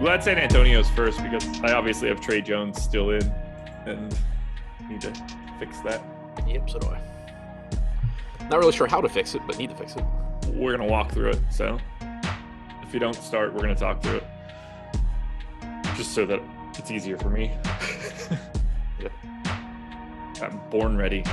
glad San Antonio's first because I obviously have Trey Jones still in and need to fix that. Yep, so do I. Not really sure how to fix it, but need to fix it. We're going to walk through it, so if you don't start, we're going to talk through it. Just so that it's easier for me. Yeah. I'm born ready.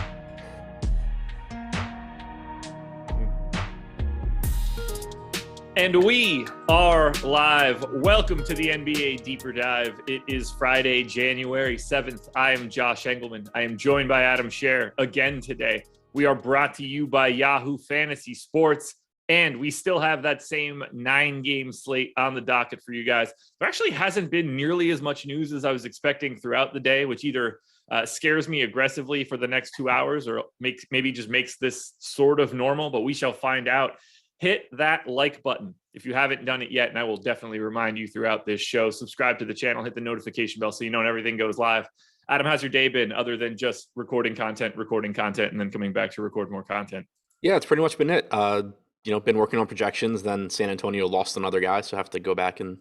And we are live. Welcome to the NBA Deeper Dive. It is Friday, January 7th. I am Josh Engleman. I am joined by Adam Scherer again today. We are brought to you by Yahoo Fantasy Sports, and we still have that same 9-game slate on the docket for you guys. There actually hasn't been nearly as much news as I was expecting throughout the day, which either scares me aggressively for the next 2 hours or maybe just makes this sort of normal, but we shall find out. Hit that like button if you haven't done it yet, and I will definitely remind you throughout this show. Subscribe to the channel, hit the notification bell so you know when everything goes live. Adam, how's your day been other than just recording content, and then coming back to record more content? Yeah, it's pretty much been it. Been working on projections, then San Antonio lost another guy, so I have to go back and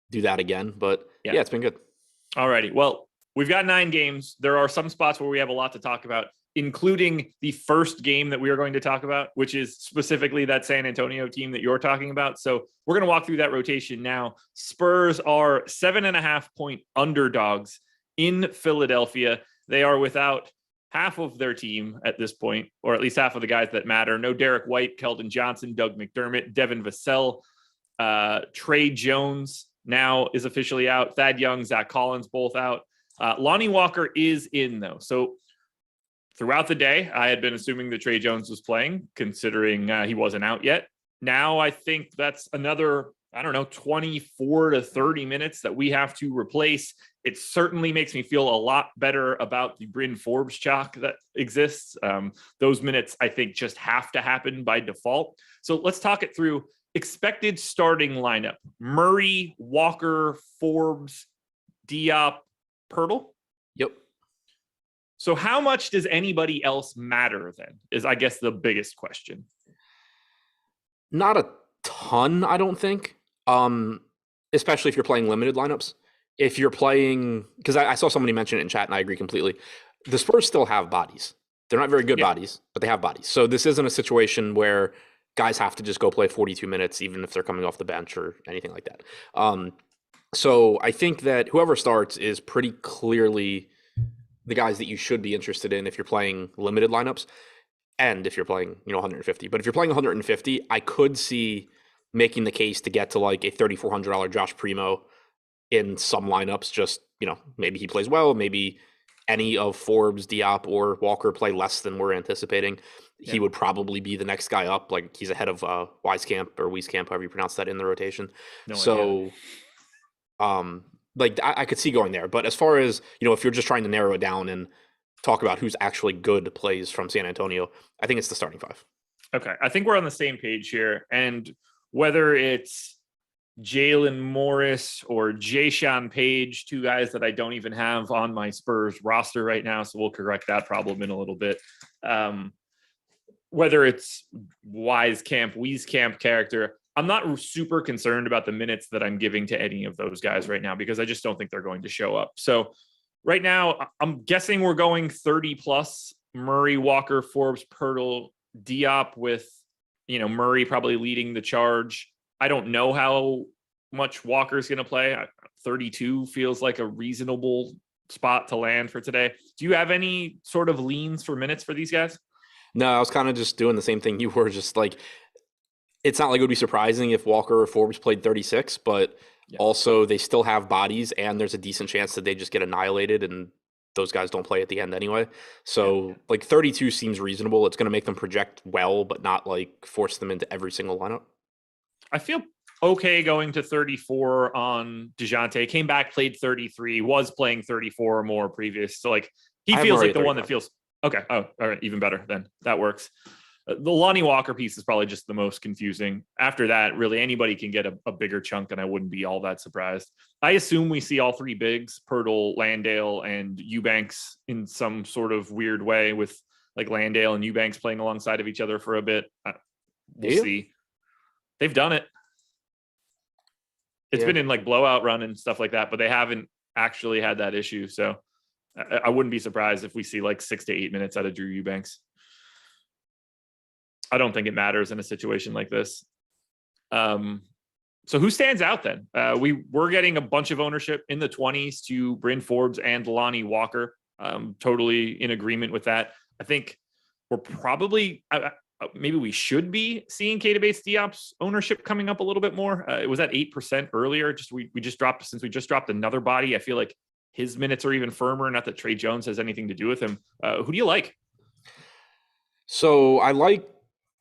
do that again. But yeah it's been good. All righty. Well, we've got 9 games. There are some spots where we have a lot to talk about, including the first game that we are going to talk about, which is specifically that San Antonio team that you're talking about. So we're going to walk through that rotation now. Spurs are 7.5-point underdogs in Philadelphia. They are without half of their team at this point, or at least half of the guys that matter. No Derek White, Keldon Johnson, Doug McDermott, Devin Vassell, Trey Jones now is officially out. Thad Young, Zach Collins, both out. Lonnie Walker is in, though. So throughout the day, I had been assuming that Trey Jones was playing, considering he wasn't out yet. Now I think that's another, 24 to 30 minutes that we have to replace. It certainly makes me feel a lot better about the Bryn Forbes chalk that exists. Those minutes, I think, just have to happen by default. So let's talk it through. Expected starting lineup: Murray, Walker, Forbes, Diop, Pirtle. Yep. So how much does anybody else matter then, is I guess the biggest question. Not a ton, I don't think. Especially if you're playing limited lineups. If you're playing, because I saw somebody mention it in chat and I agree completely. The Spurs still have bodies. They're not very good bodies, but they have bodies. So this isn't a situation where guys have to just go play 42 minutes, even if they're coming off the bench or anything like that. So I think that whoever starts is pretty clearly the guys that you should be interested in if you're playing limited lineups and if you're playing, 150. But if you're playing 150, I could see making the case to get to like a $3,400 Josh Primo in some lineups. Just, maybe he plays well, maybe any of Forbes, Diop, or Walker play less than we're anticipating. Yeah. He would probably be the next guy up. Like he's ahead of Wieskamp, however you pronounce that, in the rotation. No idea. I could see going there. But as far as, if you're just trying to narrow it down and talk about who's actually good plays from San Antonio, I think it's the starting 5. Okay. I think we're on the same page here. And whether it's Jalen Morris or Jayshawn Page, 2 guys that I don't even have on my Spurs roster right now, so we'll correct that problem in a little bit. Whether it's Wieskamp character, I'm not super concerned about the minutes that I'm giving to any of those guys right now because I just don't think they're going to show up. So right now, I'm guessing we're going 30 plus. Murray, Walker, Forbes, Pirtle, Diop, with Murray probably leading the charge. I don't know how much Walker's going to play. 32 feels like a reasonable spot to land for today. Do you have any sort of leans for minutes for these guys? No, I was kind of just doing the same thing you were, just like, it's not like it would be surprising if Walker or Forbes played 36, but also they still have bodies and there's a decent chance that they just get annihilated and those guys don't play at the end anyway. So like 32 seems reasonable. It's going to make them project well, but not like force them into every single lineup. I feel okay going to 34 on DeJounte. Came back, played 33, was playing 34 or more previous. So like he feels like the one that feels okay. Oh, all right. Even better then. That works. The Lonnie Walker piece is probably just the most confusing. After that, really anybody can get a bigger chunk, and I wouldn't be all that surprised. I assume we see all 3 bigs, Pirtle, Landale, and Eubanks in some sort of weird way, with like Landale and Eubanks playing alongside of each other for a bit. We'll see. They've done it. It's been in like blowout run and stuff like that, but they haven't actually had that issue. So I wouldn't be surprised if we see like 6 to 8 minutes out of Drew Eubanks. I don't think it matters in a situation like this. So who stands out then? We're getting a bunch of ownership in the 20s to Bryn Forbes and Lonnie Walker. Totally in agreement with that. I think we're probably maybe we should be seeing Keita Bates-Diop's ownership coming up a little bit more. It was at 8% earlier. We just dropped another body. I feel like his minutes are even firmer. Not that Trey Jones has anything to do with him. Who do you like? So I like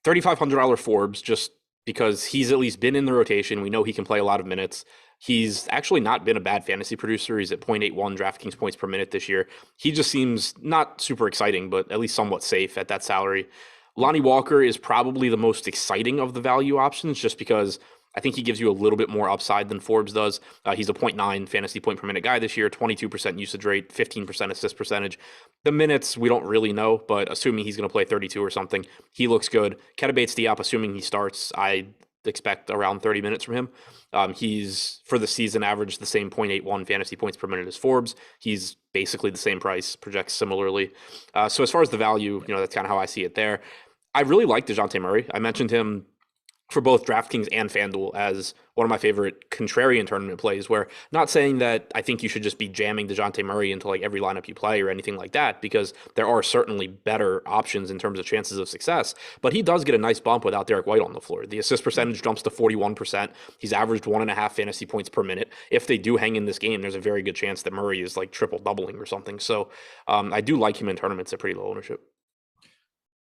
$3,500 Forbes just because he's at least been in the rotation. We know he can play a lot of minutes. He's actually not been a bad fantasy producer. He's at 0.81 DraftKings points per minute this year. He just seems not super exciting, but at least somewhat safe at that salary. Lonnie Walker is probably the most exciting of the value options just because I think he gives you a little bit more upside than Forbes does. He's a 0.9 fantasy point per minute guy this year, 22% usage rate, 15% assist percentage. The minutes, we don't really know, but assuming he's going to play 32 or something, he looks good. Keita Bates-Diop, assuming he starts, I expect around 30 minutes from him. He's, for the season, averaged the same 0.81 fantasy points per minute as Forbes. He's basically the same price, projects similarly. So as far as the value, that's kind of how I see it there. I really like DeJounte Murray. I mentioned him for both DraftKings and FanDuel as one of my favorite contrarian tournament plays, where not saying that I think you should just be jamming DeJounte Murray into like every lineup you play or anything like that, because there are certainly better options in terms of chances of success, but he does get a nice bump without Derek White on the floor. The assist percentage jumps to 41%. He's averaged 1.5 fantasy points per minute. If they do hang in this game, there's a very good chance that Murray is like triple doubling or something. So I do like him in tournaments at pretty low ownership.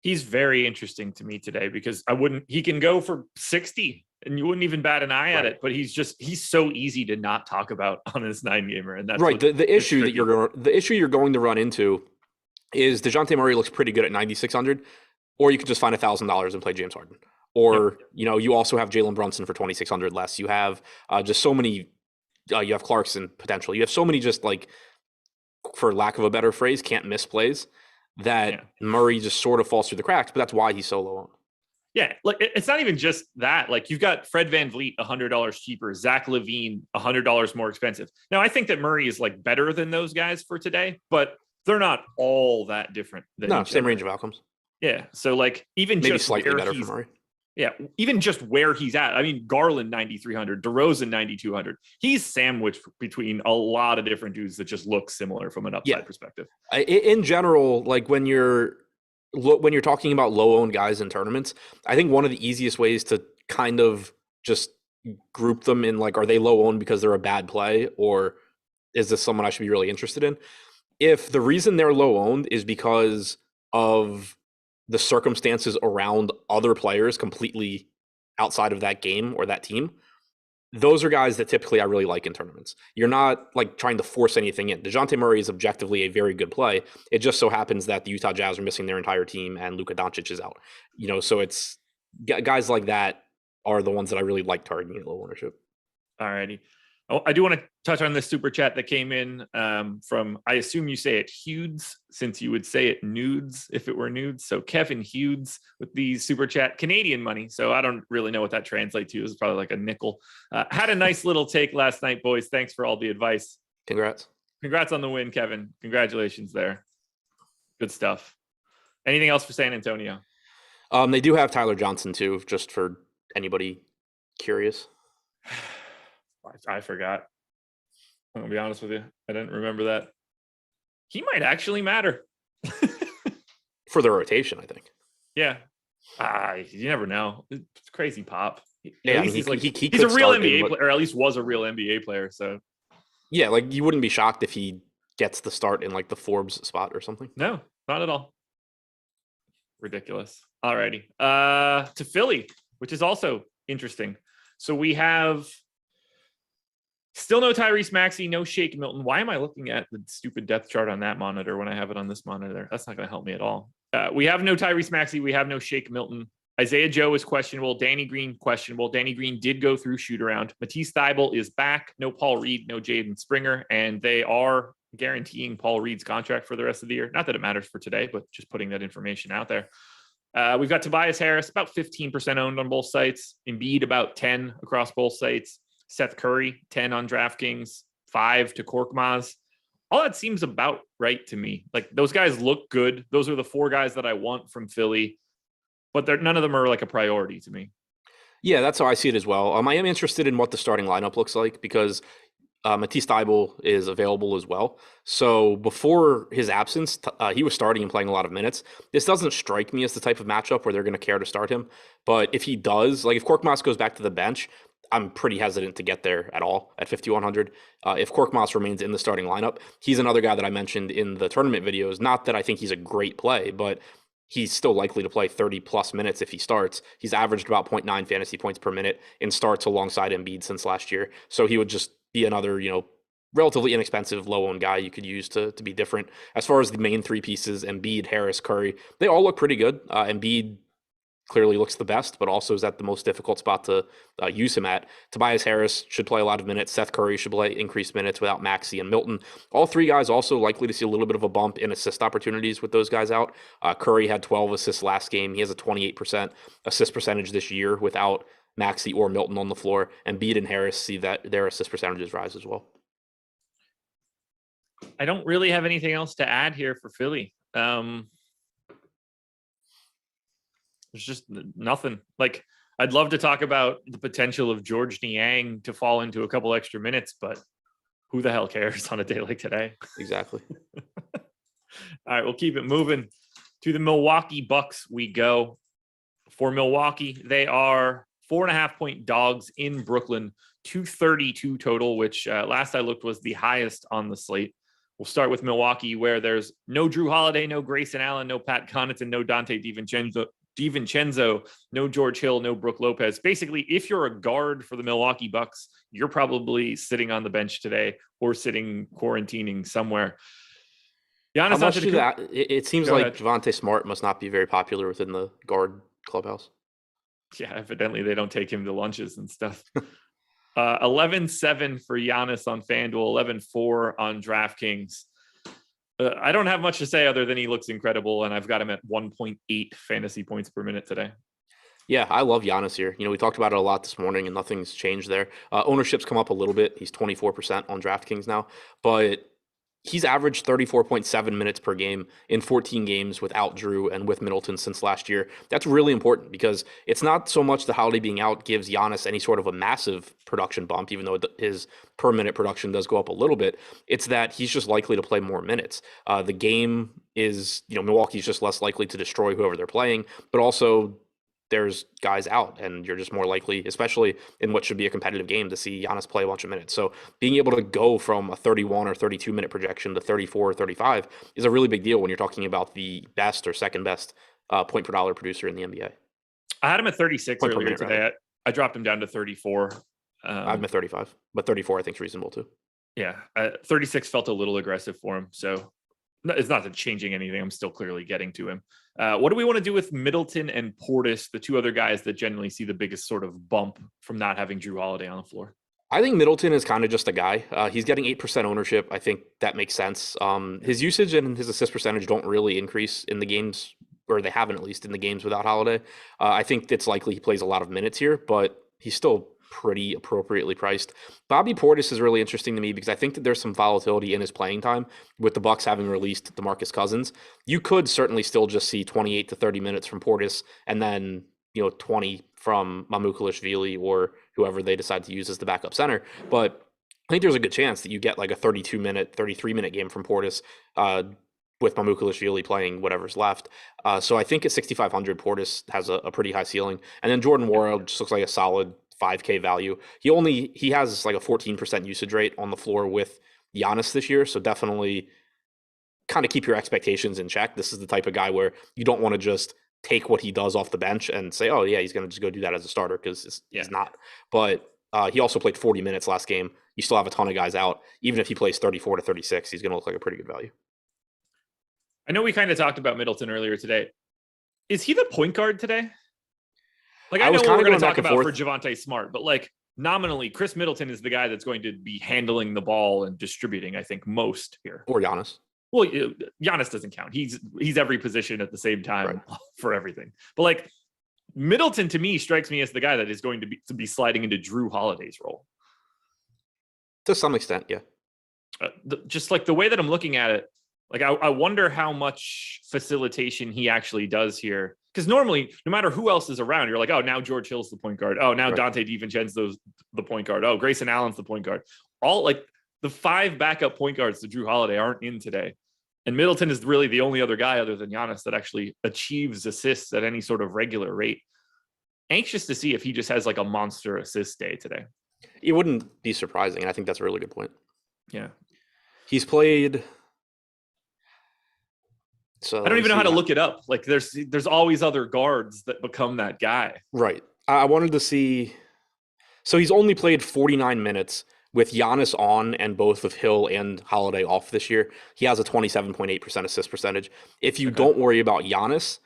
He's very interesting to me today because he can go for 60 and you wouldn't even bat an eye at it, but he's so easy to not talk about on his 9-gamer. And that's right. The issue that you're going to run into is DeJounte Murray looks pretty good at 9,600, or you could just find $1,000 and play James Harden. Or, you also have Jalen Brunson for 2,600 less. You have just so many, you have Clarkson potential. You have so many just like, for lack of a better phrase, can't miss plays that Murray just sort of falls through the cracks, but that's why he's so low on. Yeah, like it's not even just that. Like you've got Fred VanVleet $100 cheaper, Zach LaVine $100 more expensive. Now I think that Murray is like better than those guys for today, but they're not all that different. Same range of outcomes. Yeah, so like even maybe just slightly better for Murray. Yeah, even just where he's at. I mean, Garland 9,300, DeRozan 9,200. He's sandwiched between a lot of different dudes that just look similar from an upside perspective. In general, like when you're talking about low-owned guys in tournaments, I think one of the easiest ways to kind of just group them in, like, are they low-owned because they're a bad play, or is this someone I should be really interested in? If the reason they're low-owned is because of the circumstances around other players completely outside of that game or that team, those are guys that typically I really like in tournaments. You're not like trying to force anything in. DeJounte Murray is objectively a very good play. It just so happens that the Utah Jazz are missing their entire team and Luka Doncic is out. So it's guys like that are the ones that I really like targeting at low ownership. All righty. Oh, I do want to touch on this super chat that came in from, I assume you say it Hudes, since you would say it nudes if it were nudes. So Kevin Hudes with the super chat, Canadian money. So I don't really know what that translates to. It's probably like a nickel. Had a nice little take last night, boys. Thanks for all the advice. Congrats on the win, Kevin. Congratulations there. Good stuff. Anything else for San Antonio? They do have Tyler Johnson too, just for anybody curious. I forgot. I'm gonna be honest with you. I didn't remember that. He might actually matter for the rotation, I think. Yeah. You never know. It's crazy pop. Yeah, he's a real NBA player, or at least was a real NBA player. So yeah, like you wouldn't be shocked if he gets the start in like the Forbes spot or something. No, not at all. Ridiculous. Alrighty. To Philly, which is also interesting. So we have still no Tyrese Maxey, no Shake Milton. Why am I looking at the stupid depth chart on that monitor when I have it on this monitor? That's not going to help me at all. We have no Tyrese Maxey. We have no Shake Milton. Isaiah Joe is questionable. Danny Green, questionable. Danny Green did go through shoot around. Matisse Thybulle is back. No Paul Reed, no Jaden Springer. And they are guaranteeing Paul Reed's contract for the rest of the year. Not that it matters for today, but just putting that information out there. We've got Tobias Harris, about 15% owned on both sites. Embiid, about 10 across both sites. Seth Curry, 10 on DraftKings, 5 to Korkmaz. All that seems about right to me. Like those guys look good. Those are the 4 guys that I want from Philly, but none of them are like a priority to me. Yeah, that's how I see it as well. I am interested in what the starting lineup looks like because Matisse Thybulle is available as well. So before his absence, he was starting and playing a lot of minutes. This doesn't strike me as the type of matchup where they're going to care to start him. But if he does, like if Korkmaz goes back to the bench, I'm pretty hesitant to get there at all at 5,100. If Korkmaz remains in the starting lineup, he's another guy that I mentioned in the tournament videos. Not that I think he's a great play, but he's still likely to play 30 plus minutes if he starts. He's averaged about 0.9 fantasy points per minute in starts alongside Embiid since last year. So he would just be another, relatively inexpensive low-owned guy you could use to be different. As far as the main 3 pieces, Embiid, Harris, Curry, they all look pretty good. Embiid clearly looks the best, but also is at the most difficult spot to use him at. Tobias Harris should play a lot of minutes. Seth Curry should play increased minutes without Maxey and Milton. All 3 guys also likely to see a little bit of a bump in assist opportunities with those guys out. Curry had 12 assists last game. He has a 28% assist percentage this year without Maxey or Milton on the floor. And Embiid and Harris see that their assist percentages rise as well. I don't really have anything else to add here for Philly. There's just nothing. Like, I'd love to talk about the potential of George Niang to fall into a couple extra minutes, but who the hell cares on a day like today? Exactly. All right, we'll keep it moving. To the Milwaukee Bucks we go. For Milwaukee, they are 4.5-point dogs in Brooklyn, 232 total, which last I looked was the highest on the slate. We'll start with Milwaukee, where there's no Drew Holiday, no Grayson Allen, no Pat Connaughton, no Dante DiVincenzo, no George Hill, no Brook Lopez. Basically, if you're a guard for the Milwaukee Bucks, you're probably sitting on the bench today or sitting quarantining somewhere. Giannis, how much do that? It seems like Javonte Smart must not be very popular within the guard clubhouse. Yeah, evidently they don't take him to lunches and stuff. 11-7 for Giannis on FanDuel, 11-4 on DraftKings. I don't have much to say other than he looks incredible, and I've got him at 1.8 fantasy points per minute today. Yeah, I love Giannis here. We talked about it a lot this morning, and nothing's changed there. Ownership's come up a little bit. He's 24% on DraftKings now, but he's averaged 34.7 minutes per game in 14 games without Drew and with Middleton since last year. That's really important because it's not so much the Holiday being out gives Giannis any sort of a massive production bump, even though his per minute production does go up a little bit. It's that he's just likely to play more minutes. The game is, Milwaukee's just less likely to destroy whoever they're playing, but also there's guys out, and you're just more likely, especially in what should be a competitive game, to see Giannis play a bunch of minutes. So being able to go from a 31 or 32 minute projection to 34 or 35 is a really big deal when you're talking about the best or second best point per dollar producer in the NBA. I had him at 36 earlier today. I dropped him down to 34. I'm at 35, but 34 I think is reasonable too. Yeah, 36 felt a little aggressive for him, so it's not changing anything. I'm still clearly getting to him. What do we want to do with Middleton and Portis, the 2 other guys that generally see the biggest sort of bump from not having Drew Holiday on the floor? I think Middleton is kind of just a guy. He's getting 8% ownership. I think that makes sense. His usage and his assist percentage don't really increase in the games, or they haven't at least in the games without Holiday. I think it's likely he plays a lot of minutes here, but he's still pretty appropriately priced. Bobby Portis is really interesting to me because I think that there's some volatility in his playing time with the Bucks having released DeMarcus Cousins. You could certainly still just see 28 to 30 minutes from Portis and then 20 from Mamukelashvili or whoever they decide to use as the backup center. But I think there's a good chance that you get like a 32-minute, 33-minute game from Portis with Mamukelashvili playing whatever's left. So I think at 6,500, Portis has a pretty high ceiling. And then Jordan Nwora just looks like a solid 5K value. He has like a 14% usage rate on the floor with Giannis this year. So definitely kind of keep your expectations in check. This is the type of guy where you don't want to just take what he does off the bench and say, oh yeah, he's going to just go do that as a starter, because he's not. But he also played 40 minutes last game. You still have a ton of guys out. Even if he plays 34 to 36, he's going to look like a pretty good value. I know we kind of talked about Middleton earlier today. Is he the point guard today? Like, I know we're going to talk about for Javonte Smart, but like nominally, Chris Middleton is the guy that's going to be handling the ball and distributing, I think, most here. Or Giannis. Well, Giannis doesn't count. He's every position at the same time for everything. But like Middleton, to me, strikes me as the guy that is going to be sliding into Drew Holiday's role. To some extent, yeah. Just like the way that I'm looking at it, like I wonder how much facilitation he actually does here. Because normally, no matter who else is around, you're like, oh, now George Hill's the point guard. Oh, now Dante DiVincenzo's the point guard. Oh, Grayson Allen's the point guard. All like the 5 backup point guards to Drew Holiday aren't in today. And Middleton is really the only other guy other than Giannis that actually achieves assists at any sort of regular rate. Anxious to see if he just has like a monster assist day today. It wouldn't be surprising. I think that's a really good point. Yeah. He's played. So I don't even know how to look it up. Like there's always other guards that become that guy. Right. I wanted to see. So he's only played 49 minutes with Giannis on and both of Hill and Holiday off this year. He has a 27.8% assist percentage. If you don't worry about Giannis,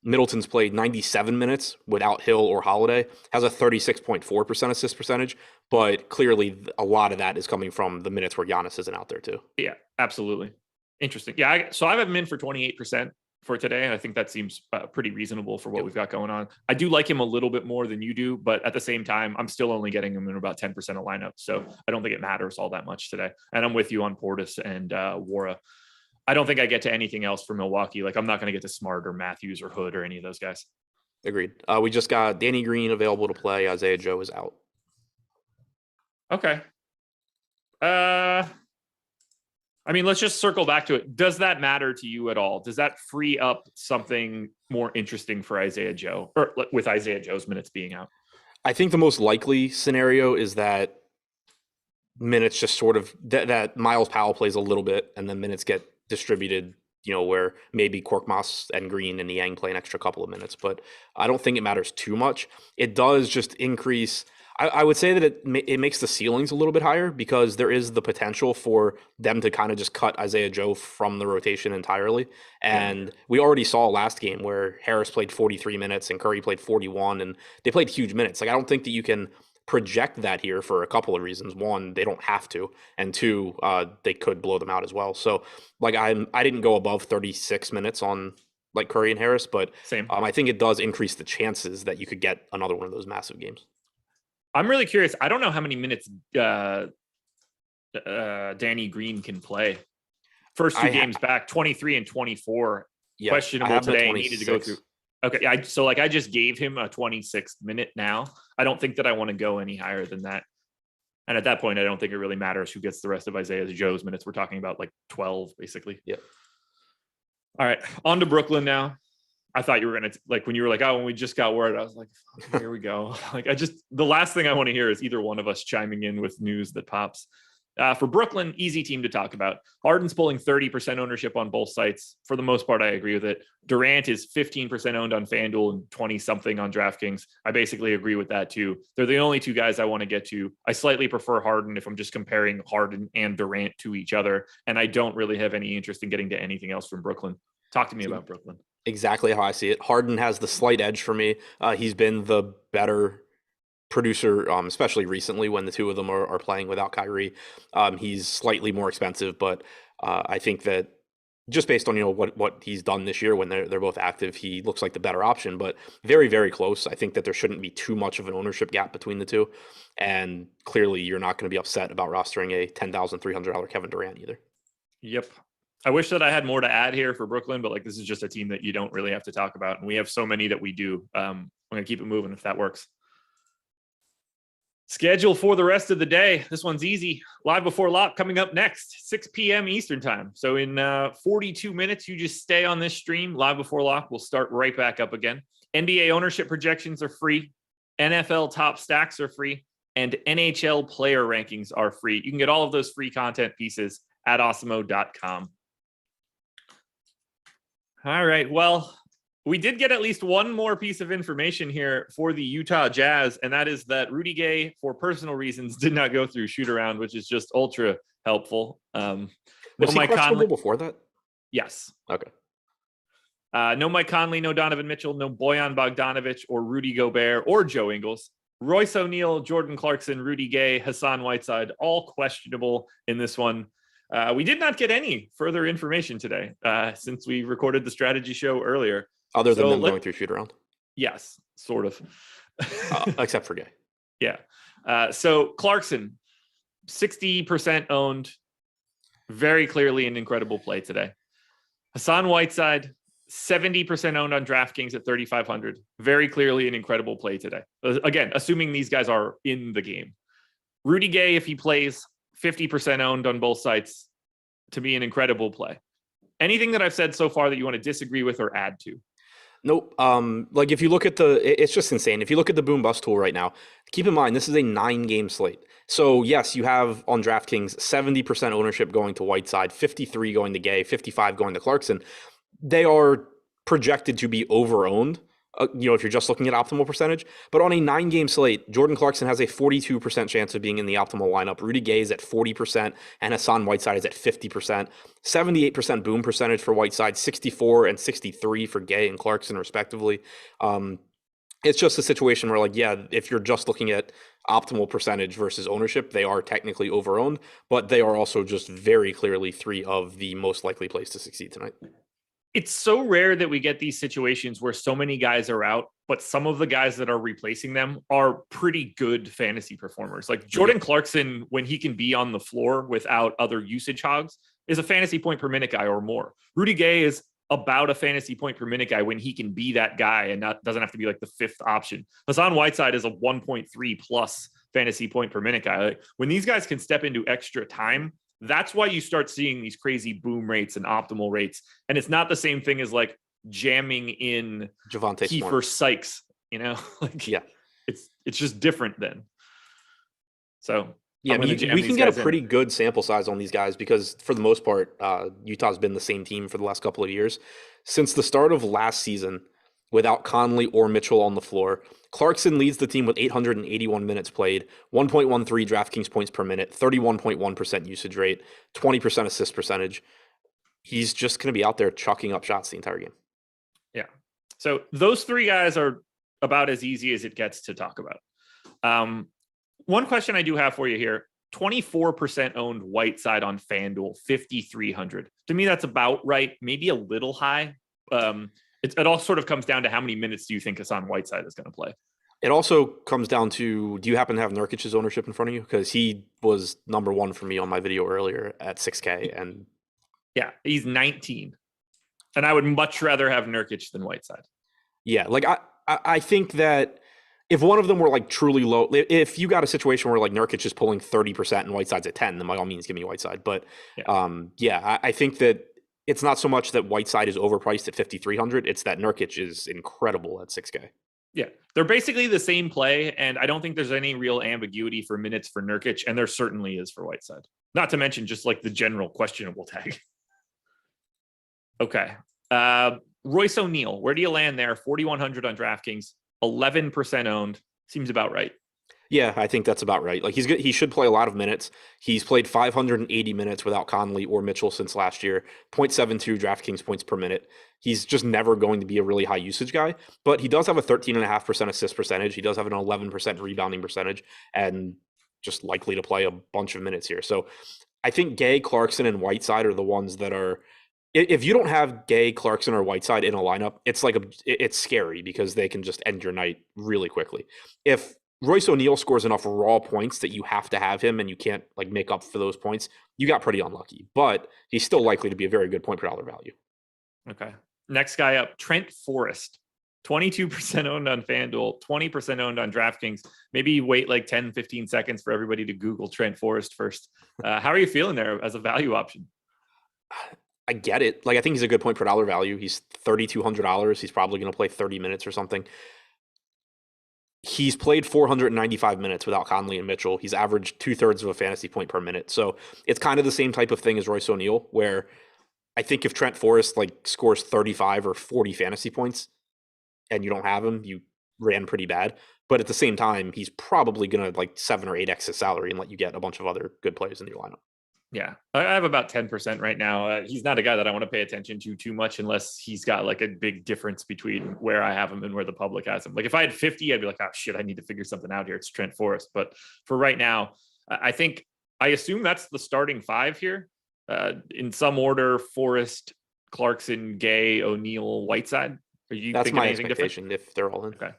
Middleton's played 97 minutes without Hill or Holiday, has a 36.4% assist percentage, but clearly a lot of that is coming from the minutes where Giannis isn't out there too. Yeah, absolutely. Interesting. Yeah, so I have him in for 28% for today, and I think that seems pretty reasonable for what we've got going on. I do like him a little bit more than you do, but at the same time, I'm still only getting him in about 10% of lineup, so I don't think it matters all that much today. And I'm with you on Portis and Wara. I don't think I get to anything else for Milwaukee. Like I'm not going to get to Smart or Matthews or Hood or any of those guys. Agreed. We just got Danny Green available to play. Isaiah Joe is out. Okay. I mean, let's just circle back to it. Does that matter to you at all? Does that free up something more interesting for Isaiah Joe, or with Isaiah Joe's minutes being out? I think the most likely scenario is that minutes just sort of that Miles Powell plays a little bit and then minutes get distributed, where maybe Korkmaz and Green and Niang play an extra couple of minutes, but I don't think it matters too much. It does just increase. I would say that it makes the ceilings a little bit higher because there is the potential for them to kind of just cut Isaiah Joe from the rotation entirely. And we already saw last game where Harris played 43 minutes and Curry played 41, and they played huge minutes. Like I don't think that you can project that here for a couple of reasons. One, they don't have to, and two, they could blow them out as well. So like I didn't go above 36 minutes on like Curry and Harris, but same. I think it does increase the chances that you could get another one of those massive games. I'm really curious. I don't know how many minutes Danny Green can play. First two games back, 23 and 24. Yeah, questionable today. Needed to go through. Okay, I just gave him a 26th minute now. I don't think that I want to go any higher than that. And at that point, I don't think it really matters who gets the rest of Isaiah Joe's minutes. We're talking about like 12, basically. Yeah. All right, on to Brooklyn now. I thought you were going to, like, when you were like, oh, when we just got word, I was like, here we go. Like, the last thing I want to hear is either one of us chiming in with news that pops. For Brooklyn, easy team to talk about. Harden's pulling 30% ownership on both sites. For the most part, I agree with it. Durant is 15% owned on FanDuel and 20-something on DraftKings. I basically agree with that, too. They're the only two guys I want to get to. I slightly prefer Harden if I'm just comparing Harden and Durant to each other, and I don't really have any interest in getting to anything else from Brooklyn. Talk to me about Brooklyn. Exactly how I see it. Harden has the slight edge for me. He's been the better producer, especially recently when the two of them are playing without Kyrie. He's slightly more expensive, but I think that just based on what he's done this year when they're both active, he looks like the better option. But very, very close. I think that there shouldn't be too much of an ownership gap between the two, and clearly you're not going to be upset about rostering a $10,300 Kevin Durant either. Yep. I wish that I had more to add here for Brooklyn, but like this is just a team that you don't really have to talk about. And we have so many that we do. I'm going to keep it moving if that works. Schedule for the rest of the day. This one's easy. Live Before Lock coming up next, 6 p.m. Eastern time. So in 42 minutes, you just stay on this stream. Live Before Lock will start right back up again. NBA ownership projections are free. NFL top stacks are free. And NHL player rankings are free. You can get all of those free content pieces at awesemo.com. All right. Well, we did get at least one more piece of information here for the Utah Jazz, and that is that Rudy Gay, for personal reasons, did not go through shoot around, which is just ultra helpful. Was he questionable before that? Yes. Okay. No Mike Conley, no Donovan Mitchell, no Bojan Bogdanovic or Rudy Gobert or Joe Ingles. Royce O'Neal, Jordan Clarkson, Rudy Gay, Hassan Whiteside, all questionable in this one. We did not get any further information today since we recorded the strategy show earlier. Other than them going through shoot around? Yes, sort of. Except for Gay. Yeah. So Clarkson, 60% owned, very clearly an incredible play today. Hassan Whiteside, 70% owned on DraftKings at 3,500. Very clearly an incredible play today. Again, assuming these guys are in the game. Rudy Gay, if he plays, 50% owned on both sites, to be an incredible play. Anything that I've said so far that you want to disagree with or add to? Nope. Like if you look at it's just insane. If you look at the boom bust tool right now, keep in mind this is a 9-game slate. So yes, you have on DraftKings 70% ownership going to Whiteside, 53 going to Gay, 55 going to Clarkson. They are projected to be overowned. If you're just looking at optimal percentage, but on a 9-game slate, Jordan Clarkson has a 42% chance of being in the optimal lineup. Rudy Gay is at 40%, and Hassan Whiteside is at 50%. 78% boom percentage for Whiteside, 64 and 63 for Gay and Clarkson, respectively. It's just a situation where, if you're just looking at optimal percentage versus ownership, they are technically overowned, but they are also just very clearly 3 of the most likely plays to succeed tonight. It's so rare that we get these situations where so many guys are out, but some of the guys that are replacing them are pretty good fantasy performers. Like Jordan Clarkson, when he can be on the floor without other usage hogs, is a fantasy point per minute guy or more. Rudy Gay is about a fantasy point per minute guy when he can be that guy and doesn't have to be like the 5th option. Hassan Whiteside is a 1.3 plus fantasy point per minute guy. Like, when these guys can step into extra time, that's why you start seeing these crazy boom rates and optimal rates. And it's not the same thing as like jamming in Javonte Kiefer Sykes, it's just different then. So yeah, we can get a pretty good sample size on these guys because for the most part, Utah's been the same team for the last couple of years. Since the start of last season, without Conley or Mitchell on the floor, Clarkson leads the team with 881 minutes played, 1.13 DraftKings points per minute, 31.1% usage rate, 20% assist percentage. He's just going to be out there chucking up shots the entire game. Yeah. So those 3 guys are about as easy as it gets to talk about. One question I do have for you here, 24% owned Whiteside on FanDuel, 5,300. To me, that's about right. Maybe a little high. It all sort of comes down to how many minutes do you think Hassan Whiteside is going to play? It also comes down to, do you happen to have Nurkic's ownership in front of you? Because he was number 1 for me on my video earlier at 6K. And yeah, he's 19. And I would much rather have Nurkic than Whiteside. Yeah, I think that if one of them were like truly low, if you got a situation where like Nurkic is pulling 30% and Whiteside's at 10, then by all means give me Whiteside. But I think that it's not so much that Whiteside is overpriced at 5,300. It's that Nurkic is incredible at 6K. Yeah, they're basically the same play, and I don't think there's any real ambiguity for minutes for Nurkic, and there certainly is for Whiteside. Not to mention just like the general questionable tag. Okay. Royce O'Neal, where do you land there? 4,100 on DraftKings, 11% owned. Seems about right. Yeah, I think that's about right. Like he should play a lot of minutes. He's played 580 minutes without Conley or Mitchell since last year. 0.72 DraftKings points per minute. He's just never going to be a really high usage guy, but he does have a 13.5% assist percentage. He does have an 11% rebounding percentage and just likely to play a bunch of minutes here. So I think Gay, Clarkson, and Whiteside are the ones that are, if you don't have Gay, Clarkson, or Whiteside in a lineup, it's scary because they can just end your night really quickly. If Royce O'Neal scores enough raw points that you have to have him and you can't like make up for those points, you got pretty unlucky, but he's still likely to be a very good point per dollar value. Okay. Next guy up, Trent Forrest, 22% owned on FanDuel, 20% owned on DraftKings. Maybe wait like 10, 15 seconds for everybody to Google Trent Forrest first. How are you feeling there as a value option? I get it. Like, I think he's a good point per dollar value. He's $3,200. He's probably going to play 30 minutes or something. He's played 495 minutes without Conley and Mitchell. He's averaged 2/3 of a fantasy point per minute. So it's kind of the same type of thing as Royce O'Neal, where I think if Trent Forrest like scores 35 or 40 fantasy points and you don't have him, you ran pretty bad. But at the same time, he's probably going to like 7 or 8x his salary and let you get a bunch of other good players in your lineup. Yeah, I have about 10% right now. He's not a guy that I want to pay attention to too much unless he's got like a big difference between where I have him and where the public has him. Like if I had 50, I'd be like, oh shit, I need to figure something out here. It's Trent Forrest. But for right now, I assume that's the starting 5 here. In some order, Forrest, Clarkson, Gay, O'Neal, Whiteside. Are you That's thinking my anything expectation different? if they're all in. Okay.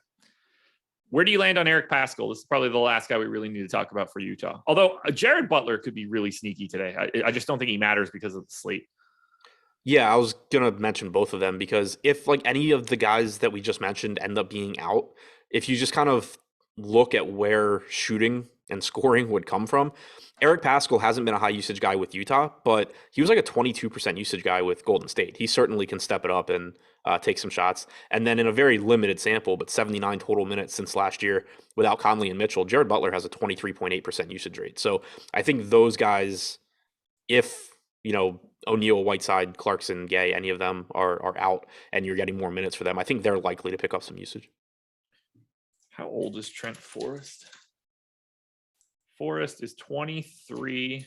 Where do you land on Eric Paschall? This is probably the last guy we really need to talk about for Utah. Although Jared Butler could be really sneaky today. I just don't think he matters because of the slate. Yeah, I was gonna mention both of them because if like any of the guys that we just mentioned end up being out, if you just kind of look at where shooting and scoring would come from, Eric Paschall hasn't been a high usage guy with Utah, but he was like a 22% usage guy with Golden State. He certainly can step it up and take some shots. And then in a very limited sample, but 79 total minutes since last year without Conley and Mitchell, Jared Butler has a 23.8% usage rate. So I think those guys, if O'Neal, Whiteside, Clarkson, Gay, any of them are out and you're getting more minutes for them, I think they're likely to pick up some usage. How old is Trent Forrest? Forrest is 23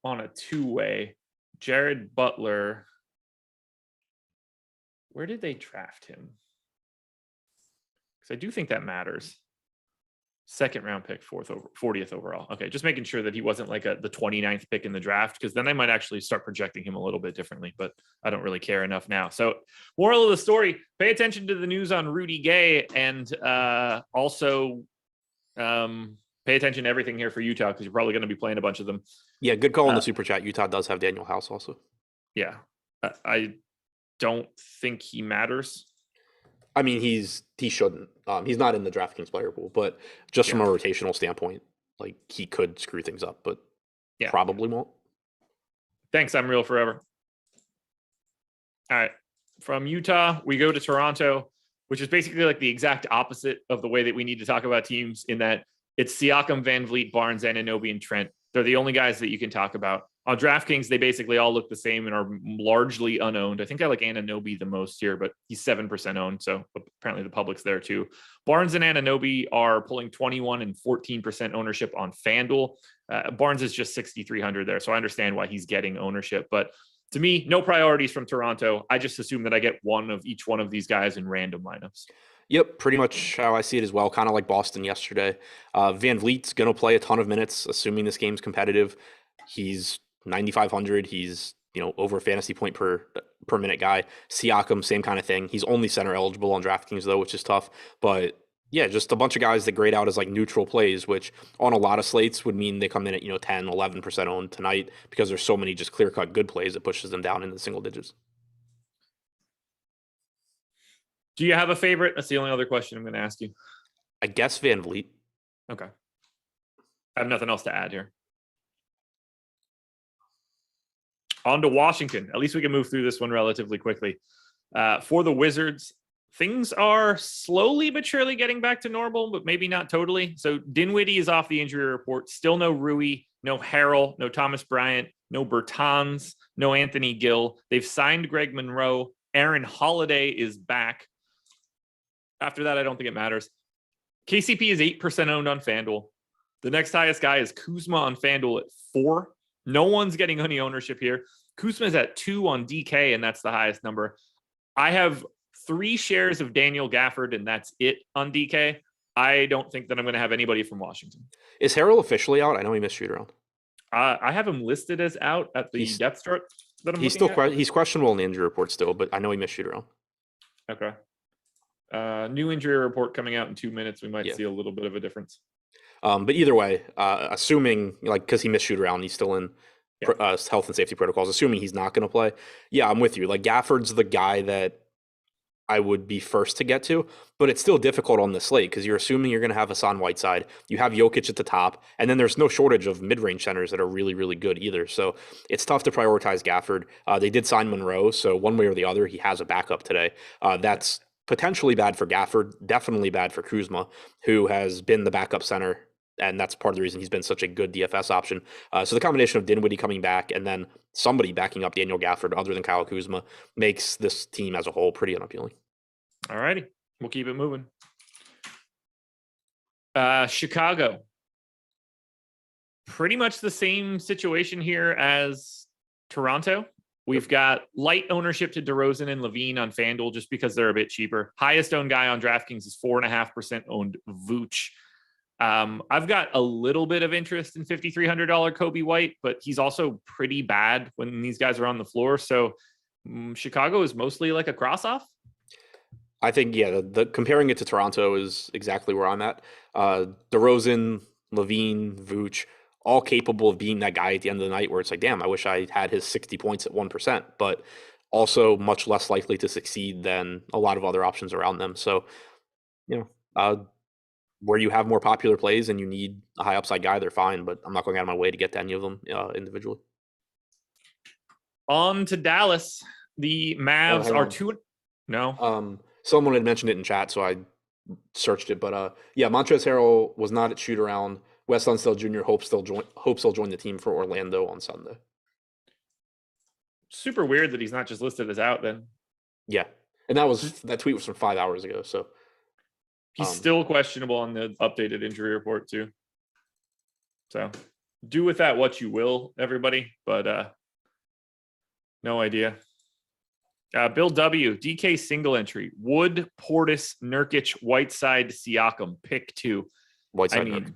on a two-way. Jared Butler, where did they draft him? Because I do think that matters. Second round pick, 40th overall. Okay, just making sure that he wasn't like the 29th pick in the draft, because then I might actually start projecting him a little bit differently, but I don't really care enough now. So moral of the story, pay attention to the news on Rudy Gay, and also pay attention to everything here for Utah, because you're probably going to be playing a bunch of them. Yeah, good call in the super chat. Utah does have Daniel House also. Yeah, I don't think he matters. I mean, he shouldn't. He's not in the DraftKings player pool, but just from a rotational standpoint, like he could screw things up, but probably won't. Thanks, I'm real forever. All right, from Utah, we go to Toronto, which is basically like the exact opposite of the way that we need to talk about teams, in that it's Siakam, Van Vliet, Barnes, Anunoby, and Trent. They're the only guys that you can talk about. On DraftKings, they basically all look the same and are largely unowned. I think I like Anunoby the most here, but he's 7% owned, so apparently the public's there too. Barnes and Anunoby are pulling 21 and 14% ownership on FanDuel. Barnes is just 6,300 there, so I understand why he's getting ownership. But to me, no priorities from Toronto. I just assume that I get one of each one of these guys in random lineups. Yep, pretty much how I see it as well, kind of like Boston yesterday. Van Vliet's going to play a ton of minutes, assuming this game's competitive. He's 9,500. He's, over fantasy point per minute guy. Siakam, same kind of thing. He's only center eligible on DraftKings though, which is tough. But yeah, just a bunch of guys that grade out as like neutral plays, which on a lot of slates would mean they come in at, 10, 11% owned tonight, because there's so many just clear-cut good plays that pushes them down into the single digits. Do you have a favorite? That's the only other question I'm going to ask you. I guess Van Vliet. Okay. I have nothing else to add here. On to Washington. At least we can move through this one relatively quickly. For the Wizards, things are slowly but surely getting back to normal, but maybe not totally. So Dinwiddie is off the injury report. Still no Rui, no Harrell, no Thomas Bryant, no Bertans, no Anthony Gill. They've signed Greg Monroe. Aaron Holiday is back. After that, I don't think it matters. KCP is 8% owned on FanDuel. The next highest guy is Kuzma on FanDuel at 4. No one's getting any ownership here. Kuzma's at 2 on DK, and that's the highest number. I have 3 shares of Daniel Gafford, and that's it on DK. I don't think that I'm going to have anybody from Washington. Is Harrell officially out? I know he missed shoot around. I have him listed as out at the depth chart that I'm looking at. He's questionable in the injury report still, but I know he missed shoot around. Okay. New injury report coming out in 2 minutes. We might see a little bit of a difference. But either way, assuming because he missed shoot around, he's still in health and safety protocols. Assuming he's not going to play, I'm with you. Like Gafford's the guy that I would be first to get to, but it's still difficult on the slate because you're assuming you're going to have Hassan Whiteside. You have Jokic at the top, and then there's no shortage of mid-range centers that are really, really good either. So it's tough to prioritize Gafford. They did sign Monroe, so one way or the other, he has a backup today. That's potentially bad for Gafford, definitely bad for Kuzma, who has been the backup center, and that's part of the reason he's been such a good DFS option. So the combination of Dinwiddie coming back and then somebody backing up Daniel Gafford other than Kyle Kuzma makes this team as a whole pretty unappealing. All righty. We'll keep it moving. Chicago. Pretty much the same situation here as Toronto. We've got light ownership to DeRozan and Levine on FanDuel just because they're a bit cheaper. Highest owned guy on DraftKings is 4.5% owned Vooch. I've got a little bit of interest in $5,300 Kobe White, but he's also pretty bad when these guys are on the floor. So Chicago is mostly like a cross-off. I think, yeah, the comparing it to Toronto is exactly where I'm at. DeRozan, Levine, Vooch, all capable of being that guy at the end of the night where it's like, damn, I wish I had his 60 points at 1%, but also much less likely to succeed than a lot of other options around them. So, you know, where you have more popular plays and you need a high upside guy, they're fine, but I'm not going out of my way to get to any of them individually. On to Dallas. The Mavs hang are on. two. No. Someone had mentioned it in chat, so I searched it. But yeah, Montrezl Harrell was not at shoot around. Wes Unseld Jr. hopes he'll join the team for Orlando on Sunday. Super weird that he's not just listed as out then. Yeah, and that tweet was from 5 hours ago. So he's still questionable on the updated injury report too. So do with that what you will, everybody. But no idea. Bill W. DK single entry. Wood, Portis, Nurkic, Whiteside, Siakam. Pick 2. Whiteside.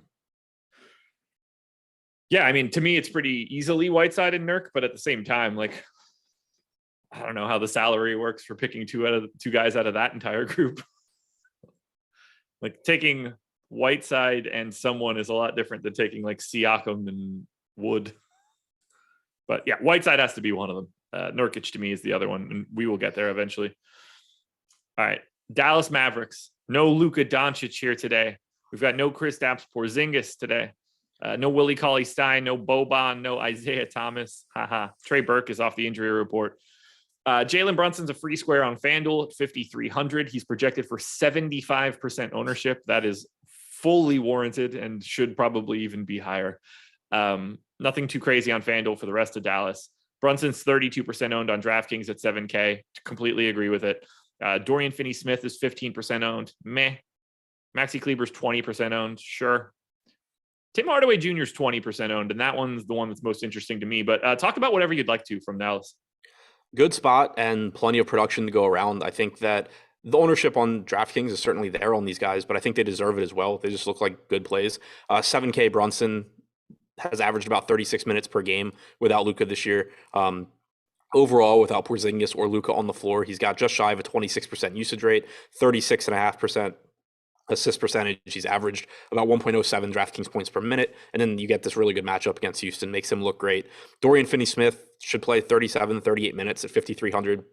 I mean, to me, it's pretty easily Whiteside and Nurk, but at the same time, like, I don't know how the salary works for picking two guys out of that entire group. Like taking Whiteside and someone is a lot different than taking like Siakam and Wood. But yeah, Whiteside has to be one of them. Nurkic to me is the other one, and we will get there eventually. All right, Dallas Mavericks. No Luka Doncic here today. We've got no Kristaps Porzingis today. No Willie Cauley-Stein, no Boban, no Isaiah Thomas. Trey Burke is off the injury report. Jalen Brunson's a free square on FanDuel at 5,300. He's projected for 75% ownership. That is fully warranted and should probably even be higher. Nothing too crazy on FanDuel for the rest of Dallas. Brunson's 32% owned on DraftKings at 7K. Completely agree with it. Dorian Finney-Smith is 15% owned. Meh. Maxi Kleber's 20% owned. Sure. Tim Hardaway Jr. is 20% owned, and that one's the one that's most interesting to me. But talk about whatever you'd like to from Dallas. Good spot and plenty of production to go around. I think that the ownership on DraftKings is certainly there on these guys, but I think they deserve it as well. They just look like good plays. 7K Brunson has averaged about 36 minutes per game without Luka this year. Overall, without Porzingis or Luka on the floor, he's got just shy of a 26% usage rate, 36.5% assist percentage. He's averaged about 1.07 DraftKings points per minute. And then you get this really good matchup against Houston, makes him look great. Dorian Finney-Smith should play 37, 38 minutes at 5,300.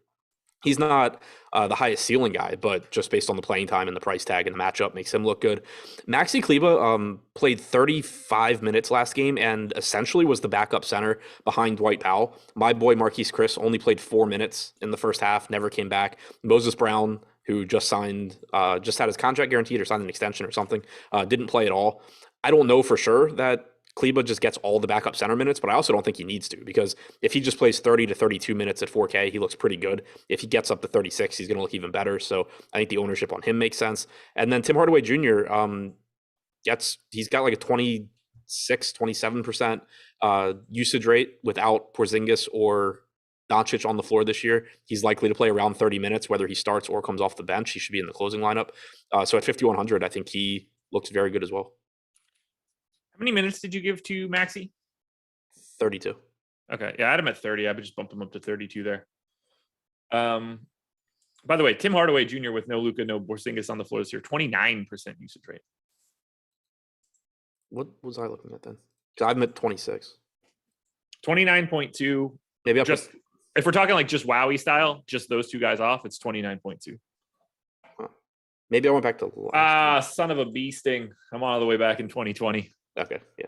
He's not the highest ceiling guy, but just based on the playing time and the price tag and the matchup makes him look good. Maxi Kleber played 35 minutes last game and essentially was the backup center behind Dwight Powell. My boy Marquise Chris only played 4 minutes in the first half, never came back. Moses Brown, who just had his contract guaranteed or signed an extension or something, didn't play at all. I don't know for sure that Kleber just gets all the backup center minutes, but I also don't think he needs to, because if he just plays 30 to 32 minutes at 4K, he looks pretty good. If he gets up to 36, he's going to look even better. So I think the ownership on him makes sense. And then Tim Hardaway Jr., he's got like a 27% usage rate without Porzingis or Doncic on the floor this year. He's likely to play around 30 minutes, whether he starts or comes off the bench. He should be in the closing lineup. So at 5,100, I think he looks very good as well. How many minutes did you give to Maxi? 32. Okay. Yeah, I had him at 30. I would just bump him up to 32 there. By the way, Tim Hardaway Jr. with no Luka, no Porzingis on the floor this year, 29% usage rate. What was I looking at then? Because I'm at 26. 29.2. Maybe I'll just if we're talking like just Wowie style, just those two guys off, it's 29.2. Huh. Maybe I went back to son of a bee sting. I'm all the way back in 2020. Okay, yeah.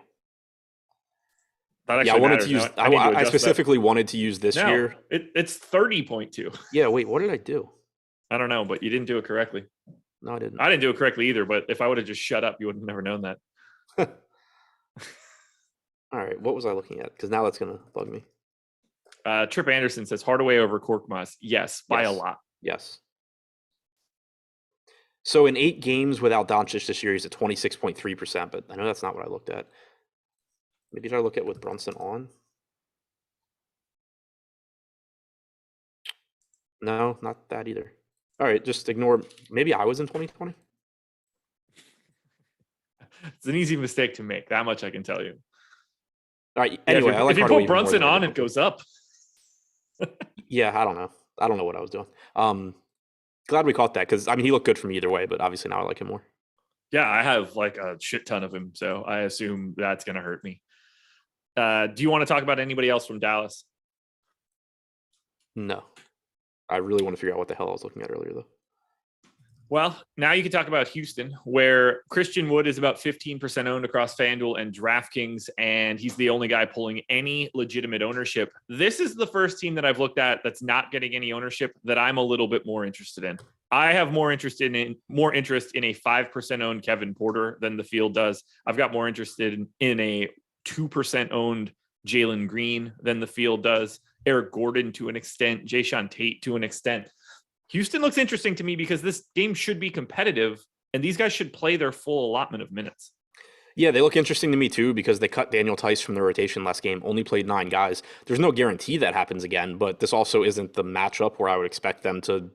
Yeah, I wanted to use. I specifically wanted to use this year. It's 30.2. Yeah, wait, what did I do? I don't know, but you didn't do it correctly. No, I didn't. I didn't do it correctly either, but if I would have just shut up, you would have never known that. All right, what was I looking at? Because now that's going to bug me. Trip Anderson says Hardaway over Korkmaz. Yes, by a lot. Yes. So in 8 games without Doncic this year, he's at 26.3%, but I know that's not what I looked at. Maybe did I look at with Brunson on? No, not that either. All right, just ignore. Maybe I was in 2020. It's an easy mistake to make. That much I can tell you. All right. Anyway, yeah, if you put Brunson on, it goes up. Yeah, I don't know. I don't know what I was doing. glad we caught that because I mean he looked good for me either way, but obviously now I like him more. Yeah, I have like a shit ton of him, so I assume that's going to hurt me. Do you want to talk about anybody else from Dallas? No, I really want to figure out what the hell I was looking at earlier though. Well, now you can talk about Houston, where Christian Wood is about 15% owned across FanDuel and DraftKings, and he's the only guy pulling any legitimate ownership. This is the first team that I've looked at that's not getting any ownership that I'm a little bit more interested in. I have more interest in a 5% owned Kevin Porter than the field does. I've got more interested in a 2% owned Jalen Green than the field does. Eric Gordon to an extent, Jayshawn Tate to an extent. Houston looks interesting to me because this game should be competitive and these guys should play their full allotment of minutes. Yeah, they look interesting to me too because they cut Daniel Tice from the rotation last game, only played 9 guys. There's no guarantee that happens again, but this also isn't the matchup where I would expect them to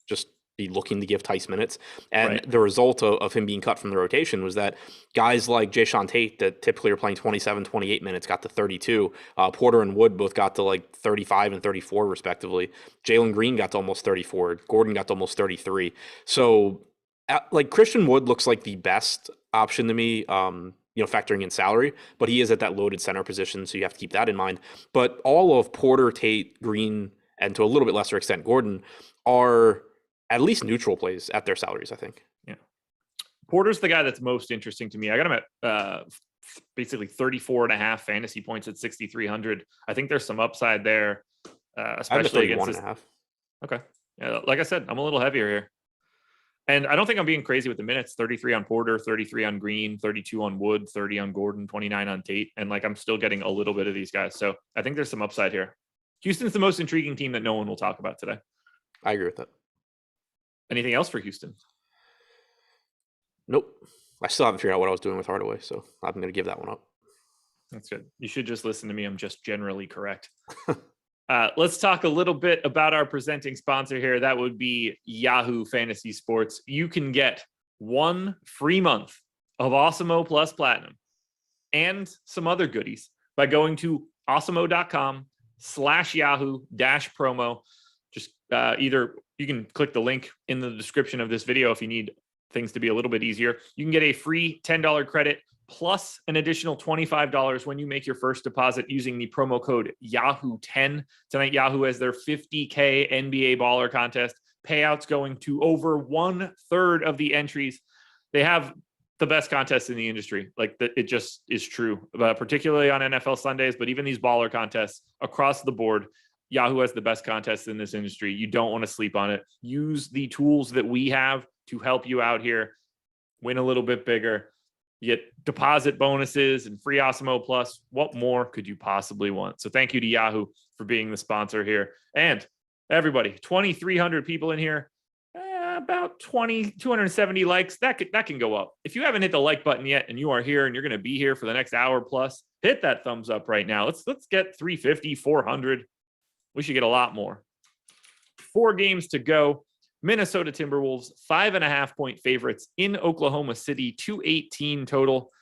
just be looking to give Tice minutes. And Right. the result of him being cut from the rotation was that guys like Jayshawn Tate that typically are playing 27, 28 minutes got to 32. Porter and Wood both got to like 35 and 34 respectively. Jalen Green got to almost 34. Gordon got to almost 33. So like Christian Wood looks like the best option to me, factoring in salary, but he is at that loaded center position, so you have to keep that in mind. But all of Porter, Tate, Green, and to a little bit lesser extent Gordon are at least neutral plays at their salaries, I think. Yeah. Porter's the guy that's most interesting to me. I got him at basically 34.5 fantasy points at 6,300. I think there's some upside there, especially against this. Okay. Yeah, like I said, I'm a little heavier here. And I don't think I'm being crazy with the minutes. 33 on Porter, 33 on Green, 32 on Wood, 30 on Gordon, 29 on Tate. And like I'm still getting a little bit of these guys. So I think there's some upside here. Houston's the most intriguing team that no one will talk about today. I agree with that. Anything else for Houston? Nope. I still haven't figured out what I was doing with Hardaway, so I'm going to give that one up. That's good. You should just listen to me. I'm just generally correct. Let's talk a little bit about our presenting sponsor here. That would be Yahoo Fantasy Sports. You can get 1 free month of Awesemo Plus Platinum and some other goodies by going to awesemo.com/Yahoo-promo. Just either you can click the link in the description of this video if you need things to be a little bit easier. You can get a free $10 credit plus an additional $25 when you make your first deposit using the promo code Yahoo10. Tonight, Yahoo has their 50K NBA baller contest. Payouts going to over 1/3 of the entries. They have the best contest in the industry. Like it just is true, particularly on NFL Sundays, but even these baller contests across the board. Yahoo has the best contests in this industry. You don't want to sleep on it. Use the tools that we have to help you out here. Win a little bit bigger. You get deposit bonuses and free Awesemo Plus. What more could you possibly want? So thank you to Yahoo for being the sponsor here. And everybody, 2,300 people in here, about 270 likes. That can go up. If you haven't hit the like button yet and you are here and you're going to be here for the next hour plus, hit that thumbs up right now. Let's get 350, 400. We should get a lot more. 4 games to go. Minnesota Timberwolves, 5.5-point favorites in Oklahoma City, 218 total.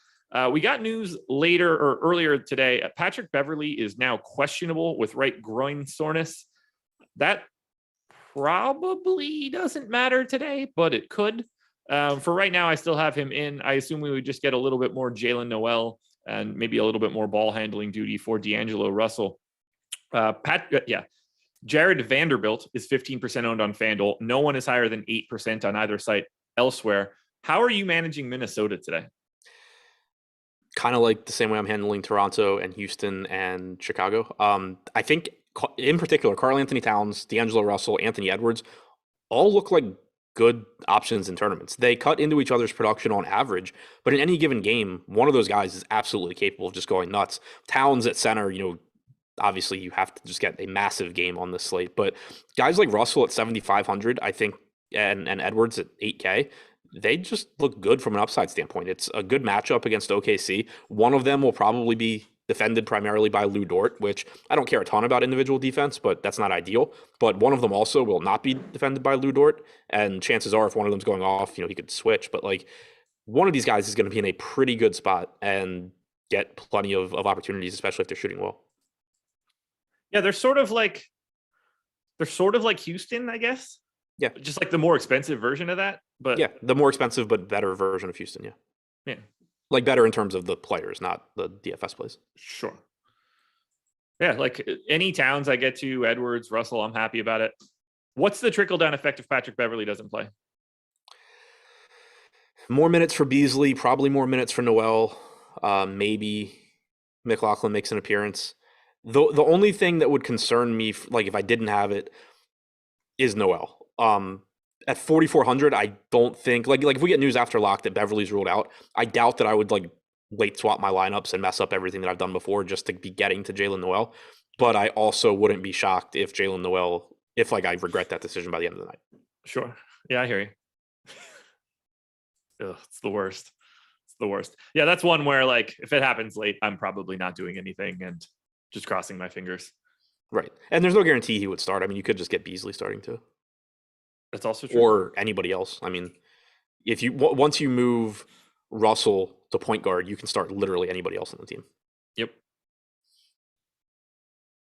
We got news earlier today. Patrick Beverley is now questionable with right groin soreness. That probably doesn't matter today, but it could. For right now, I still have him in. I assume we would just get a little bit more Jalen Noel and maybe a little bit more ball handling duty for D'Angelo Russell. Jared Vanderbilt is 15% owned on FanDuel. No one is higher than 8% on either site elsewhere. How are you managing Minnesota today? Kind of like the same way I'm handling Toronto and Houston and Chicago. I think in particular, Karl Anthony Towns, D'Angelo Russell, Anthony Edwards all look like good options in tournaments. They cut into each other's production on average, but in any given game, one of those guys is absolutely capable of just going nuts. Towns at center, obviously you have to just get a massive game on this slate, but guys like Russell at 7,500, I think, and Edwards at 8K, they just look good from an upside standpoint. It's a good matchup against OKC. One of them will probably be defended primarily by Lou Dort, which I don't care a ton about individual defense, but that's not ideal. But one of them also will not be defended by Lou Dort, and chances are if one of them's going off, he could switch. But like one of these guys is going to be in a pretty good spot and get plenty of opportunities, especially if they're shooting well. Yeah, they're sort of like Houston, I guess. Yeah. Just like the more expensive version of that. But yeah, the more expensive but better version of Houston. Yeah. Yeah. Like better in terms of the players, not the DFS plays. Sure. Yeah, like any towns I get to, Edwards, Russell, I'm happy about it. What's the trickle down effect if Patrick Beverley doesn't play? More minutes for Beasley, probably more minutes for Noel. Maybe McLaughlin makes an appearance. The only thing that would concern me, like if I didn't have it, is Noel. At 4,400, I don't think like if we get news after lock that Beverly's ruled out, I doubt that I would like late swap my lineups and mess up everything that I've done before just to be getting to Jalen Noel. But I also wouldn't be shocked if Jalen Noel, if like I regret that decision by the end of the night. Sure. Yeah, I hear you. Ugh, it's the worst. It's the worst. Yeah, that's one where like if it happens late, I'm probably not doing anything and just crossing my fingers. Right. And there's no guarantee he would start. I mean, you could just get Beasley starting too. That's also true. Or anybody else. I mean, if you once you move Russell to point guard, you can start literally anybody else on the team. Yep.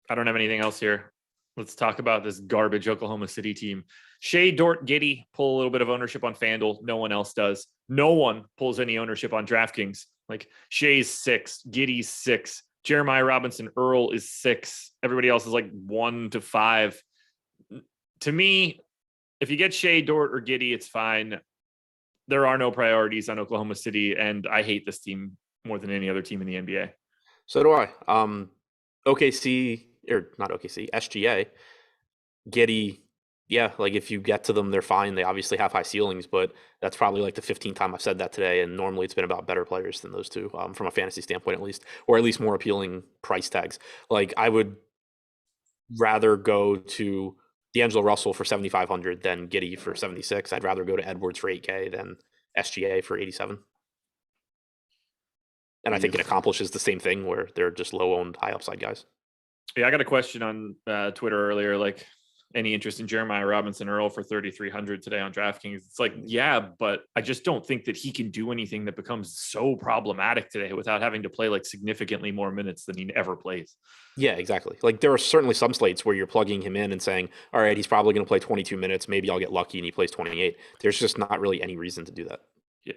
I don't have anything else here. Let's talk about this garbage Oklahoma City team. Shea, Dort, Giddey pull a little bit of ownership on FanDuel. No one else does. No one pulls any ownership on DraftKings. Like Shea's 6, Giddey's 6, Jeremiah Robinson Earl is 6. Everybody else is like 1 to 5. To me, if you get Shea, Dort, or Giddey, it's fine. There are no priorities on Oklahoma City, and I hate this team more than any other team in the NBA. So do I. OKC, or not OKC, SGA, Giddey, yeah, like if you get to them, they're fine. They obviously have high ceilings, but that's probably like the 15th time I've said that today. And normally it's been about better players than those two, from a fantasy standpoint at least, or at least more appealing price tags. Like I would rather go to D'Angelo Russell for 7,500 than Giddey for 76. I'd rather go to Edwards for 8K than SGA for 87. And I think it accomplishes the same thing where they're just low owned, high upside guys. Yeah, I got a question on Twitter earlier, like any interest in Jeremiah Robinson Earl for 3,300 today on DraftKings. It's like, yeah, but I just don't think that he can do anything that becomes so problematic today without having to play like significantly more minutes than he ever plays. Yeah, exactly. Like there are certainly some slates where you're plugging him in and saying, all right, he's probably going to play 22 minutes. Maybe I'll get lucky and he plays 28. There's just not really any reason to do that. Yeah,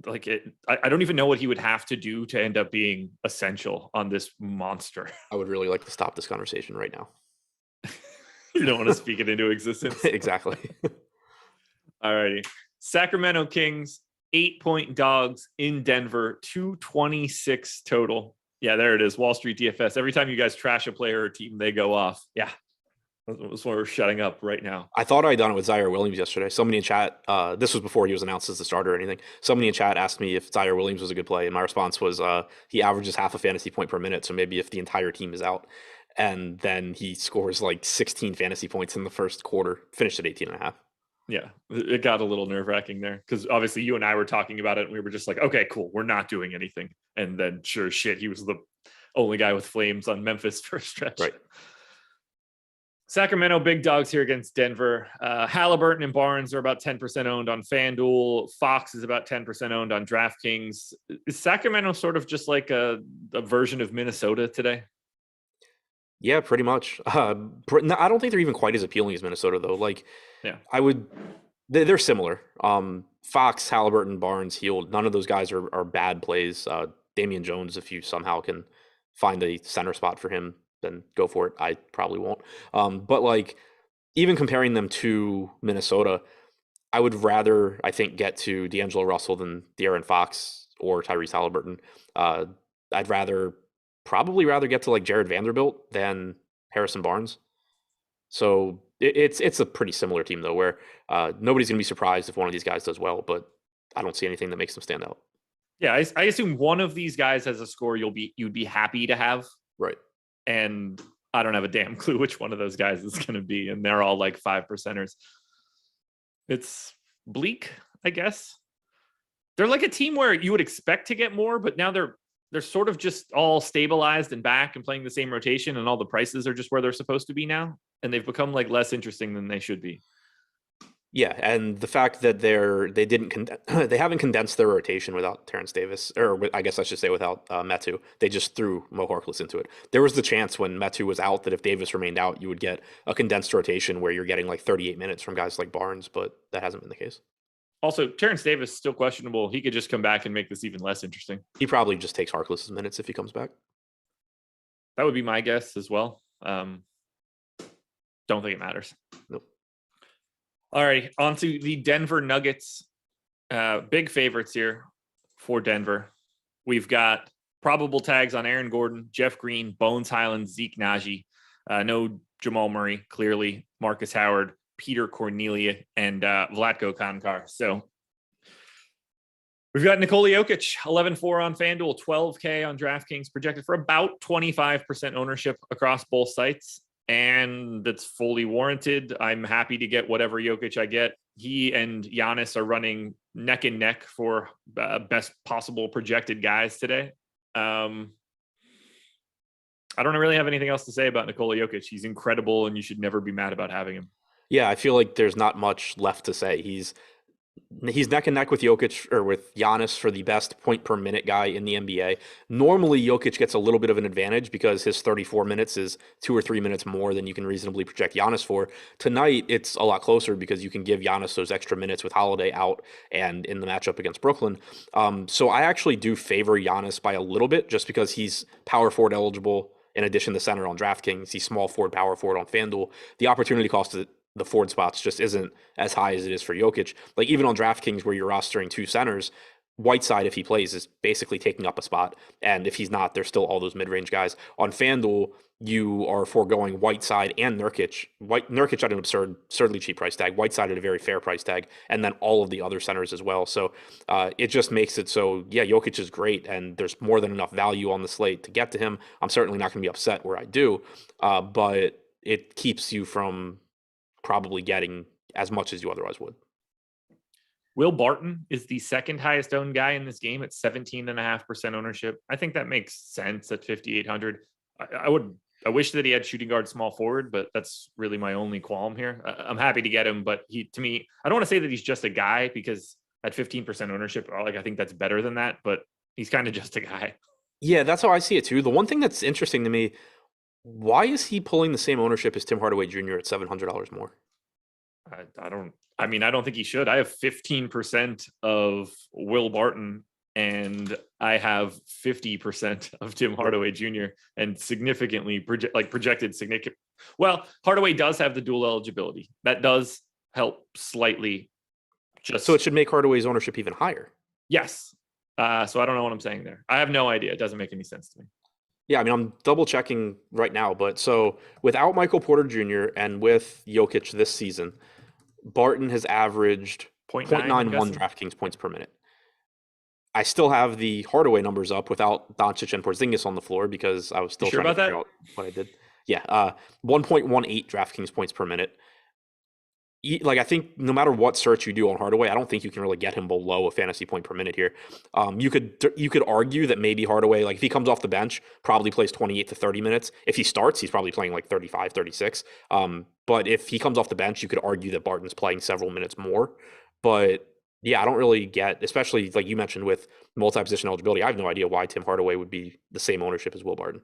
like I don't even know what he would have to do to end up being essential on this monster. I would really like to stop this conversation right now. You don't want to speak it into existence. Exactly. All righty. Sacramento Kings, 8-point dogs in Denver, 226 total. Yeah, there it is. Wall Street DFS. Every time you guys trash a player or team, they go off. Yeah. That's why we're shutting up right now. I thought I'd done it with Zaire Williams yesterday. Somebody in chat, this was before he was announced as the starter or anything. Somebody in chat asked me if Zaire Williams was a good play. And my response was he averages half a fantasy point per minute. So maybe if the entire team is out. And then he scores like 16 fantasy points in the first quarter, finished at 18.5. Yeah, it got a little nerve wracking there because obviously you and I were talking about it and we were just like, okay, cool. We're not doing anything. And then sure as shit, he was the only guy with flames on Memphis for a stretch. Right. Sacramento big dogs here against Denver. Halliburton and Barnes are about 10% owned on FanDuel. Fox is about 10% owned on DraftKings. Is Sacramento sort of just like a version of Minnesota today? Yeah, pretty much. I don't think they're even quite as appealing as Minnesota, though. Like, yeah, they're similar. Fox, Halliburton, Barnes, Hield. None of those guys are bad plays. Damian Jones, if you somehow can find a center spot for him, then go for it. I probably won't. But like, even comparing them to Minnesota, I would rather, I think, get to D'Angelo Russell than De'Aaron Fox or Tyrese Halliburton. I'd probably rather get to like Jared Vanderbilt than Harrison Barnes. So it's a pretty similar team though, where nobody's going to be surprised if one of these guys does well, but I don't see anything that makes them stand out. Yeah, I assume one of these guys has a score you'd be happy to have. Right. And I don't have a damn clue which one of those guys is going to be, and they're all like 5%ers. It's bleak, I guess. They're like a team where you would expect to get more, but now they're sort of just all stabilized and back and playing the same rotation, and all the prices are just where they're supposed to be now. And they've become like less interesting than they should be. Yeah, and the fact that they haven't condensed their rotation without Terrence Davis, I guess I should say without Metu. They just threw Mo Harkless into it. There was the chance when Metu was out that if Davis remained out, you would get a condensed rotation where you're getting like 38 minutes from guys like Barnes, but that hasn't been the case. Also, Terrence Davis still questionable. He could just come back and make this even less interesting. He probably just takes Harkless's minutes if he comes back. That would be my guess as well. Don't think it matters. Nope. All right, on to the Denver Nuggets. Big favorites here for Denver. We've got probable tags on Aaron Gordon, Jeff Green, Bones Highland, Zeke Naji. No Jamal Murray, clearly. Marcus Howard, Peter Cornelia, and Vlatko Konkar. So we've got Nikola Jokic, 11-4 on FanDuel, 12K on DraftKings, projected for about 25% ownership across both sites. And that's fully warranted. I'm happy to get whatever Jokic I get. He and Giannis are running neck and neck for best possible projected guys today. I don't really have anything else to say about Nikola Jokic. He's incredible, and you should never be mad about having him. Yeah, I feel like there's not much left to say. He's neck and neck with Jokic or with Giannis for the best point per minute guy in the NBA. Normally, Jokic gets a little bit of an advantage because his 34 minutes is 2 or 3 minutes more than you can reasonably project Giannis for. Tonight, it's a lot closer because you can give Giannis those extra minutes with Holiday out and in the matchup against Brooklyn. So I actually do favor Giannis by a little bit just because he's power forward eligible in addition to center on DraftKings. He's small forward, power forward on FanDuel. The opportunity cost of the forward spots just isn't as high as it is for Jokic. Like even on DraftKings where you're rostering two centers, Whiteside, if he plays, is basically taking up a spot. And if he's not, there's still all those mid-range guys. On FanDuel, you are foregoing Whiteside and Nurkic. Nurkic at an absurdly cheap price tag, Whiteside at a very fair price tag, and then all of the other centers as well. So it just makes it so, yeah, Jokic is great, and there's more than enough value on the slate to get to him. I'm certainly not going to be upset where I do, but it keeps you from probably getting as much as you otherwise would. Will Barton is the second highest owned guy in this game at 17.5% ownership. I think that makes sense at 5,800. I wish that he had shooting guard small forward, but that's really my only qualm here. I'm happy to get him, but to me, I don't want to say that he's just a guy because at 15% ownership, I think that's better than that, but he's kind of just a guy. Yeah, that's how I see it too. The one thing that's interesting to me, why is he pulling the same ownership as Tim Hardaway Jr. at $700 more? I don't think he should. I have 15% of Will Barton and I have 50% of Tim Hardaway Jr. and significantly projected significant. Well, Hardaway does have the dual eligibility. That does help slightly. So it should make Hardaway's ownership even higher. Yes. So I don't know what I'm saying there. I have no idea. It doesn't make any sense to me. Yeah, I mean, I'm double checking right now, but so without Michael Porter Jr. and with Jokic this season, Barton has averaged 0.91 DraftKings points per minute. I still have the Hardaway numbers up without Doncic and Porzingis on the floor because I was still trying to figure out what I did. Yeah, 1.18 DraftKings points per minute. Like, I think no matter what search you do on Hardaway, I don't think you can really get him below a fantasy point per minute here. You could argue that maybe Hardaway, like if he comes off the bench, probably plays 28 to 30 minutes. If he starts, he's probably playing like 35, 36. But if he comes off the bench, you could argue that Barton's playing several minutes more. But yeah, I don't really get, especially like you mentioned with multi-position eligibility, I have no idea why Tim Hardaway would be the same ownership as Will Barton.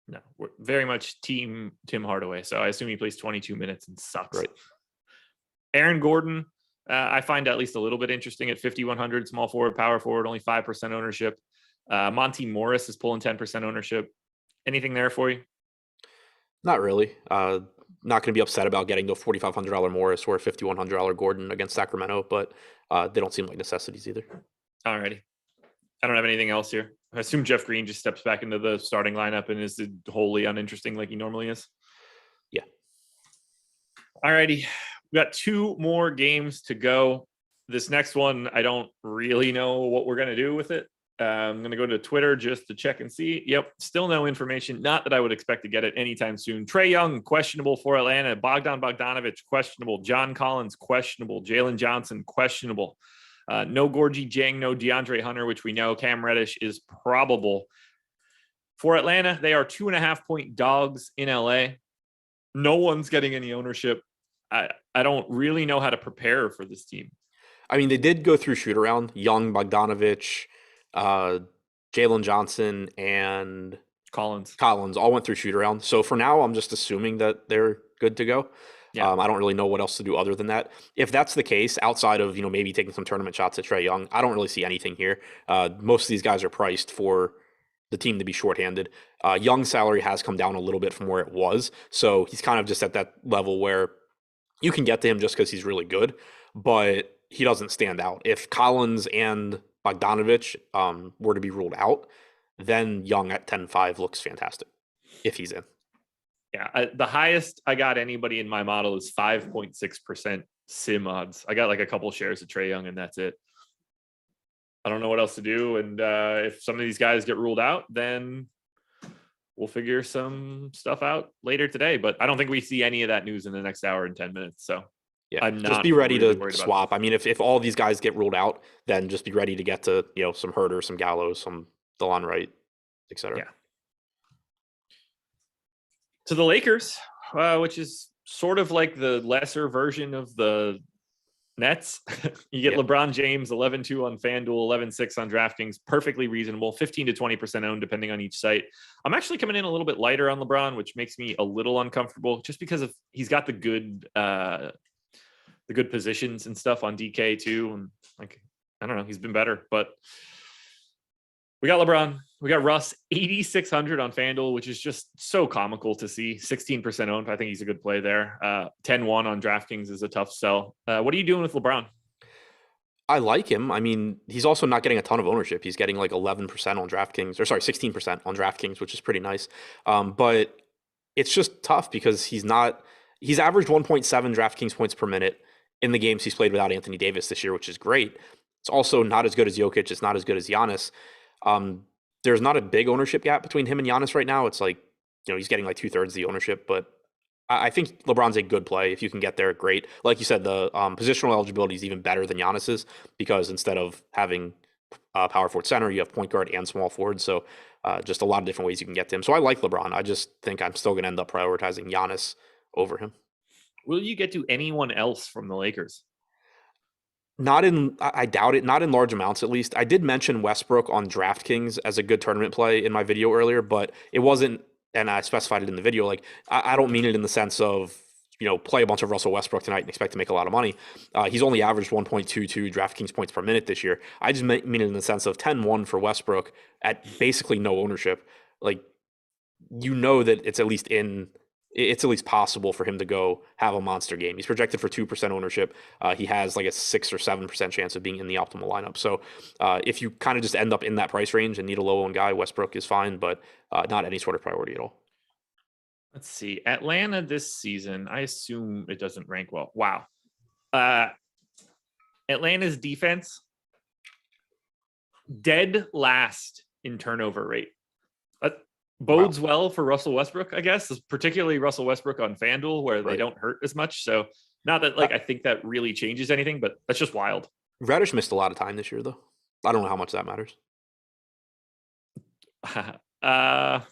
No, we're very much team Tim Hardaway. So I assume he plays 22 minutes and sucks. Right. Aaron Gordon, I find at least a little bit interesting at 5,100, small forward, power forward, only 5% ownership. Monty Morris is pulling 10% ownership. Anything there for you? Not really. Not going to be upset about getting the $4,500 Morris or $5,100 Gordon against Sacramento, but they don't seem like necessities either. Alrighty. I don't have anything else here. I assume Jeff Green just steps back into the starting lineup and is wholly uninteresting like he normally is. Yeah. Alrighty. We've got two more games to go. This next one, I don't really know what we're going to do with it. I'm going to go to Twitter just to check and see. Yep, still no information. Not that I would expect to get it anytime soon. Trae Young, questionable for Atlanta. Bogdan Bogdanovic, questionable. John Collins, questionable. Jalen Johnson, questionable. No Gorgie Jang, no DeAndre Hunter, which we know. Cam Reddish is probable. For Atlanta, they are 2.5-point dogs in LA. No one's getting any ownership. I don't really know how to prepare for this team. I mean, they did go through shoot around. Young, Bogdanovich, uh, Jalen Johnson, and Collins. all went through shoot around. So for now, I'm just assuming that they're good to go. Yeah. I don't really know what else to do other than that. If that's the case, outside of maybe taking some tournament shots at Trae Young, I don't really see anything here. Most of these guys are priced for the team to be shorthanded. Young's salary has come down a little bit from where it was, so he's kind of just at that level where you can get to him just because he's really good, but he doesn't stand out. If Collins and Bogdanovich were to be ruled out, then Young at 10.5 looks fantastic if he's in. Yeah, the highest I got anybody in my model is 5.6% sim odds. I got like a couple shares of Trae Young, and that's it. I don't know what else to do. And if some of these guys get ruled out, then we'll figure some stuff out later today. But I don't think we see any of that news in the next hour and 10 minutes. So yeah, I'm just not be ready really to swap. I mean, if all these guys get ruled out, then just be ready to get to some Herter, some Gallows, some DeLon Wright, etc. Yeah. To the Lakers, which is sort of like the lesser version of the Nets. You get LeBron James 11-2 on FanDuel, 11-6 on DraftKings, perfectly reasonable, 15 to 20% owned depending on each site. I'm actually coming in a little bit lighter on LeBron, which makes me a little uncomfortable just because of he's got the good positions and stuff on DK too, and like I don't know, he's been better, but we got LeBron. We got Russ, 8,600 on FanDuel, which is just so comical to see. 16% owned. I think he's a good play there. 10-1 on DraftKings is a tough sell. What are you doing with LeBron? I like him. I mean, he's also not getting a ton of ownership. He's getting like 11% on DraftKings, or sorry, 16% on DraftKings, which is pretty nice. But it's just tough because he's averaged 1.7 DraftKings points per minute in the games he's played without Anthony Davis this year, which is great. It's also not as good as Jokic. It's not as good as Giannis. There's not a big ownership gap between him and Giannis right now. It's like, he's getting like 2/3 the ownership, but I think LeBron's a good play. If you can get there, great. Like you said, the positional eligibility is even better than Giannis's because instead of having power forward center, you have point guard and small forward. So just a lot of different ways you can get to him. So I like LeBron. I just think I'm still going to end up prioritizing Giannis over him. Will you get to anyone else from the Lakers? I doubt it. Not in large amounts, at least. I did mention Westbrook on DraftKings as a good tournament play in my video earlier, but it wasn't, and I specified it in the video. Like, I don't mean it in the sense of, play a bunch of Russell Westbrook tonight and expect to make a lot of money. He's only averaged 1.22 DraftKings points per minute this year. I just mean it in the sense of 10-1 for Westbrook at basically no ownership. Like, that it's at least possible for him to go have a monster game. He's projected for 2% ownership. He has like a 6 or 7% chance of being in the optimal lineup. So if you kind of just end up in that price range and need a low owned guy, Westbrook is fine, but not any sort of priority at all. Let's see. Atlanta this season, I assume it doesn't rank well. Wow. Atlanta's defense, dead last in turnover rate. Bodes well for Russell Westbrook, I guess, particularly Russell Westbrook on FanDuel where they don't hurt as much. So not that I think that really changes anything, but that's just wild. Reddish missed a lot of time this year, though. I don't know how much that matters. Yeah, I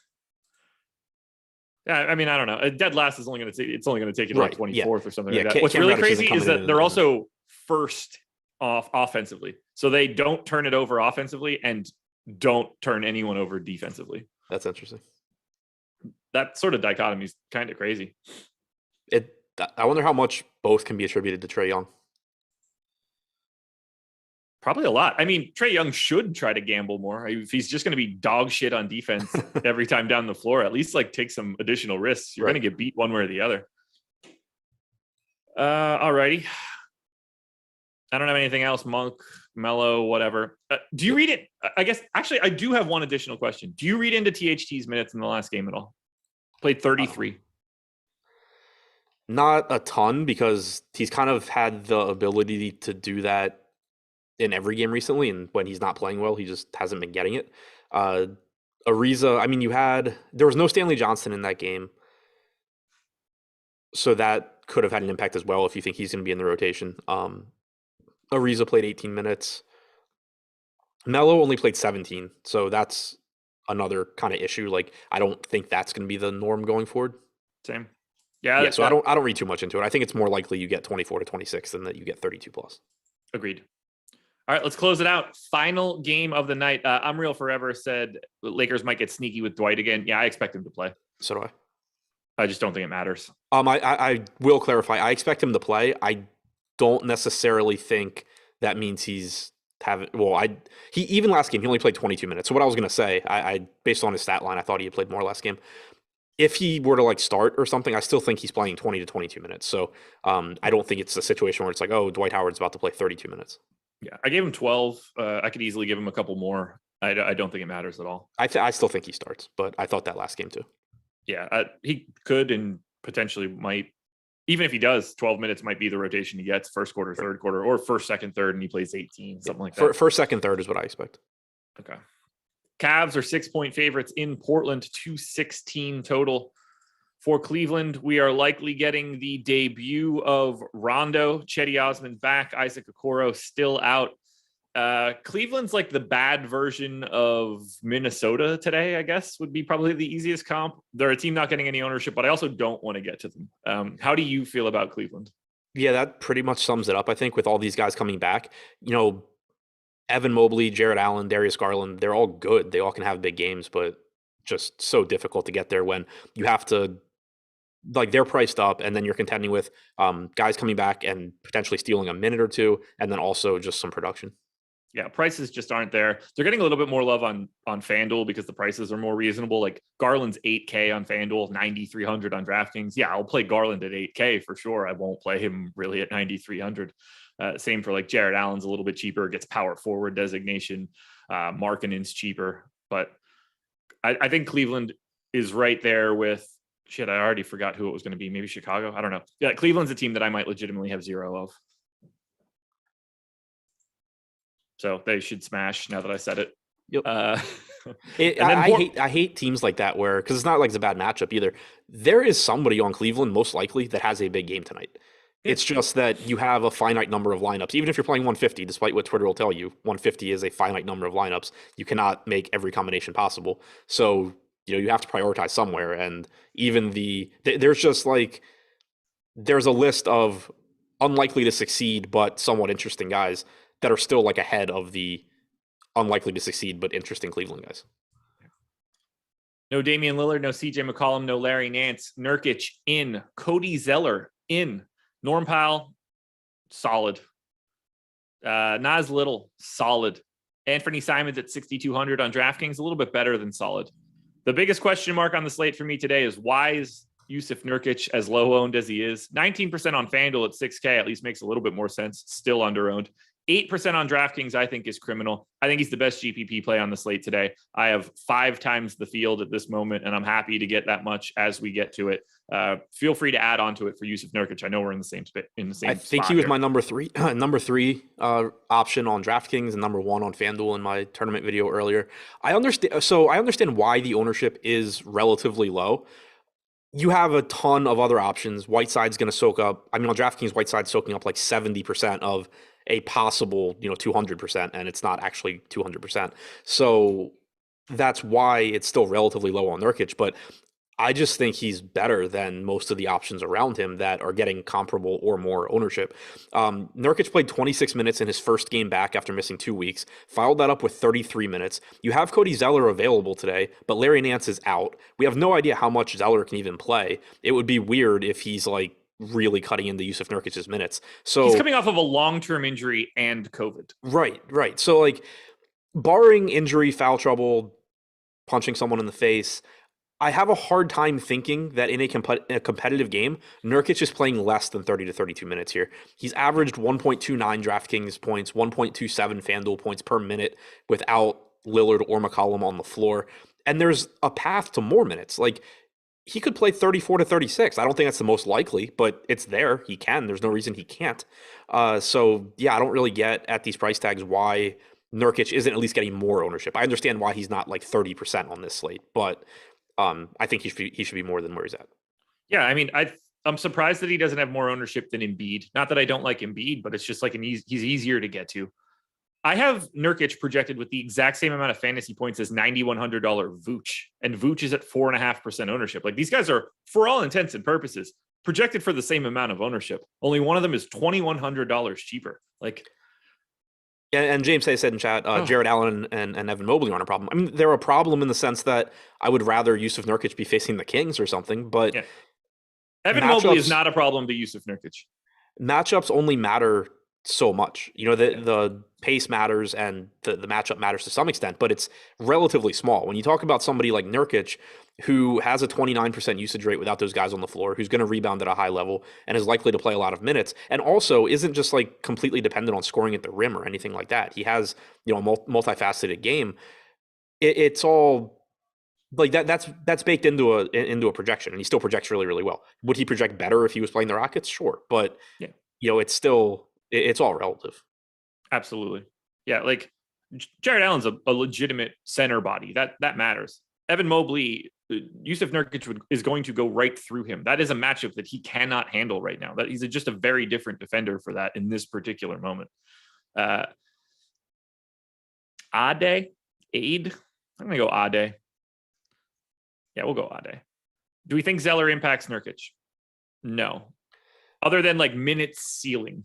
mean, I don't know. A dead last is only going to take you to like 24th or something like that. What's Cam really Reddish crazy is that they're also first off offensively. So they don't turn it over offensively and don't turn anyone over defensively. That's interesting. That sort of dichotomy is kind of crazy. I wonder how much both can be attributed to Trae Young. Probably a lot. I mean, Trae Young should try to gamble more. If he's just going to be dog shit on defense every time down the floor, at least like take some additional risks. You're going to get beat one way or the other. All righty. I don't have anything else. Monk, Mello, whatever. Do you read it? I guess, actually, I do have one additional question. Do you read into THT's minutes in the last game at all? Played 33. Not a ton because he's kind of had the ability to do that in every game recently. And when he's not playing well, he just hasn't been getting it. Ariza, I mean, there was no Stanley Johnson in that game. So that could have had an impact as well if you think he's going to be in the rotation. Ariza played 18 minutes. Mello only played 17. So that's another kind of issue. Like, I don't think that's going to be the norm going forward. Same. Yeah, so I don't read too much into it. I think it's more likely you get 24 to 26 than that you get 32 plus. Agreed. All right, let's close it out. Final game of the night. I'm Real Forever said Lakers might get sneaky with Dwight again. Yeah, I expect him to play. So do I. I just don't think it matters. I will clarify. I expect him to play. I don't necessarily think that means he's he even last game he only played 22 minutes. So what I was going to say, I based on his stat line, I thought he had played more last game. If he were to like start or something, I still think he's playing 20 to 22 minutes. So I don't think it's a situation where it's like, oh, Dwight Howard's about to play 32 minutes. Yeah, I gave him 12. I could easily give him a couple more. I don't think it matters at all. I still think he starts, but I thought that last game too. Yeah, he could and potentially might. Even if he does, 12 minutes might be the rotation he gets first quarter, third quarter, or first, second, third, and he plays 18, something like that. First, second, third is what I expect. Okay. Cavs are 6-point favorites in Portland, 216 total. For Cleveland, we are likely getting the debut of Rondo, Cedi Osman back, Isaac Okoro still out. Cleveland's like the bad version of Minnesota today, I guess, would be probably the easiest comp. They're a team not getting any ownership, but I also don't want to get to them. How do you feel about Cleveland? Yeah, that pretty much sums it up, I think, with all these guys coming back. Evan Mobley, Jared Allen, Darius Garland, they're all good. They all can have big games, but just so difficult to get there when you have to, like, they're priced up and then you're contending with guys coming back and potentially stealing a minute or two, and then also just some production. Yeah, prices just aren't there. They're getting a little bit more love on FanDuel because the prices are more reasonable. Like Garland's $8K on FanDuel, $9,300 on DraftKings. Yeah, I'll play Garland at $8K for sure. I won't play him really at $9,300. Same for like Jared Allen's a little bit cheaper, gets power forward designation. Markkanen's cheaper, but I think Cleveland is right there with I already forgot who it was going to be. Maybe Chicago. I don't know. Yeah, Cleveland's a team that I might legitimately have zero of. So they should smash now that I said it. Yep. I hate teams like that where, because it's not like it's a bad matchup either. There is somebody on Cleveland most likely that has a big game tonight. It's just that you have a finite number of lineups. Even if you're playing 150, despite what Twitter will tell you, 150 is a finite number of lineups. You cannot make every combination possible. So, you have to prioritize somewhere. And even there's just like, there's a list of unlikely to succeed, but somewhat interesting guys that are still like ahead of the unlikely to succeed, but interesting Cleveland guys. No Damian Lillard, no CJ McCollum, no Larry Nance, Nurkic in, Cody Zeller in, Norm Powell, solid. Nas Little, solid. Anthony Simons at 6,200 on DraftKings, a little bit better than solid. The biggest question mark on the slate for me today is why is Yusuf Nurkic as low owned as he is? 19% on FanDuel at 6K at least makes a little bit more sense. Still under owned. 8% on DraftKings, I think, is criminal. I think he's the best GPP play on the slate today. I have 5 times the field at this moment, and I'm happy to get that much as we get to it. Feel free to add on to it for Yusuf Nurkic. I know we're in the same I think he was my number three option on DraftKings and number 1 on FanDuel in my tournament video earlier. I understand why the ownership is relatively low. You have a ton of other options. Whiteside's going to soak up. On DraftKings, Whiteside's soaking up like 70% of a possible, 200%, and it's not actually 200%. So that's why it's still relatively low on Nurkic, but I just think he's better than most of the options around him that are getting comparable or more ownership. Nurkic played 26 minutes in his first game back after missing 2 weeks, followed that up with 33 minutes. You have Cody Zeller available today, but Larry Nance is out. We have no idea how much Zeller can even play. It would be weird if he's like really cutting into Yusuf Nurkic's minutes. So he's coming off of a long-term injury and COVID. Right. So like barring injury, foul trouble, punching someone in the face, I have a hard time thinking that in a competitive game, Nurkic is playing less than 30 to 32 minutes here. He's averaged 1.29 DraftKings points, 1.27 FanDuel points per minute without Lillard or McCollum on the floor. And there's a path to more minutes. Like, he could play 34 to 36. I don't think that's the most likely, but it's there. He can. There's no reason he can't. So, yeah, I don't really get at these price tags why Nurkic isn't at least getting more ownership. I understand why he's not like 30% on this slate, but I think he should be more than where he's at. Yeah, I'm surprised that he doesn't have more ownership than Embiid. Not that I don't like Embiid, but it's just like he's easier to get to. I have Nurkic projected with the exact same amount of fantasy points as $9,100 Vooch, and Vooch is at 4.5% ownership. Like, these guys are, for all intents and purposes, projected for the same amount of ownership. Only one of them is $2,100 cheaper. Like, and James Hay said in chat, Jared Allen and Evan Mobley aren't a problem. I mean, they're a problem in the sense that I would rather Yusuf Nurkic be facing the Kings or something, but yeah. Evan Mobley is not a problem to Yusuf Nurkic. Matchups only matter so much. You know, the pace matters and the matchup matters to some extent, but it's relatively small. When you talk about somebody like Nurkic, who has a 29% usage rate without those guys on the floor, who's going to rebound at a high level and is likely to play a lot of minutes, and also isn't just like completely dependent on scoring at the rim or anything like that. He has, you know, a multifaceted game. It's all like that. That's baked into a projection, and he still projects really, really well. Would he project better if he was playing the Rockets? Sure, but yeah, you know, it's all relative. Absolutely, yeah. Like Jared Allen's a legitimate center body. That matters. Evan Mobley, Yusuf Nurkic is going to go right through him. That is a matchup that he cannot handle right now. That he's just a very different defender for that in this particular moment. Ade. I'm gonna go Ade. Yeah, we'll go Ade. Do we think Zeller impacts Nurkic? No. Other than like minutes ceiling.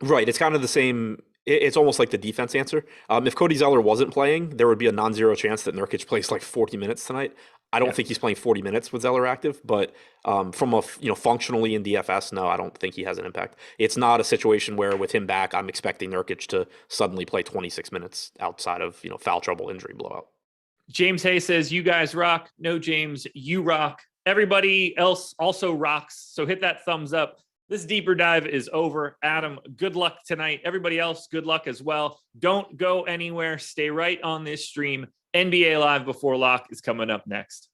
Right. It's kind of the same. It's almost like the defense answer. If Cody Zeller wasn't playing, there would be a non-zero chance that Nurkic plays like 40 minutes tonight. I don't think he's playing 40 minutes with Zeller active, but from a functionally in DFS, no, I don't think he has an impact. It's not a situation where with him back, I'm expecting Nurkic to suddenly play 26 minutes outside of foul trouble, injury, blowout. James Hay says, "You guys rock." No, James, you rock. Everybody else also rocks. So hit that thumbs up. This deeper dive is over. Adam, good luck tonight. Everybody else, good luck as well. Don't go anywhere. Stay right on this stream. NBA Live Before Lock is coming up next.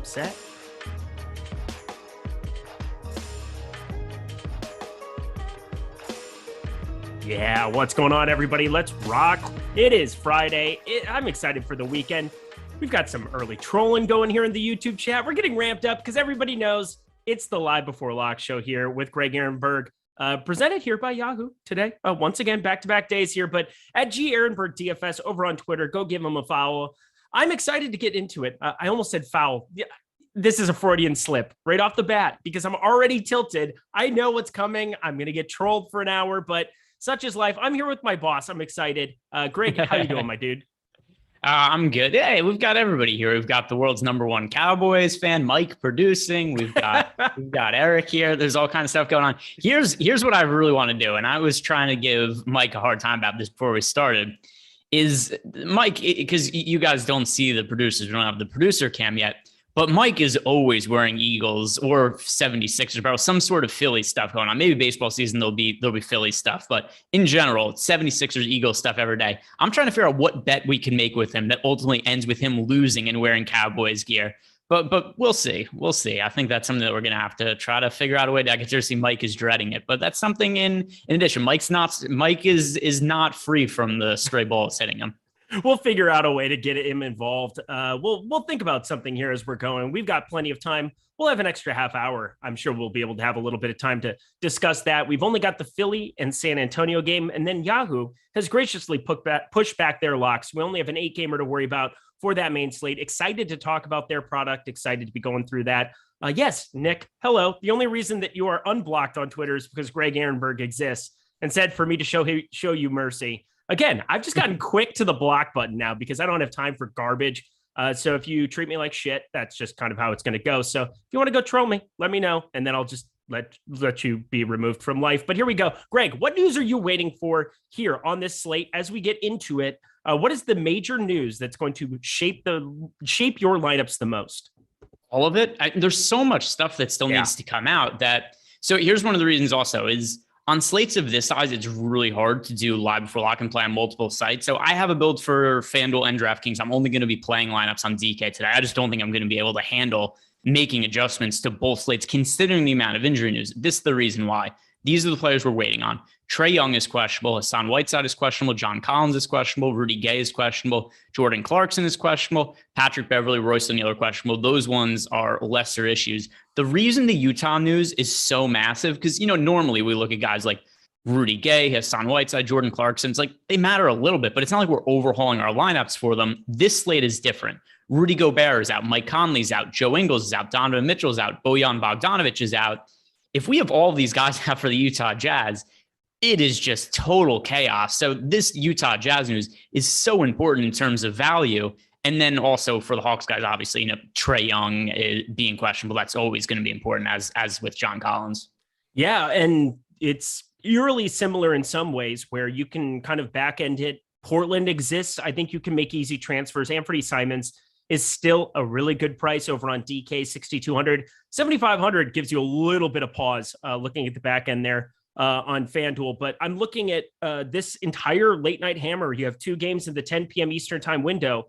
set. Yeah, what's going on, everybody? Let's rock. It is Friday. I'm excited for the weekend. We've got some early trolling going here in the YouTube chat. We're getting ramped up because everybody knows it's the Live Before Lock show here with Greg Ehrenberg, presented here by Yahoo today. Once again, back-to-back days here, but at G Ehrenberg DFS over on Twitter, go give him a follow. I'm excited to get into it. I almost said foul. This is a Freudian slip right off the bat because I'm already tilted. I know what's coming. I'm going to get trolled for an hour, but such is life. I'm here with my boss. I'm excited. Greg, how you doing, my dude? I'm good. Hey, we've got everybody here. We've got the world's #1 Cowboys fan, Mike producing. We've got Eric here. There's all kinds of stuff going on. Here's what I really want to do, and I was trying to give Mike a hard time about this before we started. Is Mike, because you guys don't see the producers, we don't have the producer cam yet. But Mike is always wearing Eagles or 76ers apparel, some sort of Philly stuff going on. Maybe baseball season, there'll be Philly stuff. But in general, 76ers, Eagles stuff every day. I'm trying to figure out what bet we can make with him that ultimately ends with him losing and wearing Cowboys gear. But we'll see. We'll see. I think that's something that we're going to have to try to figure out a way. I can see Mike is dreading it. But that's something in addition. Mike is not free from the stray balls hitting him. We'll figure out a way to get him involved. We'll think about something here as we're going. We've got plenty of time. We'll have an extra half hour. I'm sure we'll be able to have a little bit of time to discuss that. We've only got the Philly and San Antonio game, and then Yahoo has graciously pushed back their locks. We only have an 8-gamer to worry about for that main slate. Excited to talk about their product. Excited to be going through that. Yes, Nick, hello. The only reason that you are unblocked on Twitter is because Greg Ehrenberg exists and said for me to show you mercy. Again, I've just gotten quick to the block button now because I don't have time for garbage. So if you treat me like shit, that's just kind of how it's going to go. So if you want to go troll me, let me know, and then I'll just let you be removed from life. But here we go. Greg, what news are you waiting for here on this slate as we get into it? What is the major news that's going to shape your lineups the most? All of it. There's so much stuff that still needs to come out. So here's one of the reasons also is, on slates of this size, it's really hard to do live before lock and play on multiple sites. So I have a build for FanDuel and DraftKings. I'm only going to be playing lineups on DK today. I just don't think I'm going to be able to handle making adjustments to both slates, considering the amount of injury news. This is the reason why. These are the players we're waiting on. Trae Young is questionable. Hassan Whiteside is questionable. John Collins is questionable. Rudy Gay is questionable. Jordan Clarkson is questionable. Patrick Beverly, Royce O'Neal are questionable. Those ones are lesser issues. The reason the Utah news is so massive, because, normally we look at guys like Rudy Gay, Hassan Whiteside, Jordan Clarkson. It's like they matter a little bit, but it's not like we're overhauling our lineups for them. This slate is different. Rudy Gobert is out. Mike Conley's out. Joe Ingles is out. Donovan Mitchell's out. Bojan Bogdanovic is out. If we have all of these guys out for the Utah Jazz, it is just total chaos. So this Utah Jazz news is so important in terms of value. And then also for the Hawks guys, obviously, Trae Young being questionable, that's always going to be important as with John Collins. Yeah. And it's eerily similar in some ways where you can kind of back end it. Portland exists. I think you can make easy transfers. Anthony Simons is still a really good price over on DK 6,200. 7,500 gives you a little bit of pause looking at the back end there on FanDuel. But I'm looking at this entire late night hammer. You have 2 games in the 10 p.m. Eastern time window.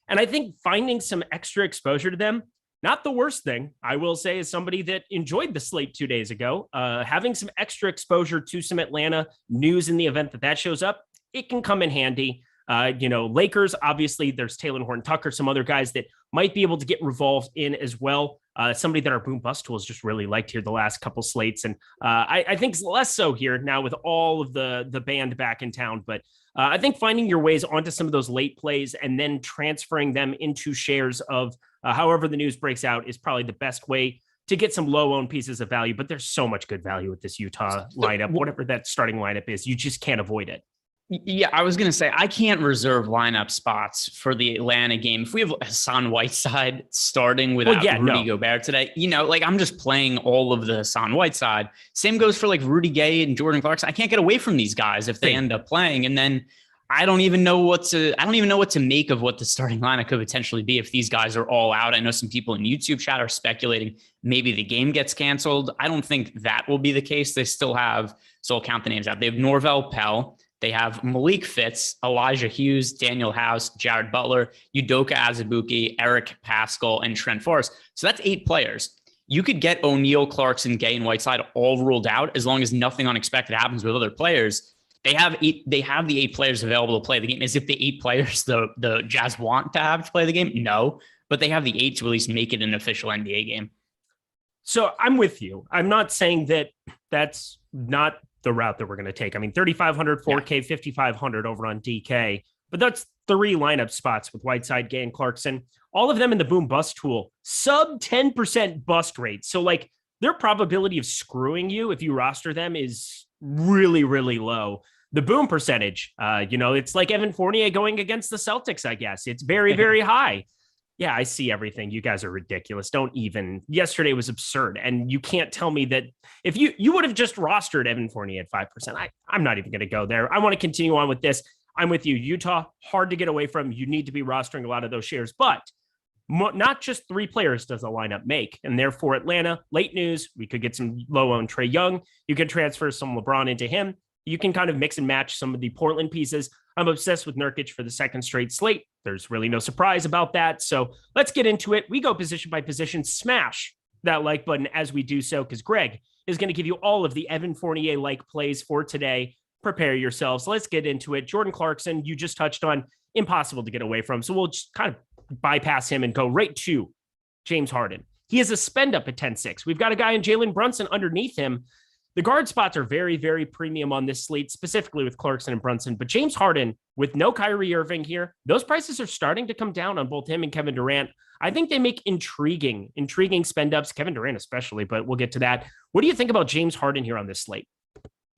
And I think finding some extra exposure to them, not the worst thing, I will say, as somebody that enjoyed the slate 2 days ago, having some extra exposure to some Atlanta news in the event that shows up, it can come in handy. Lakers, obviously, there's Taylor Horton-Tucker, some other guys that might be able to get revolved in as well. Somebody that our boom bust tools just really liked here the last couple slates. And I think less so here now with all of the band back in town. But I think finding your ways onto some of those late plays and then transferring them into shares of however the news breaks out is probably the best way to get some low owned pieces of value. But there's so much good value with this Utah lineup. Whatever that starting lineup is, you just can't avoid it. Yeah, I was going to say, I can't reserve lineup spots for the Atlanta game. If we have Hassan Whiteside starting without Rudy Gobert today, I'm just playing all of the Hassan Whiteside. Same goes for Rudy Gay and Jordan Clarkson. I can't get away from these guys if they end up playing. And then I don't even know what to make of what the starting lineup could potentially be if these guys are all out. I know some people in YouTube chat are speculating maybe the game gets canceled. I don't think that will be the case. They still have, so I'll count the names out. They have Norvel Pell. They have Malik Fitz, Elijah Hughes, Daniel House, Jared Butler, Udoka Azubuike, Eric Paschall, and Trent Forrest. So that's 8 players. You could get O'Neal, Clarkson, Gay, and Whiteside all ruled out as long as nothing unexpected happens with other players. They have the 8 players available to play the game. As if the 8 players the Jazz want to have to play the game? No, but they have the 8 to at least make it an official NBA game. So I'm with you. I'm not saying that that's not the route that we're going to take. I mean, 3,500, 4K, 5,500 over on DK, but that's 3 lineup spots with Whiteside, Gay, and Clarkson. All of them in the boom bust tool, sub 10% bust rate. So like their probability of screwing you if you roster them is really, really low. The boom percentage, it's like Evan Fournier going against the Celtics, I guess. It's very, very high. Yeah, I see everything. You guys are ridiculous. Yesterday was absurd. And you can't tell me that if you would have just rostered Evan Fournier at 5%. I'm not even going to go there. I want to continue on with this. I'm with you. Utah, hard to get away from. You need to be rostering a lot of those shares, but not just 3 players does the lineup make. And therefore, Atlanta, late news, we could get some low-owned Trae Young. You can transfer some LeBron into him. You can kind of mix and match some of the Portland pieces. I'm obsessed with Nurkic for the second straight slate. There's really no surprise about that. So let's get into it. We go position by position. Smash that like button as we do so, because Greg is going to give you all of the Evan Fournier-like plays for today. Prepare yourselves. Let's get into it. Jordan Clarkson, you just touched on, impossible to get away from. So we'll just kind of bypass him and go right to James Harden. He has a spend up at 10-6. We've got a guy in Jalen Brunson underneath him. The guard spots are very, very premium on this slate, specifically with Clarkson and Brunson. But James Harden, with no Kyrie Irving here, those prices are starting to come down on both him and Kevin Durant. I think they make intriguing spend ups, Kevin Durant especially, but we'll get to that. What do you think about James Harden here on this slate?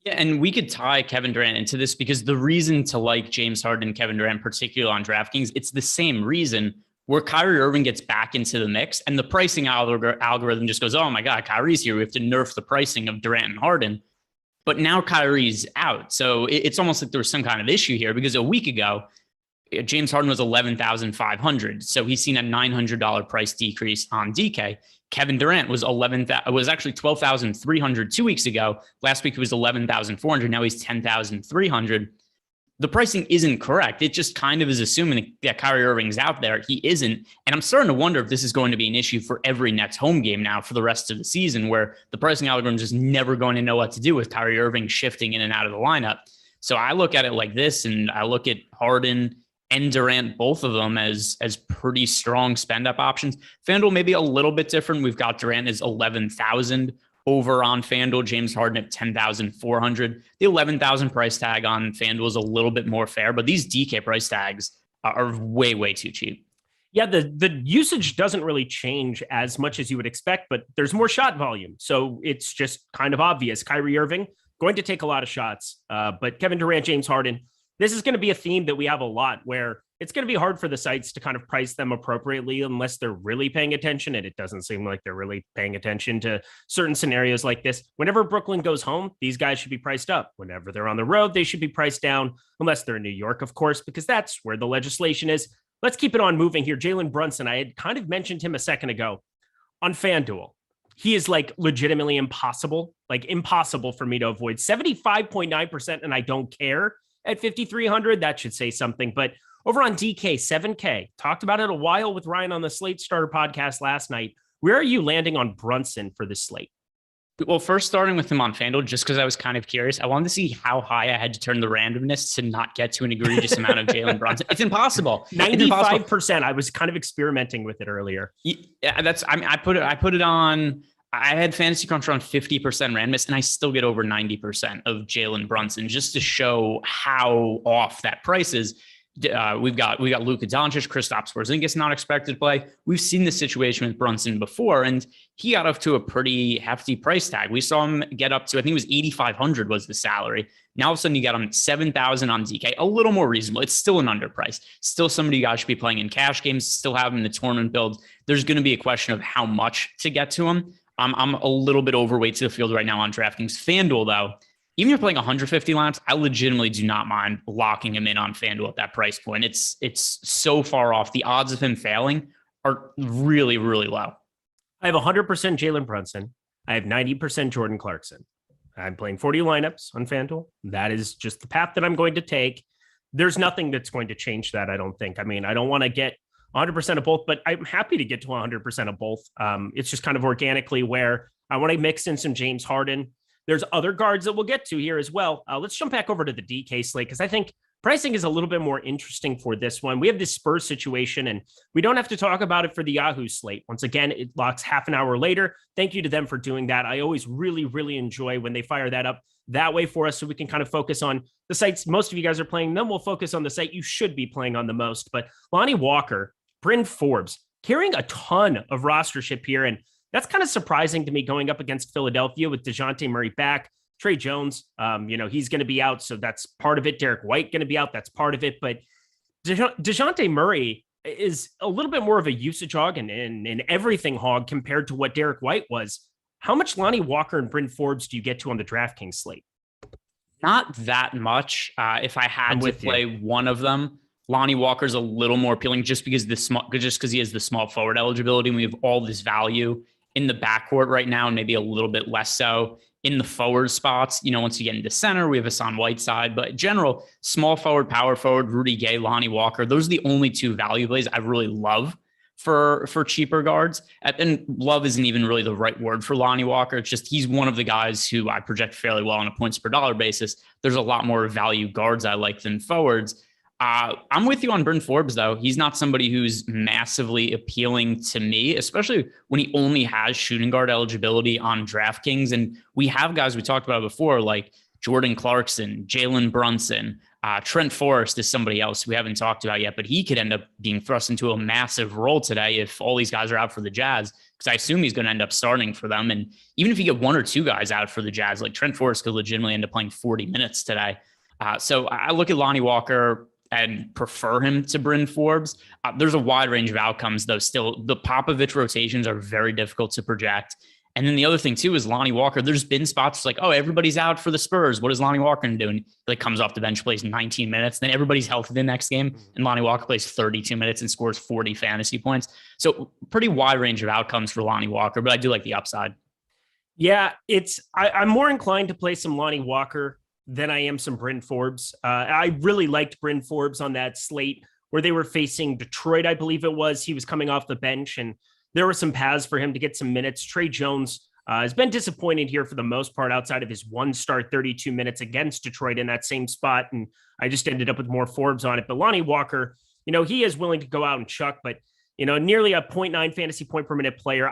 Yeah, and we could tie Kevin Durant into this because the reason to like James Harden and Kevin Durant, particularly on DraftKings, it's the same reason where Kyrie Irving gets back into the mix and the pricing algorithm just goes, oh my God, Kyrie's here. We have to nerf the pricing of Durant and Harden. But now Kyrie's out. So it's almost like there was some kind of issue here because a week ago, James Harden was 11,500. So he's seen a $900 price decrease on DK. Kevin Durant was actually 12,300 2 weeks ago. Last week it was 11,400. Now he's 10,300. The pricing isn't correct. It just kind of is assuming that Kyrie Irving's out there. He isn't. And I'm starting to wonder if this is going to be an issue for every Nets home game now for the rest of the season, where the pricing algorithm is just never going to know what to do with Kyrie Irving shifting in and out of the lineup. So I look at it like this, and I look at Harden and Durant, both of them as pretty strong spend up options. FanDuel maybe a little bit different. We've got Durant as 11,000 over on FanDuel, James Harden at 10,400. The 11,000 price tag on FanDuel is a little bit more fair, but these DK price tags are way, way too cheap. Yeah, the usage doesn't really change as much as you would expect, but there's more shot volume. So it's just kind of obvious. Kyrie Irving going to take a lot of shots, but Kevin Durant, James Harden, this is going to be a theme that we have a lot where it's going to be hard for the sites to kind of price them appropriately unless they're really paying attention. And it doesn't seem like they're really paying attention to certain scenarios like this. Whenever Brooklyn goes home, these guys should be priced up. Whenever they're on the road, they should be priced down, unless they're in New York, of course, because that's where the legislation is. Let's keep it on moving here. Jalen Brunson, I had kind of mentioned him a second ago on FanDuel. He is like legitimately impossible for me to avoid. 75.9%, and I don't care at 5,300. That should say something. But over on DK, 7K, talked about it a while with Ryan on the Slate Starter podcast last night. Where are you landing on Brunson for this slate? Well, first starting with him on FanDuel, just because I was kind of curious. I wanted to see how high I had to turn the randomness to not get to an egregious amount of Jalen Brunson. It's impossible. 95%. I was kind of experimenting with it earlier. Yeah, I put it on. I had Fantasy Crunch around 50% randomness, and I still get over 90% of Jalen Brunson just to show how off that price is. We've got Luka Doncic, Kristaps Porzingis not expected to play. We've seen this situation with Brunson before, and he got up to a pretty hefty price tag. We saw him get up to, I think it was 8,500 was the salary. Now all of a sudden you got him 7,000 on DK, a little more reasonable. It's still an underprice. Still somebody you guys should be playing in cash games. Still have him in the tournament build. There's going to be a question of how much to get to him. I'm a little bit overweight to the field right now on DraftKings. FanDuel though, even if you're playing 150 laps, I legitimately do not mind locking him in on FanDuel at that price point. It's so far off. The odds of him failing are really, really low. I have 100% Jalen Brunson. I have 90% Jordan Clarkson. I'm playing 40 lineups on FanDuel. That is just the path that I'm going to take. There's nothing that's going to change that, I don't think. I mean, I don't want to get 100% of both, but I'm happy to get to 100% of both. It's just kind of organically where I want to mix in some James Harden. There's other guards that we'll get to here as well. Let's jump back over to the DK slate because I think pricing is a little bit more interesting for this one. We have this Spurs situation, and we don't have to talk about it for the Yahoo slate. Once again, it locks half an hour later. Thank you to them for doing that. I always really, really enjoy when they fire that up that way for us so we can kind of focus on the sites most of you guys are playing. Then we'll focus on the site you should be playing on the most. But Lonnie Walker, Bryn Forbes, carrying a ton of rostership here, and that's kind of surprising to me going up against Philadelphia with DeJounte Murray back. Trey Jones, he's going to be out, so that's part of it. Derek White going to be out, that's part of it. But DeJounte Murray is a little bit more of a usage hog and everything hog compared to what Derek White was. How much Lonnie Walker and Bryn Forbes do you get to on the DraftKings slate? Not that much. If I had to play one of them, Lonnie Walker's a little more appealing just because he has the small forward eligibility, and we have all this value in the backcourt right now, and maybe a little bit less so in the forward spots. Once you get into center, we have Hassan Whiteside, but in general, small forward, power forward, Rudy Gay, Lonnie Walker, those are the only two value plays I really love for cheaper guards. And love isn't even really the right word for Lonnie Walker. It's just, he's one of the guys who I project fairly well on a points per dollar basis. There's a lot more value guards I like than forwards. I'm with you on Bryn Forbes, though. He's not somebody who's massively appealing to me, especially when he only has shooting guard eligibility on DraftKings. And we have guys we talked about before, like Jordan Clarkson, Jalen Brunson, Trent Forrest is somebody else we haven't talked about yet, but he could end up being thrust into a massive role today if all these guys are out for the Jazz, because I assume he's going to end up starting for them. And even if you get one or two guys out for the Jazz, like Trent Forrest could legitimately end up playing 40 minutes today. So I look at Lonnie Walker and prefer him to Bryn Forbes. There's a wide range of outcomes, though. Still, the Popovich rotations are very difficult to project. And then the other thing, too, is Lonnie Walker. There's been spots like, oh, everybody's out for the Spurs. What is Lonnie Walker going to do? And he comes off the bench, plays 19 minutes. Then everybody's healthy the next game. And Lonnie Walker plays 32 minutes and scores 40 fantasy points. So pretty wide range of outcomes for Lonnie Walker, but I do like the upside. Yeah, I'm more inclined to play some Lonnie Walker than I am some Bryn Forbes. I really liked Bryn Forbes on that slate where they were facing Detroit, I believe it was. He was coming off the bench, and there were some paths for him to get some minutes. Trey Jones has been disappointed here for the most part outside of his one start, 32 minutes against Detroit in that same spot. And I just ended up with more Forbes on it. But Lonnie Walker, he is willing to go out and chuck, but, nearly a 0.9 fantasy point per minute player.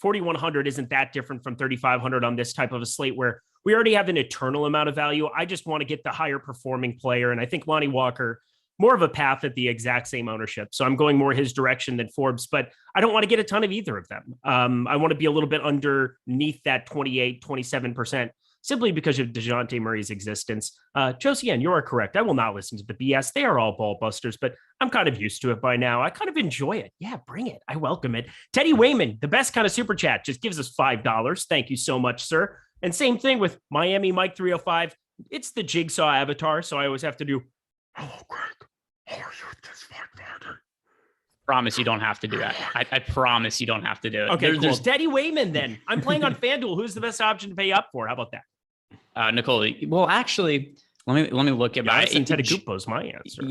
4,100 isn't that different from 3,500 on this type of a slate where we already have an eternal amount of value. I just want to get the higher performing player. And I think Lonnie Walker, more of a path at the exact same ownership. So I'm going more his direction than Forbes, but I don't want to get a ton of either of them. I want to be a little bit underneath that 28, 27%, simply because of DeJounte Murray's existence. Josie, you are correct. I will not listen to the BS. They are all ball busters, but I'm kind of used to it by now. I kind of enjoy it. Yeah, bring it. I welcome it. Teddy Wayman, the best kind of super chat, just gives us $5. Thank you so much, sir. And same thing with Miami Mike 305. It's the Jigsaw avatar, so I always have to do, hello, Greg. How are you this Friday? Promise you don't have to do that. I promise you don't have to do it. Okay, cool. Teddy Wayman, then. I'm playing on FanDuel. Who's the best option to pay up for? How about that? Nicole. Well, actually, let me look at it. Antetokounmpo is my answer.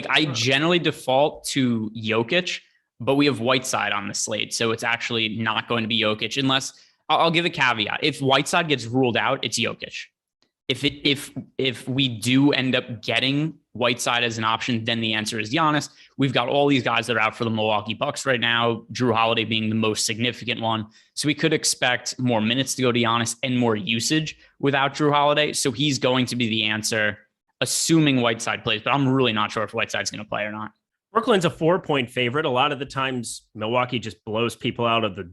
I generally default to Jokic, but we have Whiteside on the slate, so it's actually not going to be Jokic unless I'll give a caveat. If Whiteside gets ruled out, it's Jokic. If we do end up getting Whiteside as an option, then the answer is Giannis. We've got all these guys that are out for the Milwaukee Bucks right now, Drew Holiday being the most significant one. So we could expect more minutes to go to Giannis and more usage without Drew Holiday. So he's going to be the answer, assuming Whiteside plays, but I'm really not sure if Whiteside's going to play or not. Brooklyn's a 4-point favorite. A lot of the times Milwaukee just blows people out of the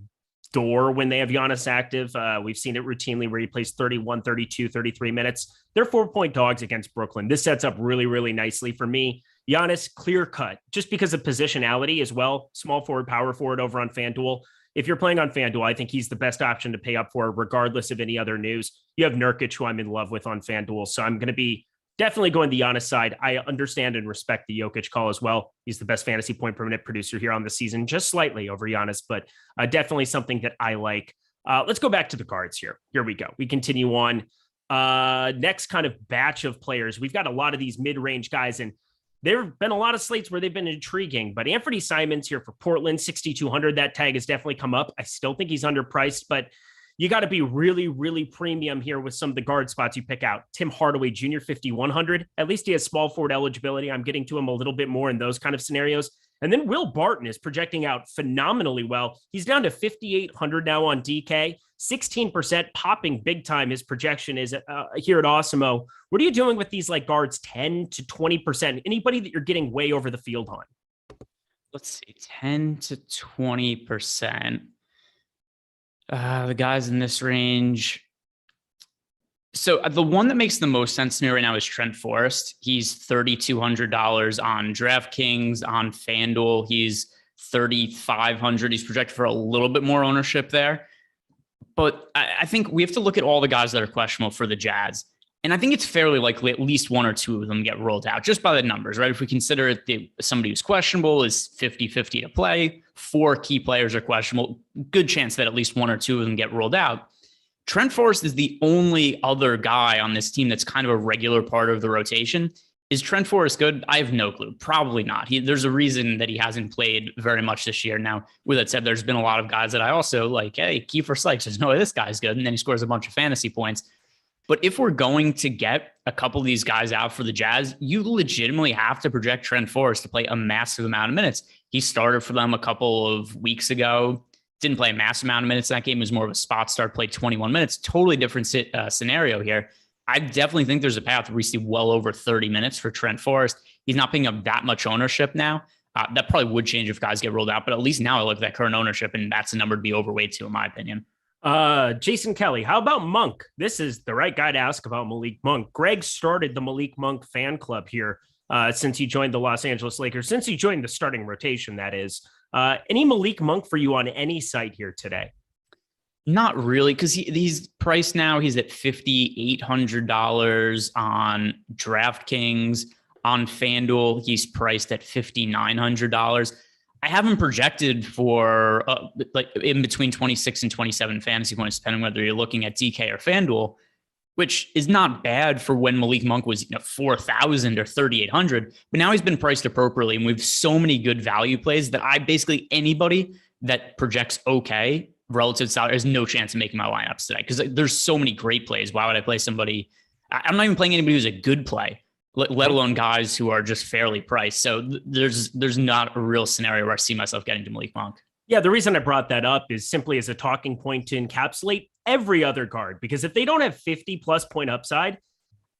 door when they have Giannis active. We've seen it routinely where he plays 31, 32, 33 minutes. They're 4-point dogs against Brooklyn. This sets up really, really nicely for me. Giannis, clear cut, just because of positionality as well. Small forward, power forward over on FanDuel. If you're playing on FanDuel, I think he's the best option to pay up for, regardless of any other news. You have Nurkic, who I'm in love with on FanDuel. So I'm going to be definitely going the Giannis side. I understand and respect the Jokic call as well. He's the best fantasy point per minute producer here on the season, just slightly over Giannis, but definitely something that I like. Let's go back to the guards here. Here we go. We continue on. Next kind of batch of players. We've got a lot of these mid-range guys, and there have been a lot of slates where they've been intriguing, but Anthony Simons here for Portland, 6,200. That tag has definitely come up. I still think he's underpriced, but you got to be really, really premium here with some of the guard spots you pick out. Tim Hardaway Jr., 5,100. At least he has small forward eligibility. I'm getting to him a little bit more in those kind of scenarios. And then Will Barton is projecting out phenomenally well. He's down to 5,800 now on DK, 16%, popping big time. His projection is here at Awesemo. What are you doing with these like guards 10 to 20%? Anybody that you're getting way over the field on? Let's see, 10 to 20%. The guys in this range. So the one that makes the most sense to me right now is Trent Forrest. He's $3,200 on DraftKings, on FanDuel. He's $3,500. He's projected for a little bit more ownership there. But I think we have to look at all the guys that are questionable for the Jazz. And I think it's fairly likely at least one or two of them get rolled out just by the numbers, right? If we consider it somebody who's questionable is 50-50 to play, 4 key players are questionable, good chance that at least one or two of them get rolled out. Trent Forrest is the only other guy on this team that's kind of a regular part of the rotation. Is Trent Forrest good? I have no clue. Probably not. There's a reason that he hasn't played very much this year. Now, with that said, there's been a lot of guys that I also like, hey, Kiefer Sykes, there's no way this guy's good. And then he scores a bunch of fantasy points. But if we're going to get a couple of these guys out for the Jazz, you legitimately have to project Trent Forrest to play a massive amount of minutes. He started for them a couple of weeks ago. Didn't play a massive amount of minutes in that game. It was more of a spot start, played 21 minutes. Totally different scenario here. I definitely think there's a path where we see well over 30 minutes for Trent Forrest. He's not picking up that much ownership now. That probably would change if guys get rolled out, but at least now I look at that current ownership, and that's a number to be overweight to, in my opinion. Jason Kelly, how about Monk? This is the right guy to ask about Malik Monk. Greg started the Malik Monk fan club here since he joined the Los Angeles Lakers, since he joined the starting rotation, that is. Any Malik Monk for you on any site here today? Not really, because he's priced now. He's at $5,800 on DraftKings. On FanDuel, he's priced at $5,900. I have him projected for like in between 26 and 27 fantasy points, depending whether you're looking at DK or FanDuel, which is not bad for when Malik Monk was 4,000 or 3,800. But now he's been priced appropriately, and we have so many good value plays that basically anybody that projects okay relative to salary has no chance of making my lineups today, because there's so many great plays. Why would I play somebody? I'm not even playing anybody who's a good play, let alone guys who are just fairly priced. So there's not a real scenario where I see myself getting to Malik Monk. Yeah, the reason I brought that up is simply as a talking point to encapsulate every other guard, because if they don't have 50 plus point upside,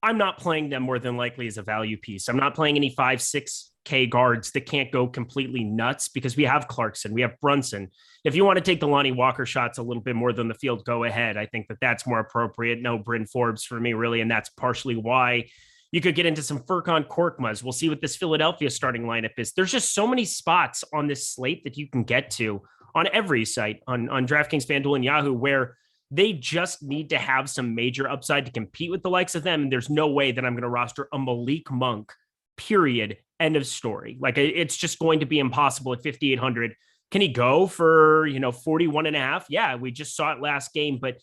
I'm not playing them more than likely as a value piece. I'm not playing any 5-6K guards that can't go completely nuts, because we have Clarkson, we have Brunson. If you want to take the Lonnie Walker shots a little bit more than the field, go ahead. I think that's more appropriate. No Bryn Forbes for me, really, and that's partially why you could get into some Furkan Korkmaz. We'll see what this Philadelphia starting lineup is. There's just so many spots on this slate that you can get to on every site, on DraftKings, FanDuel, and Yahoo, where they just need to have some major upside to compete with the likes of them. And there's no way that I'm going to roster a Malik Monk, period, end of story. Like, it's just going to be impossible at 5,800. Can he go for, 41 and a half? Yeah, we just saw it last game, but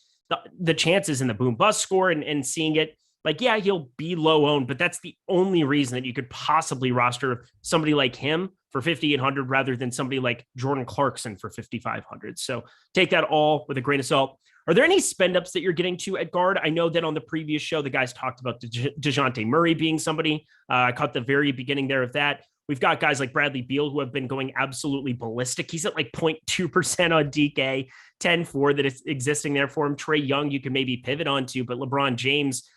the chances in the boom bust score and seeing it, like, yeah, he'll be low owned, but that's the only reason that you could possibly roster somebody like him for 5,800 rather than somebody like Jordan Clarkson for 5,500. So take that all with a grain of salt. Are there any spend ups that you're getting to at guard? I know that on the previous show, the guys talked about DeJounte Murray being somebody. I caught the very beginning there of that. We've got guys like Bradley Beal who have been going absolutely ballistic. He's at like 0.2% on DK, 10-4 that is existing there for him. Trae Young, you can maybe pivot onto, but LeBron James,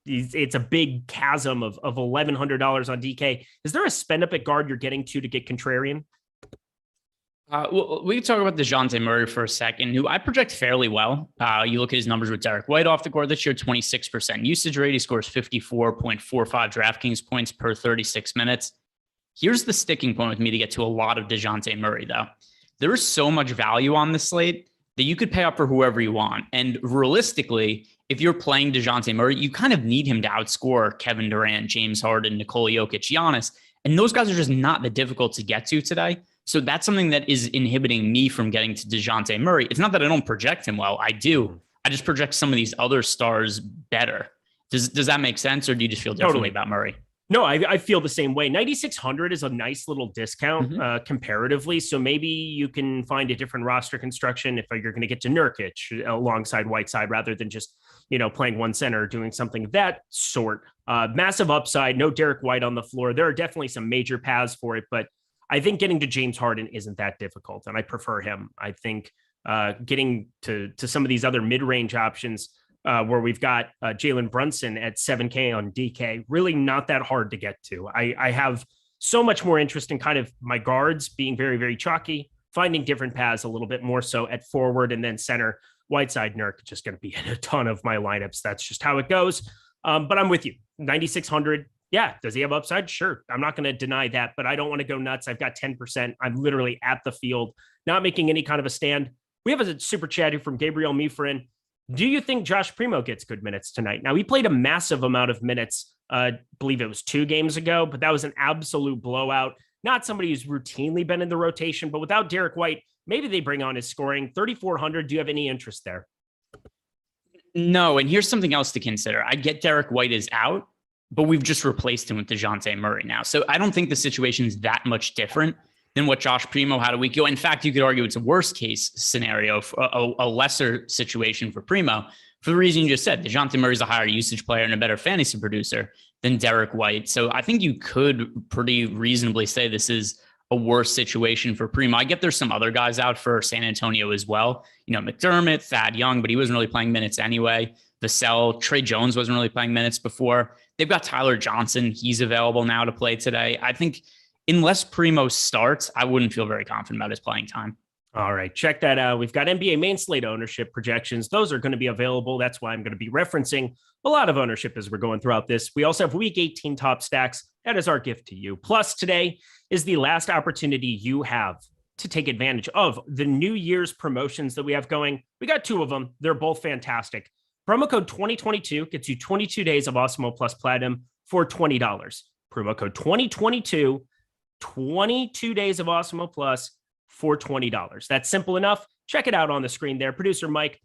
it's a big chasm of $1,100 on DK. Is there a spend up at guard you're getting to get contrarian? Well, we can talk about DeJounte Murray for a second, who I project fairly well. You look at his numbers with Derek White off the court this year, 26% usage rate. He scores 54.45 DraftKings points per 36 minutes. Here's the sticking point with me to get to a lot of DeJounte Murray, though. There is so much value on this slate that you could pay up for whoever you want. And realistically, if you're playing DeJounte Murray, you kind of need him to outscore Kevin Durant, James Harden, Nikola Jokic, Giannis. And those guys are just not that difficult to get to today. So that's something that is inhibiting me from getting to DeJounte Murray. It's not that I don't project him well. I do. I just project some of these other stars better. Does that make sense, or do you just feel differently about Murray? No, I feel the same way. 9,600 is a nice little discount comparatively. So maybe you can find a different roster construction if you're going to get to Nurkic alongside Whiteside rather than just, playing one center or doing something of that sort. Massive upside, no Derek White on the floor. There are definitely some major paths for it, but I think getting to James Harden isn't that difficult, and I prefer him. I think getting to some of these other mid-range options where we've got Jalen Brunson at 7K on DK, really not that hard to get to. I have so much more interest in kind of my guards being very, very chalky, finding different paths a little bit more so at forward, and then center. Whiteside, Nurk just going to be in a ton of my lineups. That's just how it goes. But I'm with you. 9,600. Yeah. Does he have upside? Sure. I'm not going to deny that, but I don't want to go nuts. I've got 10%. I'm literally at the field, not making any kind of a stand. We have a super chat here from Gabriel Mifrin. Do you think Josh Primo gets good minutes tonight? Now, he played a massive amount of minutes. I believe it was 2 games ago, but that was an absolute blowout. Not somebody who's routinely been in the rotation, but without Derek White, maybe they bring on his scoring. 3,400. Do you have any interest there? No. And here's something else to consider. I get Derek White is out, but we've just replaced him with DeJounte Murray now. So I don't think the situation is that much different than what Josh Primo had a week ago. In fact, you could argue it's a worst case scenario, a lesser situation for Primo, for the reason you just said. DeJounte Murray's a higher usage player and a better fantasy producer than Derek White. So I think you could pretty reasonably say this is a worse situation for Primo. I get there's some other guys out for San Antonio as well. McDermott, Thad Young, but he wasn't really playing minutes anyway. Vassell, Trey Jones wasn't really playing minutes before. They've got Tyler Johnson. He's available now to play today. I think unless Primo starts, I wouldn't feel very confident about his playing time. All right, check that out. We've got NBA main slate ownership projections. Those are going to be available. That's why I'm going to be referencing a lot of ownership as we're going throughout this. We also have week 18 top stacks. That is our gift to you. Plus, today is the last opportunity you have to take advantage of the New Year's promotions that we have going. We got 2 of them. They're both fantastic. Promo code 2022 gets you 22 days of Awesemo Plus Platinum for $20. Promo code 2022, 22 days of Awesemo Plus for $20. That's simple enough. Check it out on the screen there. Producer Mike,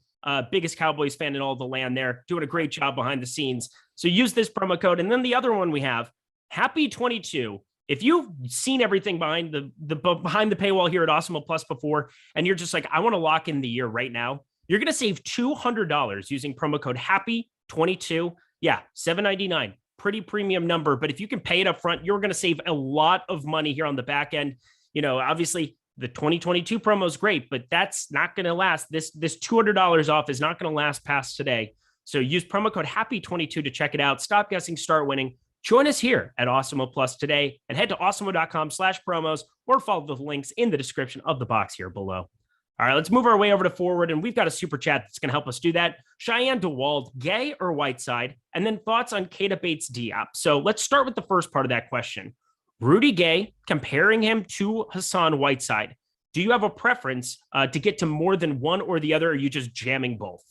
biggest Cowboys fan in all the land there, doing a great job behind the scenes. So use this promo code. And then the other one we have, Happy 22. If you've seen everything behind the paywall here at Awesemo Plus before, and you're just like, I want to lock in the year right now, you're going to save $200 using promo code Happy 22. Yeah, $7.99. Pretty premium number. But if you can pay it up front, you're going to save a lot of money here on the back end. Obviously, the 2022 promo is great, but that's not going to last. This $200 off is not going to last past today. So use promo code Happy22 to check it out. Stop guessing, start winning. Join us here at Awesemo Plus today and head to awesemo.com/promos or follow the links in the description of the box here below. All right, let's move our way over to forward, and we've got a super chat that's going to help us do that. Cheyenne DeWald, Gay or Whiteside, and then thoughts on Keita Bates-Diop. So let's start with the first part of that question. Rudy Gay, comparing him to Hassan Whiteside. Do you have a preference to get to more than one or the other, or are you just jamming both?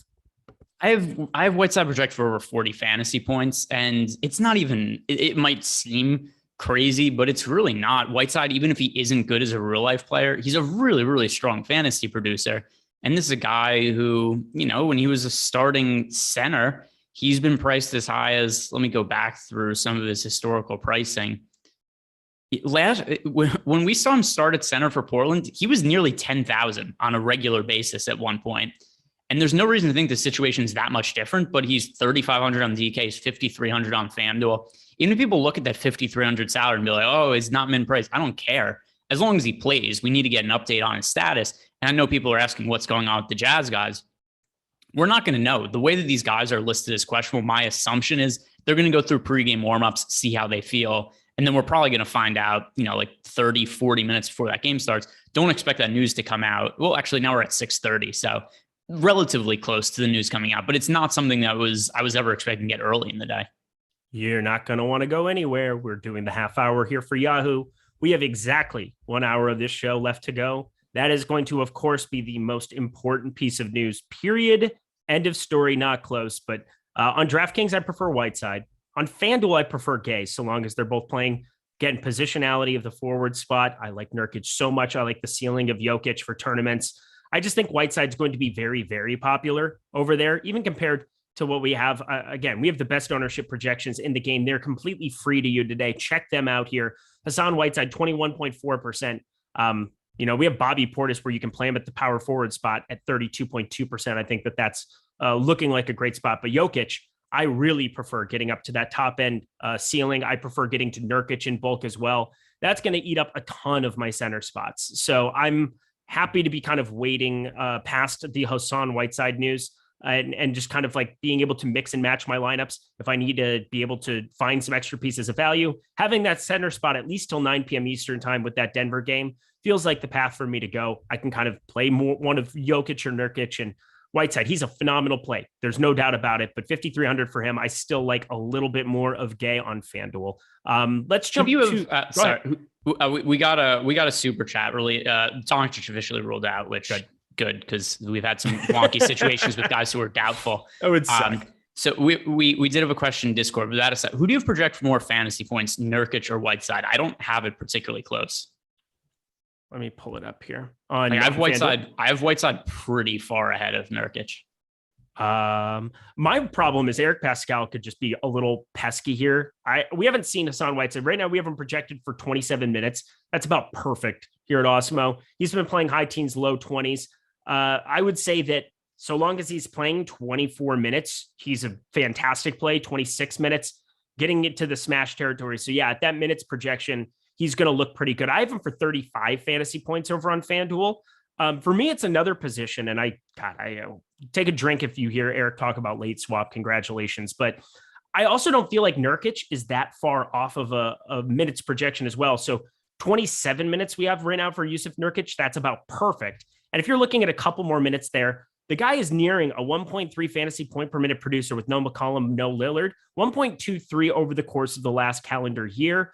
I have Whiteside projected for over 40 fantasy points, and it's not even, it might seem crazy, but it's really not. Whiteside, even if he isn't good as a real life player, he's a really, really strong fantasy producer. And this is a guy who, when he was a starting center, he's been priced as high as, let me go back through some of his historical pricing. When we saw him start at center for Portland, he was nearly 10,000 on a regular basis at one point. And there's no reason to think the situation is that much different, but he's 3,500 on DK, he's 5,300 on FanDuel. Even if people look at that 5,300 salary and be like, oh, it's not min price, I don't care. As long as he plays, we need to get an update on his status. And I know people are asking what's going on with the Jazz guys. We're not going to know. The way that these guys are listed as questionable, my assumption is they're going to go through pregame warmups, see how they feel. And then we're probably going to find out, like 30, 40 minutes before that game starts. Don't expect that news to come out. Well, actually, now we're at 6:30. So relatively close to the news coming out, but it's not something that I was ever expecting to get early in the day. You're not going to want to go anywhere. We're doing the half hour here for Yahoo. We have exactly 1 hour of this show left to go. That is going to, of course, be the most important piece of news, period. End of story, not close. But on DraftKings, I prefer Whiteside. On FanDuel, I prefer Gay, so long as they're both playing. Again, positionality of the forward spot. I like Nurkic so much. I like the ceiling of Jokic for tournaments. I just think Whiteside's going to be very, very popular over there, even compared to what we have. Again, we have the best ownership projections in the game. They're completely free to you today. Check them out here. Hassan Whiteside, 21.4%. We have Bobby Portis where you can play him at the power forward spot at 32.2%. I think that's looking like a great spot. But Jokic, I really prefer getting up to that top end ceiling. I prefer getting to Nurkic in bulk as well. That's going to eat up a ton of my center spots. So I'm happy to be kind of waiting past the Hassan Whiteside news and just kind of like being able to mix and match my lineups. If I need to be able to find some extra pieces of value, having that center spot at least till 9 p.m. Eastern time with that Denver game feels like the path for me to go. I can kind of play one of Jokic or Nurkic, and Whiteside, he's a phenomenal play. There's no doubt about it, but 5,300 for him. I still like a little bit more of Gay on FanDuel. Let's jump we got a super chat really. Doncic officially ruled out, which good because we've had some wonky situations with guys who are doubtful. Oh, it's so we did have a question in Discord, but that aside, who do you project for more fantasy points, Nurkic or Whiteside? I don't have it particularly close. Let me pull it up here. I have Whiteside pretty far ahead of Nurkic. My problem is Eric Pascal could just be a little pesky here. We haven't seen Hassan Whiteside. Right now, we have him projected for 27 minutes. That's about perfect here at Awesemo. He's been playing high teens, low 20s. I would say that so long as he's playing 24 minutes, he's a fantastic play. 26 minutes, getting it to the smash territory. So yeah, at that minutes projection, he's going to look pretty good. I have him for 35 fantasy points over on FanDuel. For me, it's another position, and I take a drink if you hear Eric talk about late swap. Congratulations. But I also don't feel like Nurkic is that far off of a minutes projection as well. So 27 minutes we have right now for Yusuf Nurkic. That's about perfect. And if you're looking at a couple more minutes there, the guy is nearing a 1.3 fantasy point per minute producer with no McCollum, no Lillard, 1.23 over the course of the last calendar year.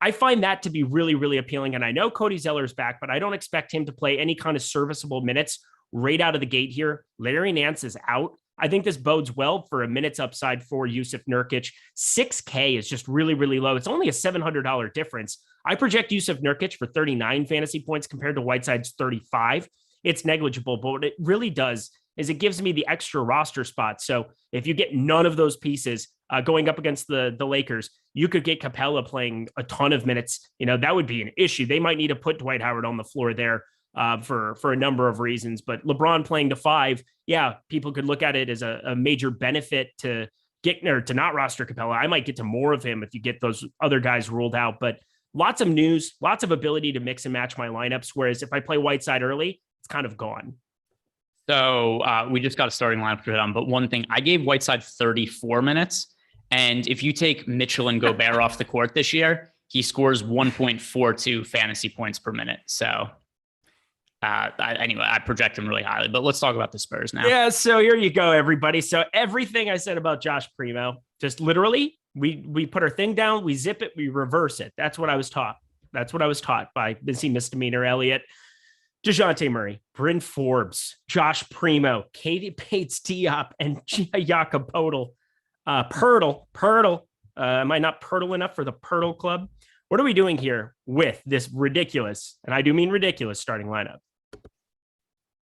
I find that to be really, really appealing. And I know Cody Zeller's back, but I don't expect him to play any kind of serviceable minutes right out of the gate here. Larry Nance is out. I think this bodes well for a minutes upside for Yusuf Nurkic. 6K is just really, really low. It's only a $700 difference. I project Yusuf Nurkic for 39 fantasy points compared to Whiteside's 35. It's negligible, but what it really does is it gives me the extra roster spot. So if you get none of those pieces going up against the Lakers, you could get Capella playing a ton of minutes. That would be an issue. They might need to put Dwight Howard on the floor there for a number of reasons, but LeBron playing to 5, yeah, people could look at it as a major benefit to get or to not roster Capella. I might get to more of him if you get those other guys ruled out, but lots of news, lots of ability to mix and match my lineups. Whereas if I play Whiteside early, it's kind of gone. So we just got a starting lineup to hit on, but one thing, I gave Whiteside 34 minutes. And if you take Mitchell and Gobert off the court this year, he scores 1.42 fantasy points per minute. So anyway, I project him really highly, but let's talk about the Spurs now. Yeah. So here you go, everybody. So everything I said about Josh Primo, just literally we put our thing down, we zip it, we reverse it. That's what I was taught. That's what I was taught by Busy Misdemeanor Elliott. DeJounte Murray, Bryn Forbes, Josh Primo, Katie Bates Diop, and Jakob Poeltl. Pirtle. Am I not Pirtle enough for the Pirtle Club? What are we doing here with this ridiculous, and I do mean ridiculous, starting lineup?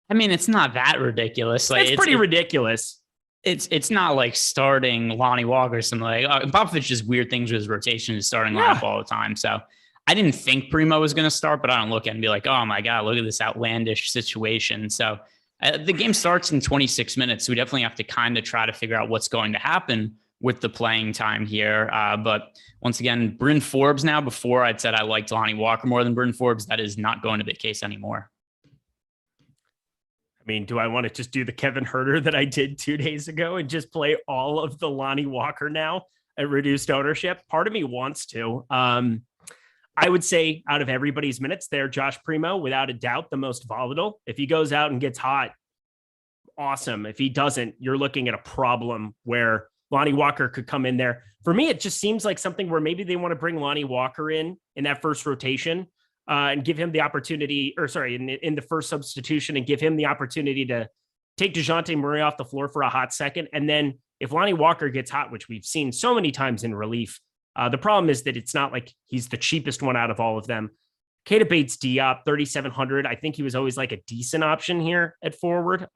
I mean, it's not that ridiculous. Like, it's pretty ridiculous. It's not like starting Lonnie Walker or something like Popovich does weird things with his rotation and starting lineup all the time. So I didn't think Primo was going to start, but I don't look at it and be like, oh my God, look at this outlandish situation. So the game starts in 26 minutes. So we definitely have to kind of try to figure out what's going to happen with the playing time here. But once again, Bryn Forbes now, before I'd said I liked Lonnie Walker more than Bryn Forbes. That is not going to be the case anymore. I mean, do I want to just do the Kevin Huerter that I did 2 days ago and just play all of the Lonnie Walker now at reduced ownership? Part of me wants to. I would say out of everybody's minutes there, Josh Primo, without a doubt, the most volatile. If he goes out and gets hot, awesome. If he doesn't, you're looking at a problem where Lonnie Walker could come in there. For me, it just seems like something where maybe they want to bring Lonnie Walker in that first rotation and give him the opportunity, in the first substitution, and give him the opportunity to take DeJounte Murray off the floor for a hot second. And then if Lonnie Walker gets hot, which we've seen so many times in relief, The problem is that it's not like he's the cheapest one out of all of them. Keita Bates-Diop, 3,700. I think he was always like a decent option here at forward.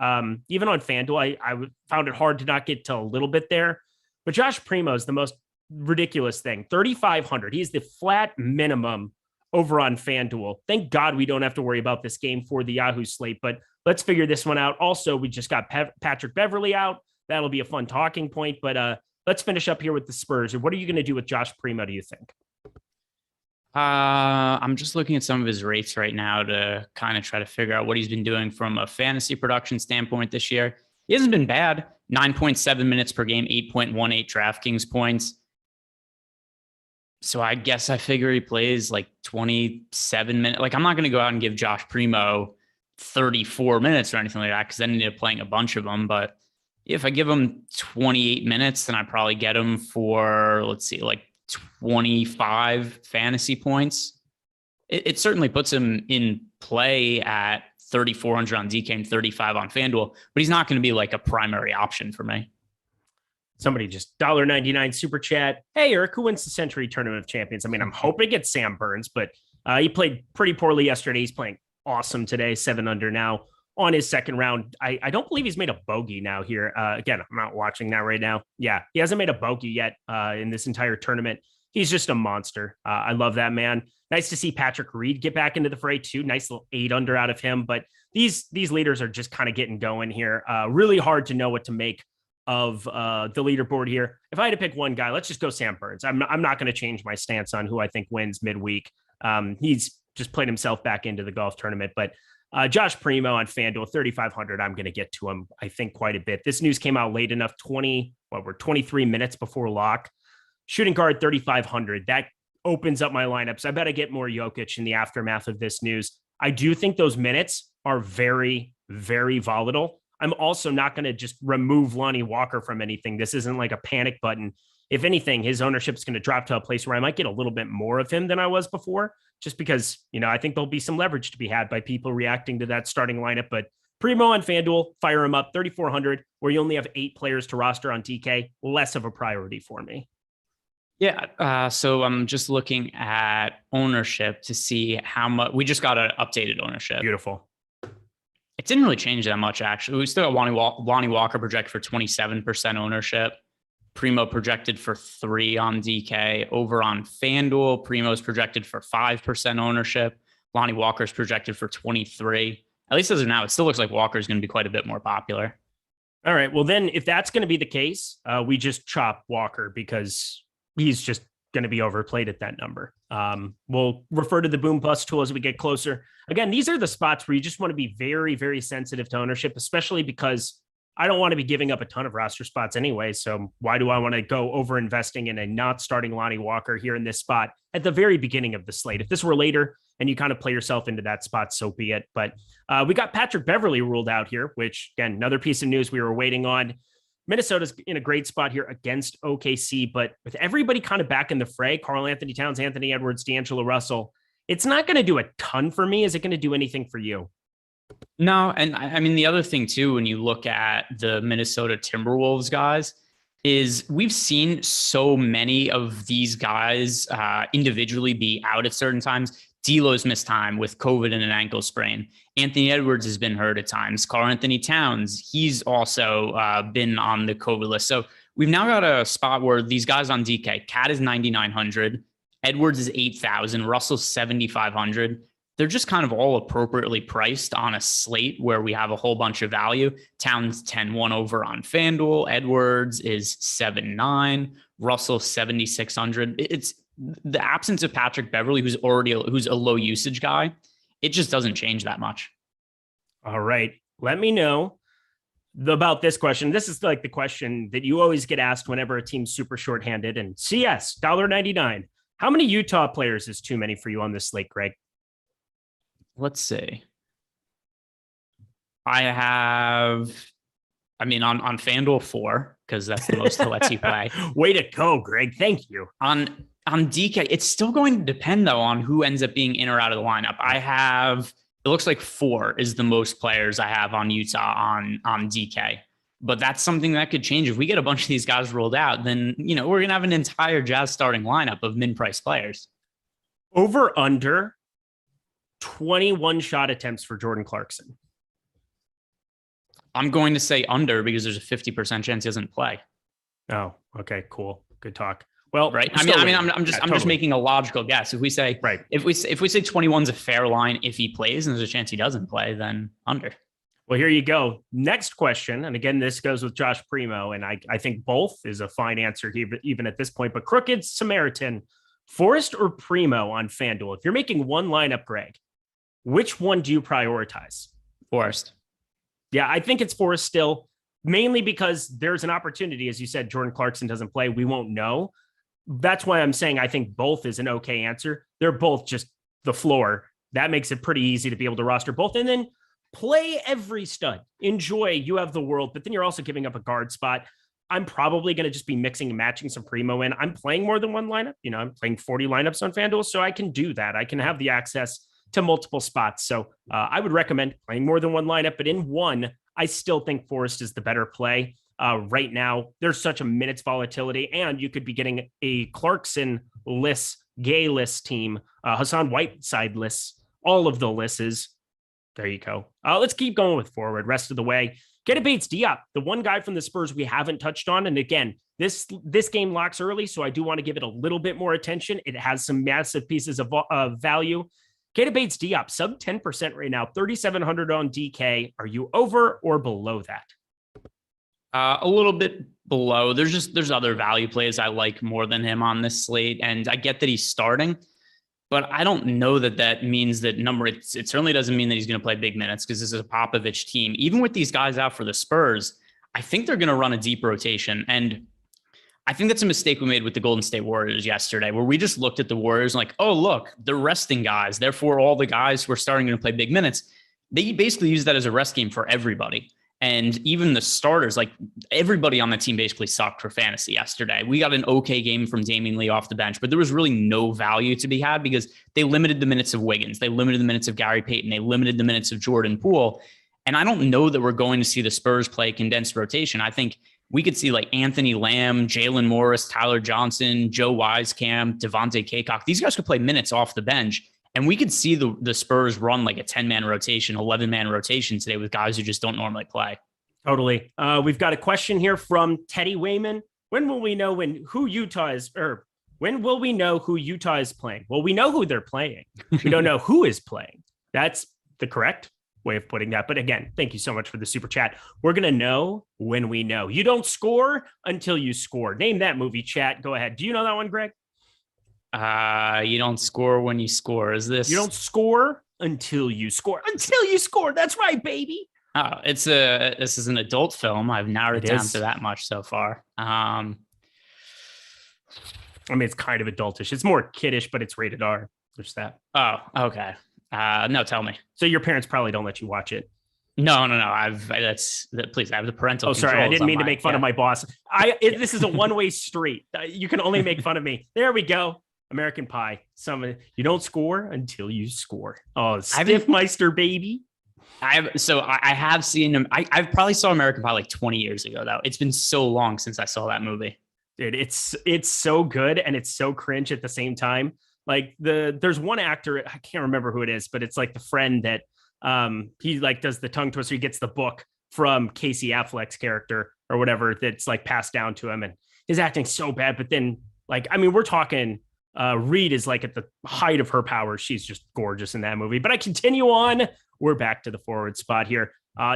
Even on FanDuel, I found it hard to not get to a little bit there. But Josh Primo is the most ridiculous thing. 3,500. He's the flat minimum over on FanDuel. Thank God we don't have to worry about this game for the Yahoo slate, but let's figure this one out. Also, we just got Patrick Beverley out. That'll be a fun talking point, but let's finish up here with the Spurs. What are you going to do with Josh Primo, do you think? I'm just looking at some of his rates right now to kind of try to figure out what he's been doing from a fantasy production standpoint this year. He hasn't been bad. 9.7 minutes per game, 8.18 DraftKings points. So I guess I figure he plays like 27 minutes. Like, I'm not going to go out and give Josh Primo 34 minutes or anything like that, because then I ended up playing a bunch of them. But if I give him 28 minutes, then I probably get him for, let's see, like 25 fantasy points. It certainly puts him in play at 3,400 on DK and 35 on FanDuel, but he's not going to be like a primary option for me. Somebody just $1.99 super chat. Hey, Eric, who wins the Century Tournament of Champions? I mean, I'm hoping it's Sam Burns, but he played pretty poorly yesterday. He's playing awesome today, 7 under now on his second round. I don't believe he's made a bogey now here. Again, I'm not watching that right now. Yeah, he hasn't made a bogey yet in this entire tournament. He's just a monster. I love that man. Nice to see Patrick Reed get back into the fray too. Nice little 8 under out of him. But these leaders are just kind of getting going here. Really hard to know what to make of the leaderboard here. If I had to pick one guy, let's just go Sam Burns. I'm not going to change my stance on who I think wins midweek. He's just played himself back into the golf tournament. But Josh Primo on FanDuel, 3,500. I'm going to get to him, I think, quite a bit. This news came out late enough, we're 23 minutes before lock. Shooting guard, 3,500. That opens up my lineups. I bet I get more Jokic in the aftermath of this news. I do think those minutes are very, very volatile. I'm also not going to just remove Lonnie Walker from anything. This isn't like a panic button. If anything, his ownership is going to drop to a place where I might get a little bit more of him than I was before, just because, I think there'll be some leverage to be had by people reacting to that starting lineup. But Primo on FanDuel, fire him up, 3,400, where you only have 8 players to roster on DK, less of a priority for me. Yeah. So I'm just looking at ownership to see how much we just got an updated ownership. Beautiful. It didn't really change that much, actually. We still got Lonnie Walker projected for 27% ownership. Primo projected for 3 on DK. Over on FanDuel, Primo's projected for 5% ownership. Lonnie Walker's projected for 23. At least as of now, it still looks like Walker's going to be quite a bit more popular. All right. Well, then if that's going to be the case, we just chop Walker because he's just going to be overplayed at that number. We'll refer to the boom bust tool as we get closer. Again, these are the spots where you just want to be very, very sensitive to ownership, especially because I don't want to be giving up a ton of roster spots anyway. So why do I want to go over investing in a not starting Lonnie Walker here in this spot at the very beginning of the slate? If this were later and you kind of play yourself into that spot, so be it. But we got Patrick Beverley ruled out here, which again, another piece of news we were waiting on. Minnesota's in a great spot here against OKC, but with everybody kind of back in the fray, Karl Anthony Towns, Anthony Edwards, D'Angelo Russell, it's not going to do a ton for me. Is it going to do anything for you? No. And I mean, the other thing too, when you look at the Minnesota Timberwolves guys, is we've seen so many of these guys individually be out at certain times. D'Lo's missed time with COVID and an ankle sprain. Anthony Edwards has been hurt at times. Karl Anthony Towns, he's also been on the COVID list. So we've now got a spot where these guys on DK, Cat is 9,900, Edwards is 8,000, Russell's 7,500. They're just kind of all appropriately priced on a slate where we have a whole bunch of value. Towns 10-1 over on FanDuel. Edwards is 7,900. Russell 7,600. It's the absence of Patrick Beverley, who's a low usage guy. It just doesn't change that much. All right. Let me know about this question. This is like the question that you always get asked whenever a team's super shorthanded. And CS, $1.99. How many Utah players is too many for you on this slate, Greg? Let's see. On FanDuel 4, because that's the most that lets you play. Way to go, Greg. Thank you. On DK, it's still going to depend, though, on who ends up being in or out of the lineup. It looks like 4 is the most players I have on Utah on DK. But that's something that could change. If we get a bunch of these guys rolled out, then, we're going to have an entire Jazz starting lineup of min-price players. Over under 21 shot attempts for Jordan Clarkson. I'm going to say under because there's a 50% chance he doesn't play. Oh, okay, cool. Good talk. Well, right. I'm just making a logical guess. If we say, right, if we say 21's a fair line, if he plays and there's a chance he doesn't play, then under. Well, here you go. Next question. And again, this goes with Josh Primo. And I think both is a fine answer here, even at this point. But Crooked Samaritan, Forrest or Primo on FanDuel? If you're making one lineup, Greg, which one do you prioritize? Forrest. Yeah, I think it's Forrest still, mainly because there's an opportunity. As you said, Jordan Clarkson doesn't play. We won't know. That's why I'm saying I think both is an okay answer. They're both just the floor. That makes it pretty easy to be able to roster both. And then play every stud. Enjoy. You have the world, but then you're also giving up a guard spot. I'm probably going to just be mixing and matching some Primo in. I'm playing more than one lineup. I'm playing 40 lineups on FanDuel, so I can do that. I can have the access to multiple spots. So I would recommend playing more than one lineup, but in one, I still think Forrest is the better play. Right now, there's such a minutes volatility, and you could be getting a Clarkson-less, gay-less team, Hassan Whiteside-less, all of the lists. There you go. Let's keep going with forward rest of the way. Keita Bates-Diop, the one guy from the Spurs we haven't touched on. And again, this game locks early, so I do want to give it a little bit more attention. It has some massive pieces of value. Keita Bates-Diop, sub 10% right now, 3,700 on DK. Are you over or below that? A little bit below. There's other value plays I like more than him on this slate. And I get that he's starting, but I don't know that means that it certainly doesn't mean that he's going to play big minutes because this is a Popovich team. Even with these guys out for the Spurs, I think they're going to run a deep rotation. And I think that's a mistake we made with the Golden State Warriors yesterday, where we just looked at the Warriors and like, oh, look, they're resting guys. Therefore, all the guys who are starting to play big minutes, they basically use that as a rest game for everybody. And even the starters, like everybody on the team basically sucked for fantasy yesterday. We got an okay game from Damian Lee off the bench, but there was really no value to be had because they limited the minutes of Wiggins. They limited the minutes of Gary Payton. They limited the minutes of Jordan Poole. And I don't know that we're going to see the Spurs play condensed rotation. I think we could see like Anthony Lamb, Jalen Morris, Tyler Johnson, Joe Wisekamp, Devontae Caycock. These guys could play minutes off the bench. And we could see the Spurs run like a 10-man rotation, 11-man rotation today with guys who just don't normally play. Totally. We've got a question here from Teddy Wayman. When will we know when will we know who Utah is playing? Well, we know who they're playing. We don't know who is playing. That's the correct way of putting that. But again, thank you so much for the super chat. We're going to know when we know. You don't score until you score. Name that movie, chat. Go ahead. Do you know that one, Greg? You don't score when you score. Is this? You don't score until you score. Until you score. That's right, baby. Oh, this is an adult film. I've narrowed it down to that much so far. I mean, it's kind of adultish. It's more kiddish, but it's rated R. There's that. Oh, okay. No, tell me. So your parents probably don't let you watch it. No. Please, I have the parental. Oh, sorry. I didn't mean to make fun of my boss. This is a one-way street. You can only make fun of me. There we go. American Pie. You don't score until you score. Oh, Stiffmeister, baby. I have seen him. I probably saw American Pie like 20 years ago, though. It's been so long since I saw that movie. Dude, it's so good and it's so cringe at the same time. Like there's one actor, I can't remember who it is, but it's like the friend that he like does the tongue twister. He gets the book from Casey Affleck's character or whatever that's like passed down to him, and his acting's so bad. But then we're talking Reed is like at the height of her powers. She's just gorgeous in that movie. But I continue on. We're back to the forward spot here.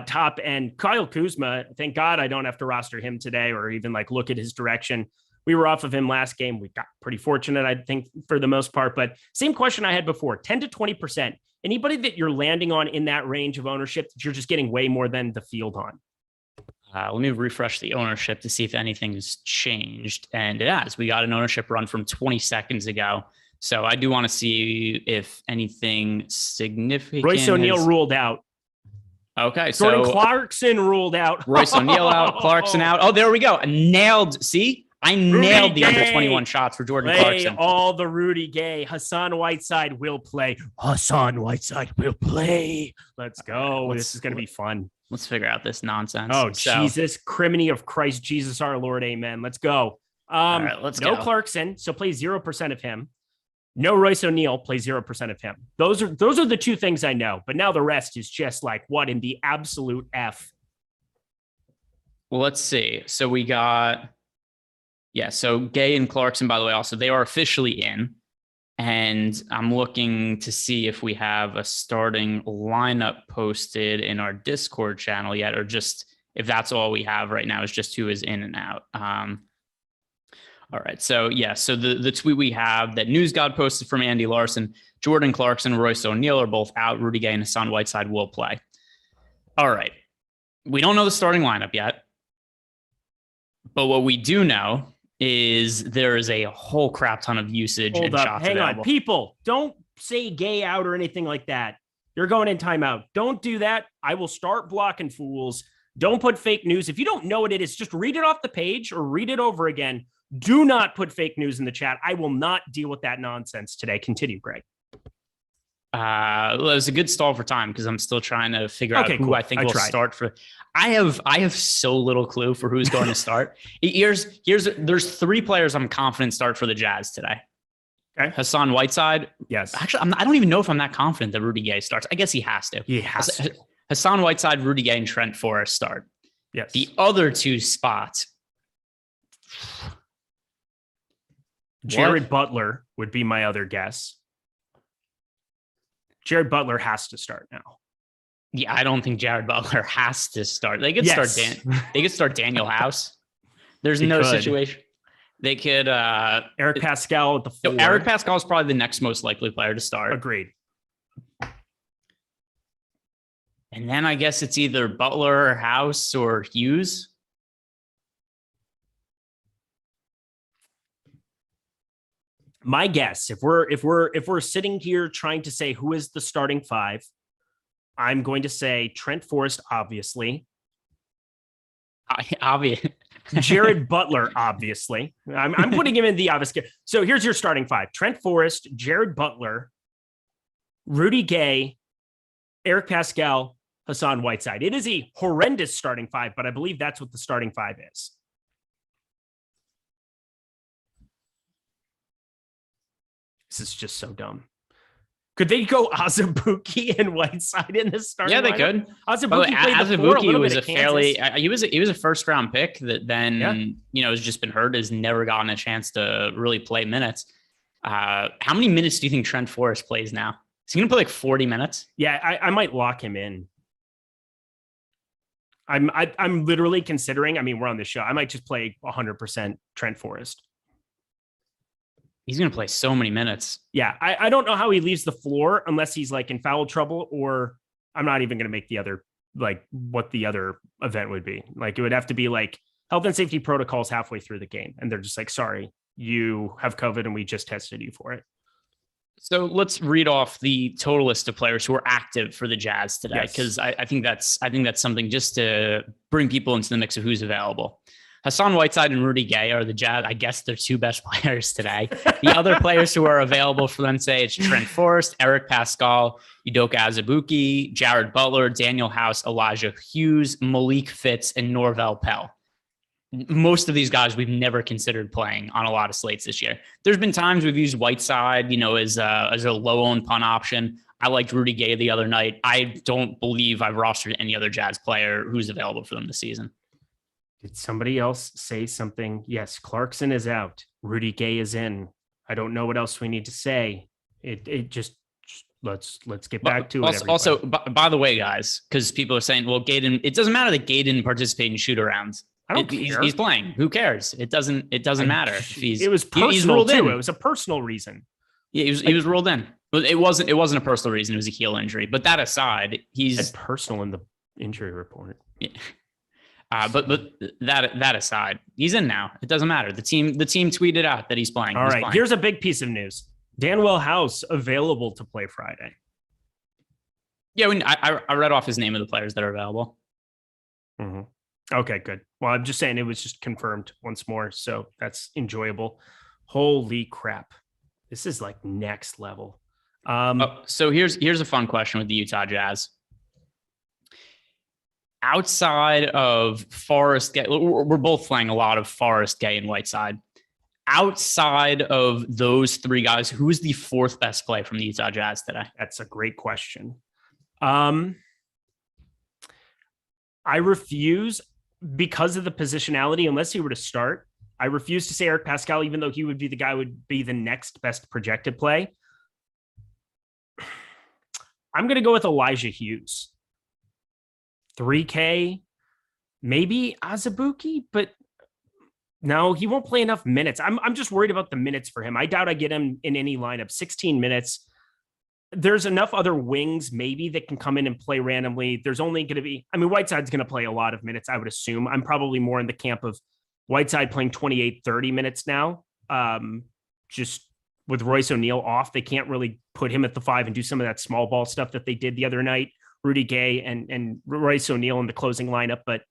Top end, Kyle Kuzma. Thank God I don't have to roster him today or even like look at his direction. We were off of him last game. We got pretty fortunate, I think, for the most part. But same question I had before, 10 to 20%. Anybody that you're landing on in that range of ownership that you're just getting way more than the field on? Let me refresh the ownership to see if anything's changed. And it has. We got an ownership run from 20 seconds ago. So I do want to see if anything significant. Royce O'Neal ruled out. Okay. Jordan Clarkson ruled out. Royce O'Neal out. Clarkson out. Oh, there we go. Nailed. See? I nailed the under 21 shots for Jordan Clarkson. All the Rudy Gay. Hassan Whiteside will play. Hassan Whiteside will play. Let's go. This is going to be fun. Let's figure out this nonsense. Oh, Jesus, criminy of Christ, Jesus our Lord, amen. Let's go. All right, let's no go. Clarkson, so play 0% of him. No Royce O'Neal, play 0% of him. Those are the two things I know. But now the rest is just like what in the absolute F. Well, let's see. So we got, so Gay and Clarkson, by the way, also, they are officially in. And I'm looking to see if we have a starting lineup posted in our Discord channel yet, or just if that's all we have right now is just who is in and out. All right. So so the tweet we have that News God posted from Andy Larson, Jordan Clarkson, Royce O'Neal are both out. Rudy Gay and Hassan Whiteside will play. All right. We don't know the starting lineup yet, but what we do know is there is a whole crap ton of usage and shots hang available. on. People, don't say Gay out or anything like that. You're going in timeout. Don't do that. I will start blocking fools. Don't put fake news. If you don't know what it is, just read it off the page or read it over again. Do not put fake news in the chat. I will not deal with that nonsense today. Continue, Greg. Well, it was a good stall for time because I'm still trying to figure out who cool. I think will start for. I have so little clue for who's going to start. There's 3 players I'm confident start for the Jazz today. Okay. Hassan Whiteside. Yes. Actually, I don't even know if I'm that confident that Rudy Gay starts. I guess he has to. He has to. Hassan Whiteside, Rudy Gay, and Trent Forrest start. Yes. The other 2 spots. Jared Butler would be my other guess. Jared Butler has to start now. Yeah, I don't think Jared Butler has to start. They could start Daniel House. There's situation. They could Eric Pascal at the 4. Eric Pascal is probably the next most likely player to start. Agreed. And then I guess it's either Butler or House or Hughes. My guess, if we're sitting here trying to say who is the starting 5, I'm going to say Trent Forrest, obviously. Obvious. Jared Butler, obviously. I'm putting him in the obvious. So here's your starting 5: Trent Forrest, Jared Butler, Rudy Gay, Eric Pascal, Hassan Whiteside. It is a horrendous starting 5, but I believe that's what the starting 5 is. This is just so dumb. Could they go Azubuike and Whiteside in this starting? Yeah, they lineup? could. Azubuike was a fairly. He was a first round pick that then has just been hurt, has never gotten a chance to really play minutes. How many minutes do you think Trent Forrest plays now? Is he going to play like 40 minutes? Yeah, I might lock him in. I'm literally considering. I mean, we're on the show. I might just play 100% Trent Forrest. He's going to play so many minutes. Yeah, I don't know how he leaves the floor unless he's like in foul trouble, or I'm not even going to make the other, like what the other event would be. Like it would have to be like health and safety protocols halfway through the game. And they're just like, sorry, you have COVID and we just tested you for it. So let's read off the total list of players who are active for the Jazz today, because I think that's something just to bring people into the mix of who's available. Hassan Whiteside and Rudy Gay are the Jazz. I guess they're 2 best players today. The other players who are available for them today, it's Trent Forrest, Eric Pascal, Udoka Azubuike, Jared Butler, Daniel House, Elijah Hughes, Malik Fitz, and Norvel Pell. Most of these guys we've never considered playing on a lot of slates this year. There's been times we've used Whiteside, as a low-owned punt option. I liked Rudy Gay the other night. I don't believe I've rostered any other Jazz player who's available for them this season. Did somebody else say something? Yes, Clarkson is out. Rudy Gay is in. I don't know what else we need to say. It just let's get back to it. Also, by the way, guys, because people are saying, well, Gay didn't. It doesn't matter that Gay didn't participate in shoot arounds. I don't care. He's playing. Who cares? It doesn't matter if he's. It was personal ruled too. in. It was a personal reason. Yeah, he was ruled in. But it wasn't a personal reason. It was a heel injury. But that aside, he's personal in the injury report. Yeah. But that aside, he's in now. It doesn't matter. The team tweeted out that he's playing. All right. Here's a big piece of news. Danwell House available to play Friday. Yeah, I read off his name of the players that are available. Mm-hmm. Okay, good. Well, I'm just saying it was just confirmed once more, so that's enjoyable. Holy crap. This is like next level. So here's a fun question with the Utah Jazz. outside of Forrest Gay, we're both playing a lot of Forrest, Gay, and Whiteside. Outside of those three guys, who's the fourth best play from the Utah Jazz today? That's a great question. I refuse, because of the positionality, unless he were to start, I refuse to say Eric Pascal, even though he would be the guy who would be the next best projected play. I'm going to go with Elijah Hughes. 3K, maybe Azubuike, but no, he won't play enough minutes. I'm just worried about the minutes for him. I doubt I get him in any lineup. 16 minutes. There's enough other wings maybe that can come in and play randomly. There's only going to be, Whiteside's going to play a lot of minutes, I would assume. I'm probably more in the camp of Whiteside playing 28, 30 minutes now. Just with Royce O'Neal off, they can't really put him at the 5 and do some of that small ball stuff that they did the other night. Rudy Gay and Royce O'Neal in the closing lineup, but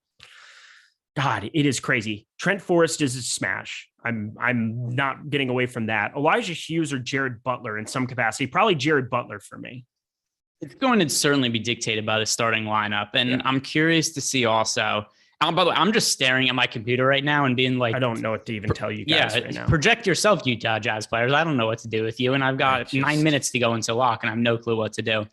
God, it is crazy. Trent Forrest is a smash. I'm not getting away from that. Elijah Hughes or Jared Butler in some capacity, probably Jared Butler for me. It's going to certainly be dictated by the starting lineup. And I'm curious to see also, by the way, I'm just staring at my computer right now and being like, I don't know what to even tell you guys right now. Project yourself, Utah Jazz players. I don't know what to do with you. And I've got 9 minutes to go into lock and I have no clue what to do.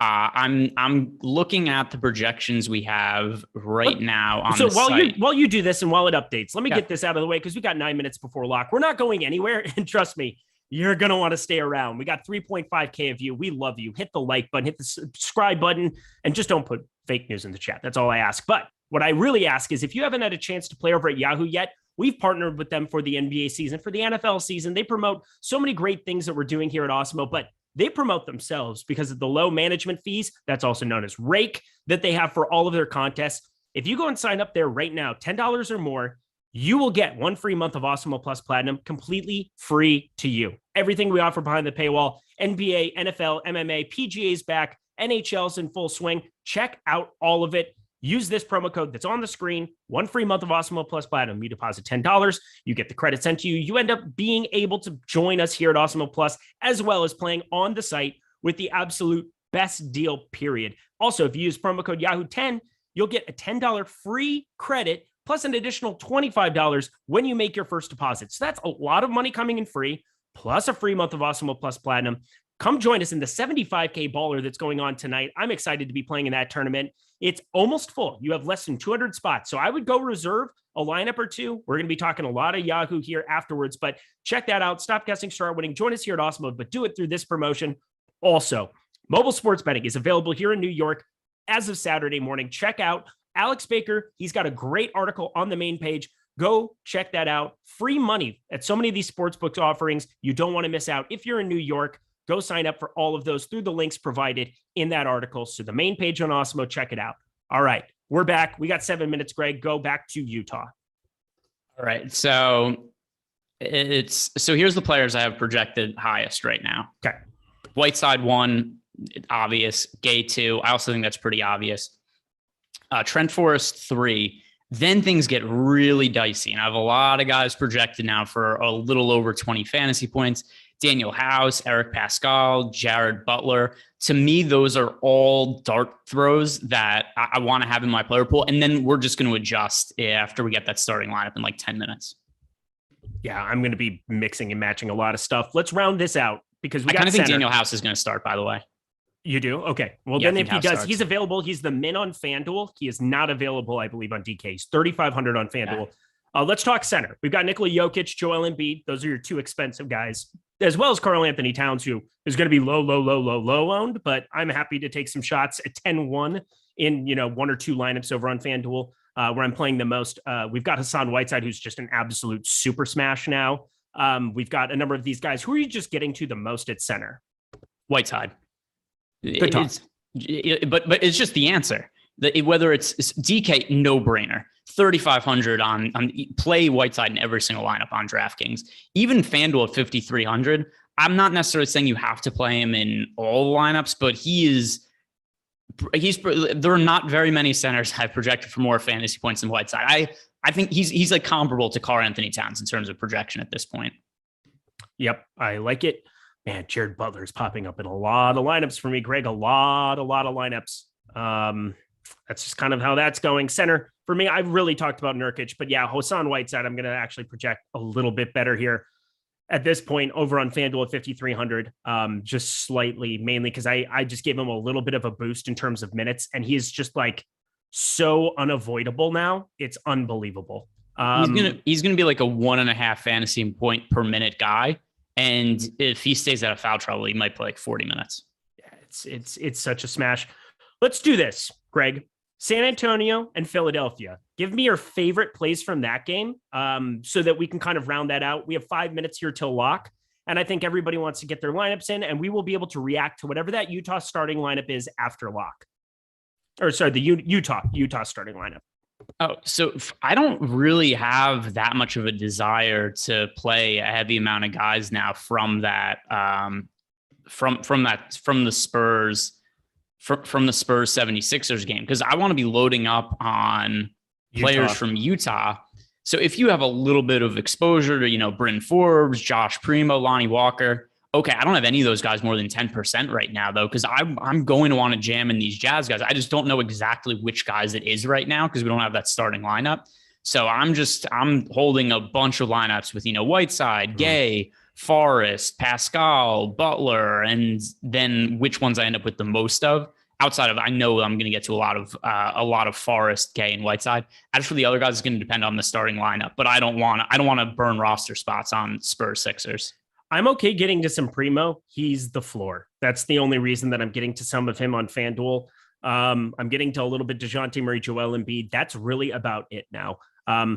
I'm looking at the projections we have right now on the site. While you do this and while it updates, let me get this out of the way because we got 9 minutes before lock. We're not going anywhere. And trust me, you're going to want to stay around. We got 3.5K of you. We love you. Hit the like button, hit the subscribe button, and just don't put fake news in the chat. That's all I ask. But what I really ask is if you haven't had a chance to play over at Yahoo yet, we've partnered with them for the NBA season, for the NFL season. They promote so many great things that we're doing here at Awesemo, but they promote themselves because of the low management fees, that's also known as rake, that they have for all of their contests. If you go and sign up there right now, $10 or more, you will get 1 free month of Awesemo Plus Platinum completely free to you. Everything we offer behind the paywall, NBA, NFL, MMA, PGA's back, NHL's in full swing. Check out all of it. Use this promo code that's on the screen, 1 free month of Awesemo Plus Platinum. You deposit $10, you get the credit sent to you. You end up being able to join us here at Awesemo Plus, as well as playing on the site with the absolute best deal, period. Also, if you use promo code Yahoo10, you'll get a $10 free credit plus an additional $25 when you make your first deposit. So that's a lot of money coming in free, plus a free month of Awesemo Plus Platinum. Come join us in the 75K baller that's going on tonight. I'm excited to be playing in that tournament. It's almost full. You have less than 200 spots. So I would go reserve a lineup or two. We're going to be talking a lot of Yahoo here afterwards, but check that out. Stop guessing, start winning. Join us here at Awesemo, but do it through this promotion. Also, mobile sports betting is available here in New York as of Saturday morning. Check out Alex Baker. He's got a great article on the main page. Go check that out. Free money at so many of these sportsbooks offerings. You don't want to miss out. If you're in New York, go sign up for all of those through the links provided in that article. So the main page on Awesemo, check it out. All right, we're back. We got 7 minutes, Greg. Go back to Utah. All right. So here's the players I have projected highest right now. Okay. Whiteside 1, obvious. Gay 2. I also think that's pretty obvious. Trent Forrest 3. Then things get really dicey. And I have a lot of guys projected now for a little over 20 fantasy points. Daniel House, Eric Pascal, Jared Butler. To me, those are all dart throws that I want to have in my player pool. And then we're just going to adjust after we get that starting lineup in like 10 minutes. Yeah, I'm going to be mixing and matching a lot of stuff. Let's round this out because I kind of think Daniel House is going to start, by the way. You do? Okay. Well, yeah, then if he does, starts. He's available. He's the min on FanDuel. He is not available, I believe, on DK. He's 3,500 on FanDuel. Yeah. Let's talk center. We've got Nikola Jokic, Joel Embiid. Those are your two expensive guys, as well as Karl Anthony Towns, who is going to be low owned, but I'm happy to take some shots at 10-1 in, 1 or 2 lineups over on FanDuel, where I'm playing the most. We've got Hassan Whiteside, who's just an absolute super smash now. We've got a number of these guys. Who are you just getting to the most at center? Whiteside. Good talk. But it's just the answer. Whether it's DK, no brainer. 3,500 on play Whiteside in every single lineup on DraftKings. Even FanDuel at 5,300. I'm not necessarily saying you have to play him in all the lineups, but there are not very many centers I've projected for more fantasy points than Whiteside. I think he's like comparable to Karl Anthony Towns in terms of projection at this point. Yep, I like it. Man, Jared Butler is popping up in a lot of lineups for me, Greg. A lot of lineups. that's just kind of how that's going. Center, for me, I've really talked about Nurkic, but yeah, Hassan Whiteside, I'm going to actually project a little bit better here at this point over on FanDuel at 5,300, just slightly, mainly because I just gave him a little bit of a boost in terms of minutes, and he's just like so unavoidable now. It's unbelievable. He's gonna be like a 1.5 fantasy point per minute guy, and if he stays out of foul trouble, he might play like 40 minutes. Yeah, it's such a smash. Let's do this, Greg. San Antonio and Philadelphia. Give me your favorite plays from that game, so that we can kind of round that out. We have 5 minutes here till lock, and I think everybody wants to get their lineups in, and we will be able to react to whatever that Utah starting lineup is after lock. Or sorry, the Utah starting lineup. Oh, so I don't really have that much of a desire to play a heavy amount of guys now from that, from the Spurs 76ers game, because I want to be loading up on players from Utah. So if you have a little bit of exposure to, Bryn Forbes, Josh Primo, Lonnie Walker, okay, I don't have any of those guys more than 10% right now, though, because I'm going to want to jam in these Jazz guys. I just don't know exactly which guys it is right now because we don't have that starting lineup. So I'm holding a bunch of lineups with, Whiteside, Gay, Forrest, Pascal, Butler, and then which ones I end up with the most of. Outside of, I know I'm going to get to a lot of Forrest, Gay, and Whiteside. As for the other guys, it's going to depend on the starting lineup. But I don't want to burn roster spots on Spurs Sixers. I'm okay getting to some Primo. He's the floor. That's the only reason that I'm getting to some of him on FanDuel. I'm getting to a little bit DeJounte Murray, Joel Embiid. That's really about it now.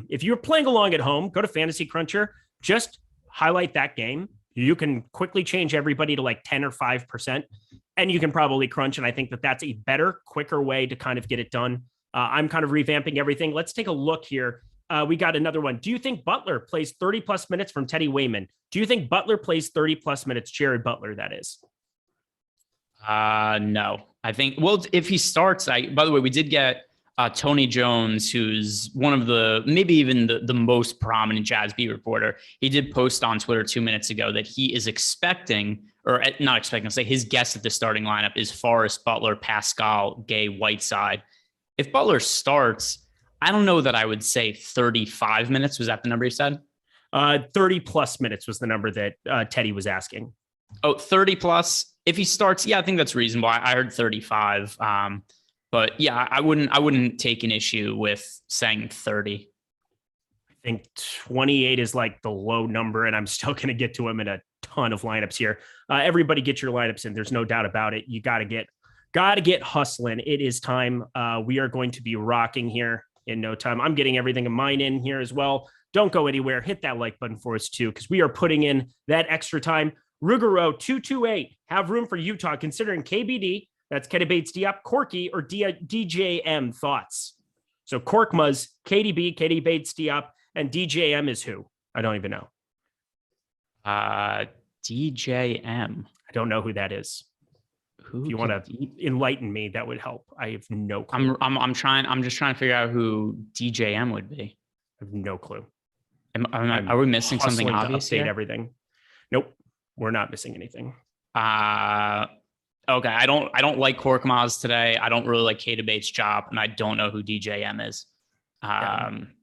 If you're playing along at home, go to Fantasy Cruncher. Just highlight that game. You can quickly change everybody to like 10 or 5%, and you can probably crunch. And I think that that's a better, quicker way to kind of get it done. I'm kind of revamping everything. Let's take a look here. We got another one. Do you think Butler plays 30 plus minutes from Teddy Wayman? Do you think Butler plays 30 plus minutes? Jared Butler, that is. No, I think, well, if he starts, by the way, we did get Tony Jones, who's one of maybe even the most prominent Jazz beat reporter. He did post on Twitter 2 minutes ago that he is expecting, or not expecting, say his guess at the starting lineup is Forrest, Butler, Pascal, Gay, Whiteside. If Butler starts, I don't know that I would say 35 minutes. Was that the number you said? 30 plus minutes was the number that Teddy was asking. Oh, 30 plus. If he starts, yeah, I think that's reasonable. I heard 35. But yeah, I wouldn't take an issue with saying 30. I think 28 is like the low number, and I'm still going to get to him in a ton of lineups here. Everybody get your lineups in. There's no doubt about it. You got to get hustling. It is time. We are going to be rocking here in no time. I'm getting everything of mine in here as well. Don't go anywhere. Hit that like button for us too, because we are putting in that extra time. Ruggiero 228. Have room for Utah considering KBD. That's Keita Bates-Diop, Corky, or DJM. Thoughts? So Korkmaz, KDB, Keita Bates-Diop, and DJM is who? I don't even know. DJM. I don't know who that is. If you want to enlighten me, that would help. I have no clue. I'm just trying to figure out who DJM would be. I have no clue. Are we missing something obvious here? Everything. Nope, we're not missing anything. Okay, I don't like Korkmaz today. I don't really like Keita Bates-Diop, and I don't know who DJM is.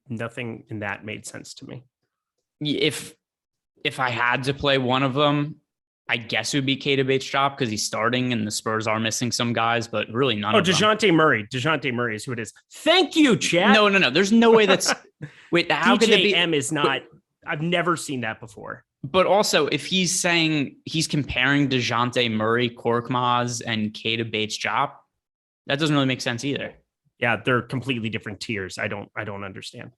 Nothing in that made sense to me. If I had to play one of them, I guess it would be Keita Bates-Diop because he's starting and the Spurs are missing some guys, but really none of them. DeJounte Murray. DeJounte Murray is who it is. Thank you, Chad. No. There's no way that's... Wait, how could it be? DJM is not... I've never seen that before. But also, if he's saying he's comparing DeJounte Murray, Korkmaz, and Keita Bates-Diop, that doesn't really make sense either. Yeah, they're completely different tiers. I don't understand.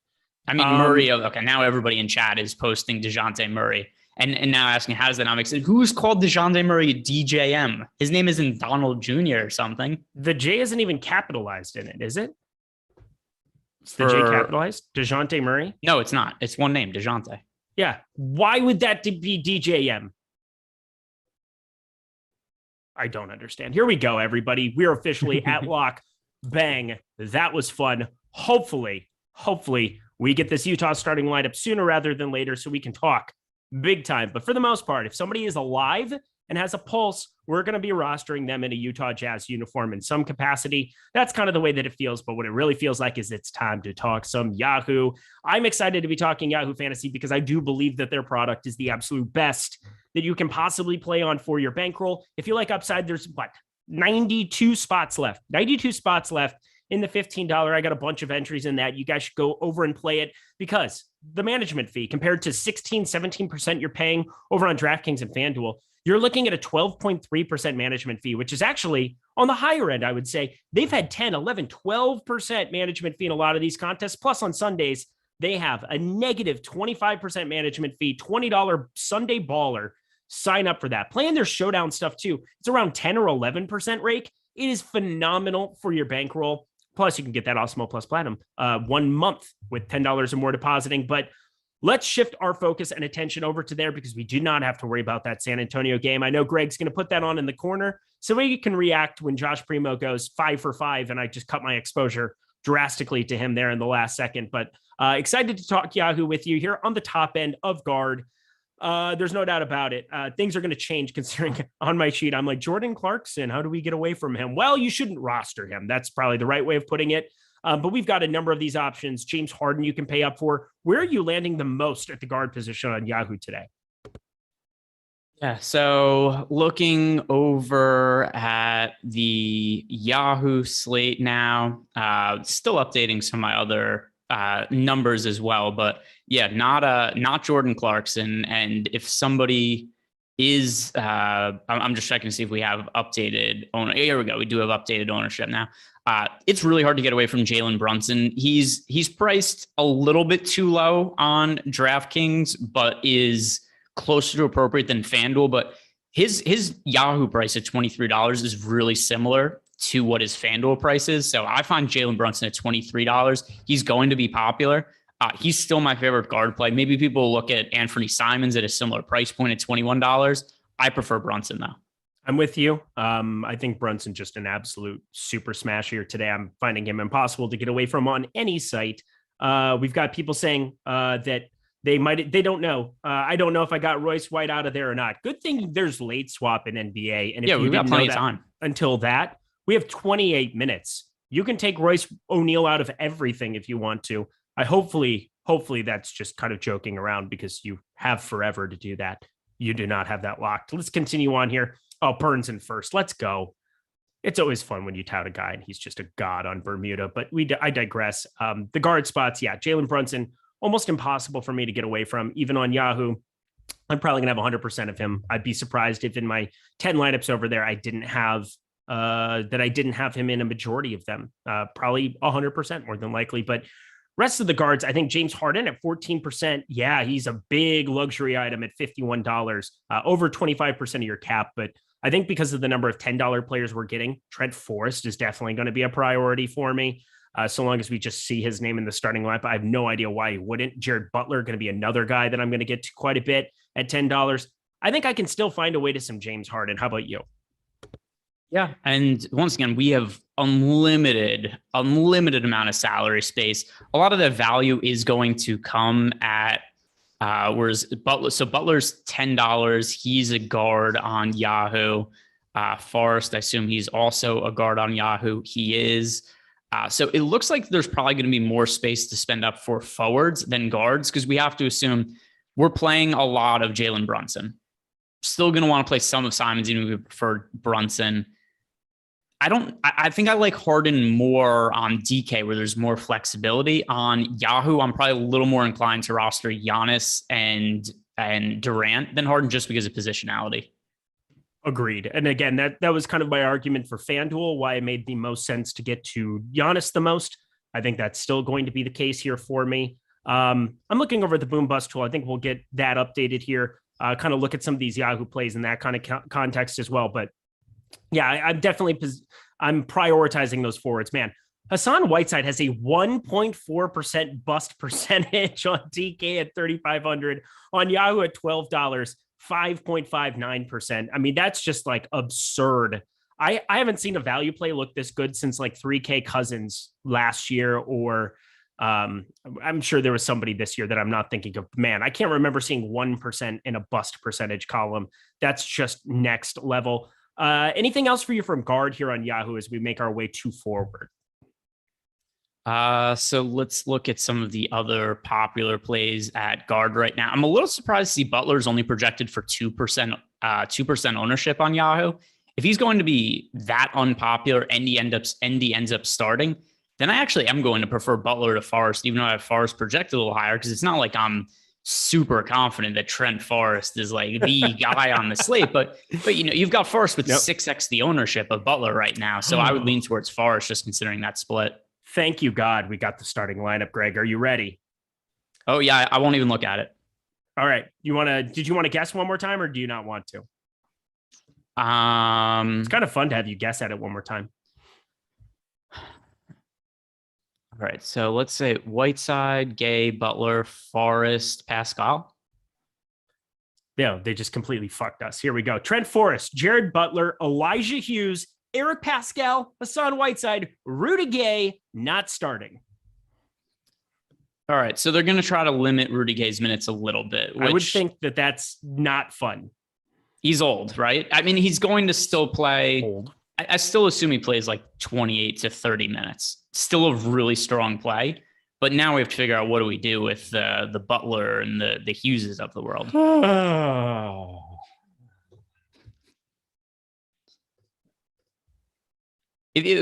I mean, Murray, okay, now everybody in chat is posting DeJounte Murray and now asking, how does that not make sense? Who's called DeJounte Murray DJM? His name isn't Donald Jr. or something. The J isn't even capitalized in it, is it? Is the J capitalized? DeJounte Murray? No, it's not. It's one name, DeJounte. Yeah. Why would that be DJM? I don't understand. Here we go, everybody. We're officially at lock. Bang. That was fun. Hopefully we get this Utah starting lineup sooner rather than later so we can talk big time. But for the most part, if somebody is alive and has a pulse, we're going to be rostering them in a Utah Jazz uniform in some capacity. That's kind of the way that it feels. But what it really feels like is it's time to talk some Yahoo. I'm excited to be talking Yahoo Fantasy because I do believe that their product is the absolute best that you can possibly play on for your bankroll. If you like upside, there's 92 spots left. 92 spots left in the $15. I got a bunch of entries in that. You guys should go over and play it because the management fee compared to 17% you're paying over on DraftKings and FanDuel, you're looking at a 12.3% management fee, which is actually on the higher end, I would say. They've had 10, 11, 12% management fee in a lot of these contests. Plus on Sundays, they have a negative 25% management fee, $20 Sunday baller. Sign up for that. Playing their showdown stuff too. It's around 10 or 11% rake. It is phenomenal for your bankroll. Plus, you can get that Awesemo Plus Platinum 1 month with $10 or more depositing. But let's shift our focus and attention over to there because we do not have to worry about that San Antonio game. I know Greg's going to put that on in the corner so we can react when Josh Primo goes 5 for 5 and I just cut my exposure drastically to him there in the last second. But excited to talk Yahoo with you here on the top end of guard. There's no doubt about it. Things are going to change considering on my sheet, I'm like, Jordan Clarkson, how do we get away from him? Well, you shouldn't roster him. That's probably the right way of putting it. But we've got a number of these options. James Harden, you can pay up for. Where are you landing the most at the guard position on Yahoo today? Yeah, so looking over at the Yahoo slate now, still updating some of my other numbers as well, but yeah, not Jordan Clarkson. And if somebody is, I'm just checking to see if we have updated owner. Here we go. We do have updated ownership now. It's really hard to get away from Jalen Brunson. He's priced a little bit too low on DraftKings, but is closer to appropriate than FanDuel. But his Yahoo price at $23 is really similar to what his FanDuel price is. So I find Jalen Brunson at $23. He's going to be popular. He's still my favorite guard play. Maybe people look at Anthony Simons at a similar price point at $21. I prefer Brunson though. I'm with you. I think Brunson just an absolute super smash here today. I'm finding him impossible to get away from on any site. We've got people saying that they don't know. I don't know if I got Royce White out of there or not. Good thing there's late swap in NBA. And if we've got plenty of time until that. We have 28 minutes. You can take Royce O'Neal out of everything if you want to. Hopefully that's just kind of joking around because you have forever to do that. You do not have that locked. Let's continue on here. Oh, Burns in first. Let's go. It's always fun when you tout a guy and he's just a god on Bermuda, but I digress. The guard spots. Yeah. Jalen Brunson, almost impossible for me to get away from even on Yahoo. I'm probably gonna have 100% of him. I'd be surprised if in my 10 lineups over there, I didn't have him in a majority of them, probably 100% more than likely. But rest of the guards, I think James Harden at 14%. Yeah, he's a big luxury item at $51, over 25% of your cap. But I think because of the number of $10 players we're getting, Trent Forrest is definitely going to be a priority for me. So long as we just see his name in the starting lineup, I have no idea why he wouldn't. Jared Butler going to be another guy that I'm going to get to quite a bit at $10. I think I can still find a way to some James Harden. How about you? Yeah. And once again, we have unlimited amount of salary space. A lot of the value is going to come at whereas Butler. So Butler's $10. He's a guard on Yahoo. Forrest, I assume he's also a guard on Yahoo. He is. So it looks like there's probably going to be more space to spend up for forwards than guards because we have to assume we're playing a lot of Jalen Brunson. Still going to want to play some of Simons, even if we prefer Brunson. I think I like Harden more on DK where there's more flexibility. On Yahoo, I'm probably a little more inclined to roster Giannis and Durant than Harden just because of positionality. Agreed. And again, that was kind of my argument for FanDuel, why it made the most sense to get to Giannis the most. I think that's still going to be the case here for me. I'm looking over at the Boom Bust tool. I think we'll get that updated here. Kind of look at some of these Yahoo plays in that kind of context as well. But yeah, I'm prioritizing those forwards, man. Hassan Whiteside has a 1.4% bust percentage on DK at 3,500, on Yahoo at $12, 5.59%. I mean, that's just like absurd. I haven't seen a value play look this good since like 3K Cousins last year or I'm sure there was somebody this year that I'm not thinking of. Man, I can't remember seeing 1% in a bust percentage column. That's just next level. Anything else for you from guard here on Yahoo as we make our way to forward? So let's look at some of the other popular plays at guard right now. I'm a little surprised to see Butler's only projected for 2% ownership on Yahoo. If he's going to be that unpopular and he ends up starting, then I actually am going to prefer Butler to Forrest, even though I have Forrest projected a little higher, because it's not like I'm super confident that Trent Forrest is like the guy on the slate. But you've got Forrest with 6x the ownership of Butler right now. So I would lean towards Forrest just considering that split. Thank you, God. We got the starting lineup, Greg. Are you ready? Oh, yeah. I won't even look at it. All right. Did you want to guess one more time or do you not want to? It's kind of fun to have you guess at it one more time. All right. So let's say Whiteside, Gay, Butler, Forrest, Pascal. Yeah, they just completely fucked us. Here we go. Trent Forrest, Jared Butler, Elijah Hughes, Eric Pascal, Hassan Whiteside, Rudy Gay, not starting. All right. So they're going to try to limit Rudy Gay's minutes a little bit. I would think that that's not fun. He's old, right? I mean, he's going to still play. Old. I still assume he plays like 28 to 30 minutes. Still a really strong play. But now we have to figure out what do we do with the Butler and the Hugheses of the world. Oh.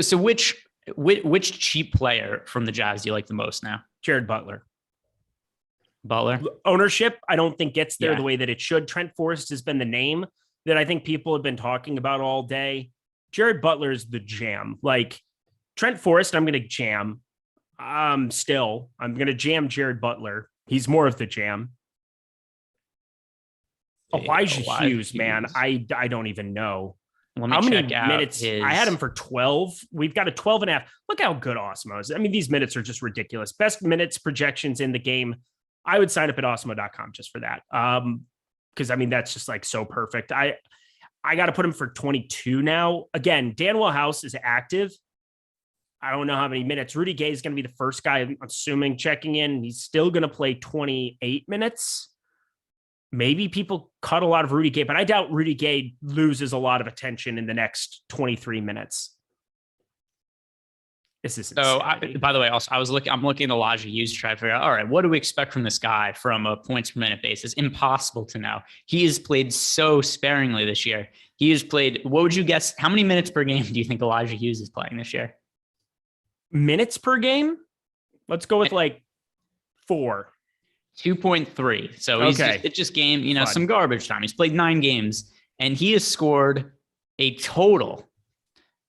So which cheap player from the Jazz do you like the most now? Jared Butler. Butler? Ownership, I don't think gets there the way that it should. Trent Forrest has been the name that I think people have been talking about all day. Jared Butler is the jam. Like Trent Forrest, I'm going to jam. I'm going to jam Jared Butler. He's more of the jam. Elijah Hughes, man, I don't even know. How many minutes? I had him for 12. We've got a 12 and a half. Look how good Awesemo is. I mean, these minutes are just ridiculous. Best minutes projections in the game. I would sign up at awesemo.com just for that. Because I mean, that's just like so perfect. I got to put him for 22 now. Again, Danwell House is active. I don't know how many minutes. Rudy Gay is going to be the first guy, I'm assuming, checking in. He's still going to play 28 minutes. Maybe people cut a lot of Rudy Gay, but I doubt Rudy Gay loses a lot of attention in the next 23 minutes. This is by the way, also I'm looking at Elijah Hughes to try to figure out, all right, what do we expect from this guy from a points per minute basis? Impossible to know. He has played so sparingly this year. He has played, what would you guess? How many minutes per game do you think Elijah Hughes is playing this year? Minutes per game? Let's go with like 4. 2.3. So it's just game, Fun. Some garbage time. He's played 9 games and he has scored a total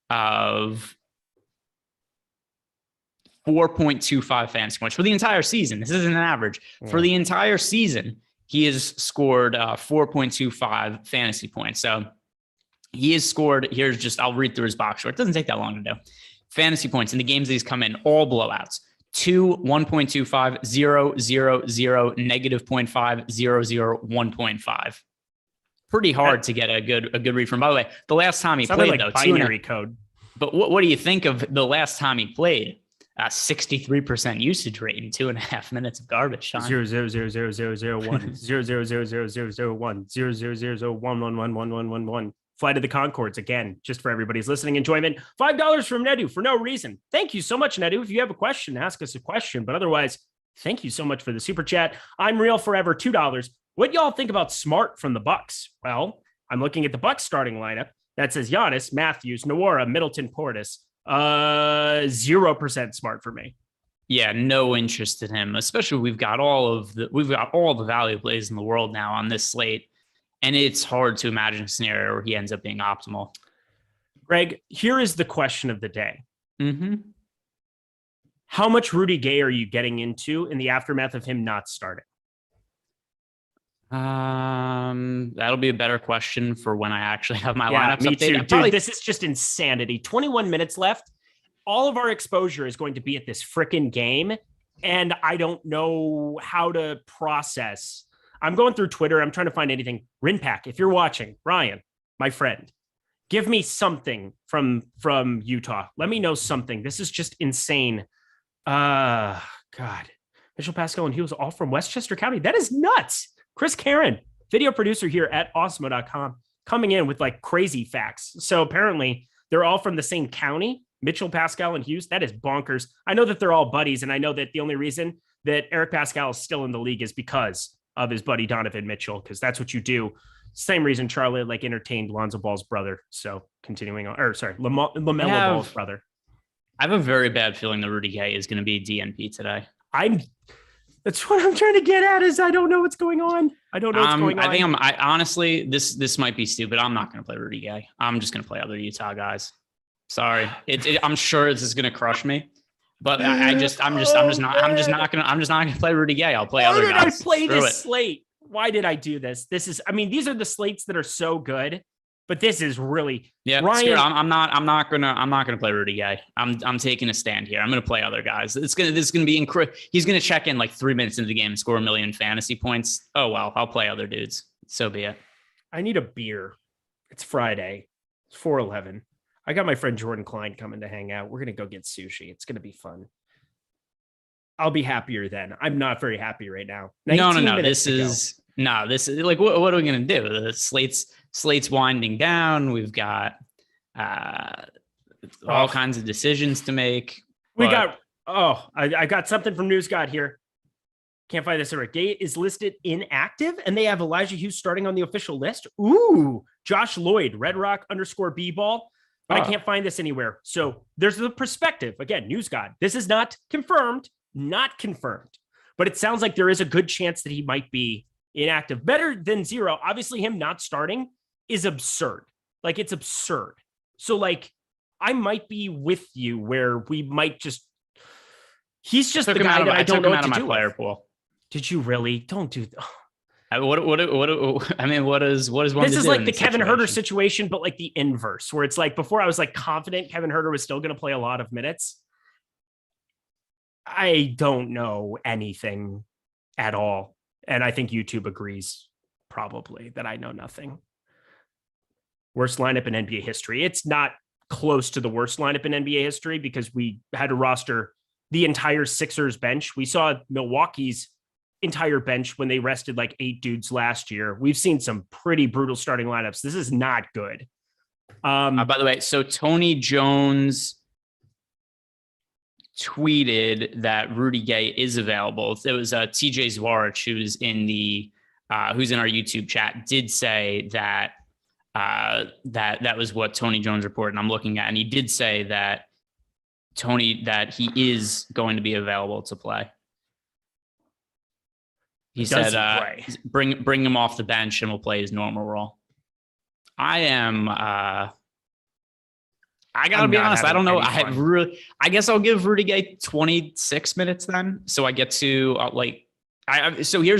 of 4.25 fantasy points for the entire season. This isn't an average. Yeah. For the entire season, he has scored 4.25 fantasy points. So he has scored, I'll read through his box score. It doesn't take that long to do. Fantasy points in the games that he's come in, all blowouts. 2, 1.25, 0, 0, 0, negative 0.5, 0, 0, 1.5. Pretty hard to get a good read from. By the way, the last time he played, like binary code. But what do you think of the last time he played? 63% usage rate in 2.5 minutes of garbage time. 0.0000001 0.0000001 0.000111111. Flight of the Concords again, just for everybody's listening enjoyment. $5 from Nedu for no reason. Thank you so much, Nedu. If you have a question, ask us a question. But otherwise, thank you so much for the super chat. I'm Real Forever, $2. What y'all think about Smart from the Bucks? Well, I'm looking at the Bucks starting lineup that says Giannis, Matthews, Nwora, Middleton, Portis. 0% Smart for me. Yeah, no interest in him. Especially we've got all the value plays in the world now on this slate. And it's hard to imagine a scenario where he ends up being optimal. Greg, here is the question of the day. Mm-hmm. How much Rudy Gay are you getting into in the aftermath of him not starting? That'll be a better question for when I actually have my lineups me updated. Too. Dude, this is just insanity. 21 minutes left. All of our exposure is going to be at this freaking game. And I don't know how to process. I'm going through Twitter. I'm trying to find anything. Rinpack, if you're watching, Ryan, my friend, give me something from Utah. Let me know something. This is just insane. God, God, Mitchell Pascal and Hughes all from Westchester County. That is nuts. Chris Karen, video producer here at Awesemo.com, coming in with like crazy facts. So apparently they're all from the same county, Mitchell Pascal and Hughes. That is bonkers. I know that they're all buddies, and I know that the only reason that Eric Pascal is still in the league is because of his buddy Donovan Mitchell, because that's what you do. Same reason Charlotte like entertained Lonzo Ball's brother. So continuing on, LaMelo Ball's brother. I have a very bad feeling that Rudy Gay is going to be DNP today. That's what I'm trying to get at is I don't know what's going on. I don't know what's going on. I honestly, this might be stupid. I'm not going to play Rudy Gay. I'm just going to play other Utah guys. Sorry. I'm sure this is going to crush me, but I'm just not going to play Rudy Gay. I'll play other guys. Why did I play this slate? Why did I do this? These are the slates that are so good, but this is really Ryan. I'm not gonna play Rudy Gay. I'm taking a stand here. I'm gonna play other guys. This is gonna be incredible. He's gonna check in like 3 minutes into the game and score 1 million fantasy points. Oh well, I'll play other dudes. So be it. I need a beer. It's Friday. It's 4:11. I got my friend Jordan Klein coming to hang out. We're gonna go get sushi. It's gonna be fun. I'll be happier then. I'm not very happy right now. No. This is like, what are we going to do? The slate's winding down. We've got all kinds of decisions to make. I got something from News God here. Can't find this. Gay is listed inactive, and they have Elijah Hughes starting on the official list. Ooh, Josh Lloyd, Red Rock _B-ball. But I can't find this anywhere. So there's the perspective. Again, News God. This is not confirmed, but it sounds like there is a good chance that he might be inactive. Better than zero. Obviously, him not starting is absurd. Like, it's absurd. So, like, I might be with you where we might just... He's just the guy that I don't know what to do with. Player pool. Did you really? Don't do that. What is one? This is like the Kevin Huerter situation, but like the inverse, where it's like before I was like confident Kevin Huerter was still going to play a lot of minutes. I don't know anything at all. And I think YouTube agrees probably that I know nothing. Worst lineup in NBA history. It's not close to the worst lineup in NBA history because we had to roster the entire Sixers bench. We saw Milwaukee's entire bench when they rested like 8 dudes last year. We've seen some pretty brutal starting lineups. This is not good. By the way, so Tony Jones tweeted that Rudy Gay is available. It was TJ Zwarich, who's in our YouTube chat, did say that that was what Tony Jones reported. And I'm looking at, and he did say that he is going to be available to play. He said, bring him off the bench and we'll play his normal role. I gotta be honest. I don't know. I guess I'll give Rudy Gay 26 minutes then. So I get to so here,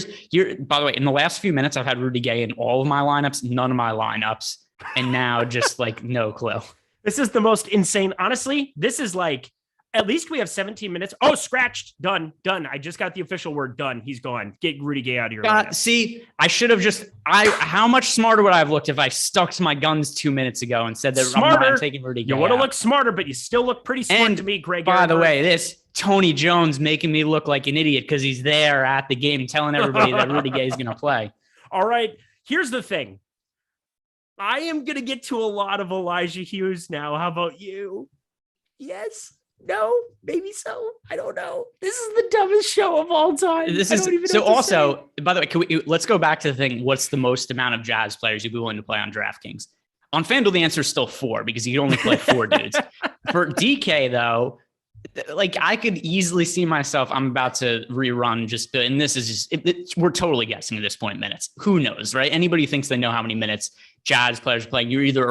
by the way, in the last few minutes, I've had Rudy Gay in all of my lineups, none of my lineups. And now just like no clue. This is the most insane. Honestly, this is like, at least we have 17 minutes. Oh, scratched. Done. I just got the official word. Done. He's gone. Get Rudy Gay out of here. See, I should have how much smarter would I have looked if I stuck to my guns 2 minutes ago and said that I'm not taking Rudy Gay You would have looked smarter, but you still look pretty smart to me, Greg. By the way, this Tony Jones making me look like an idiot because he's there at the game telling everybody that Rudy Gay is going to play. All right. Here's the thing. I am going to get to a lot of Elijah Hughes now. How about you? Yes. No, maybe so. I don't know. This is the dumbest show of all time. By the way, let's go back to the thing. What's the most amount of Jazz players you'd be willing to play on DraftKings? On FanDuel, the answer is still 4 because you can only play 4 dudes. For DK though, like I could easily see myself. I'm about to rerun and this is just, we're totally guessing at this point minutes. Who knows, right? Anybody who thinks they know how many minutes Jazz players are playing, you're either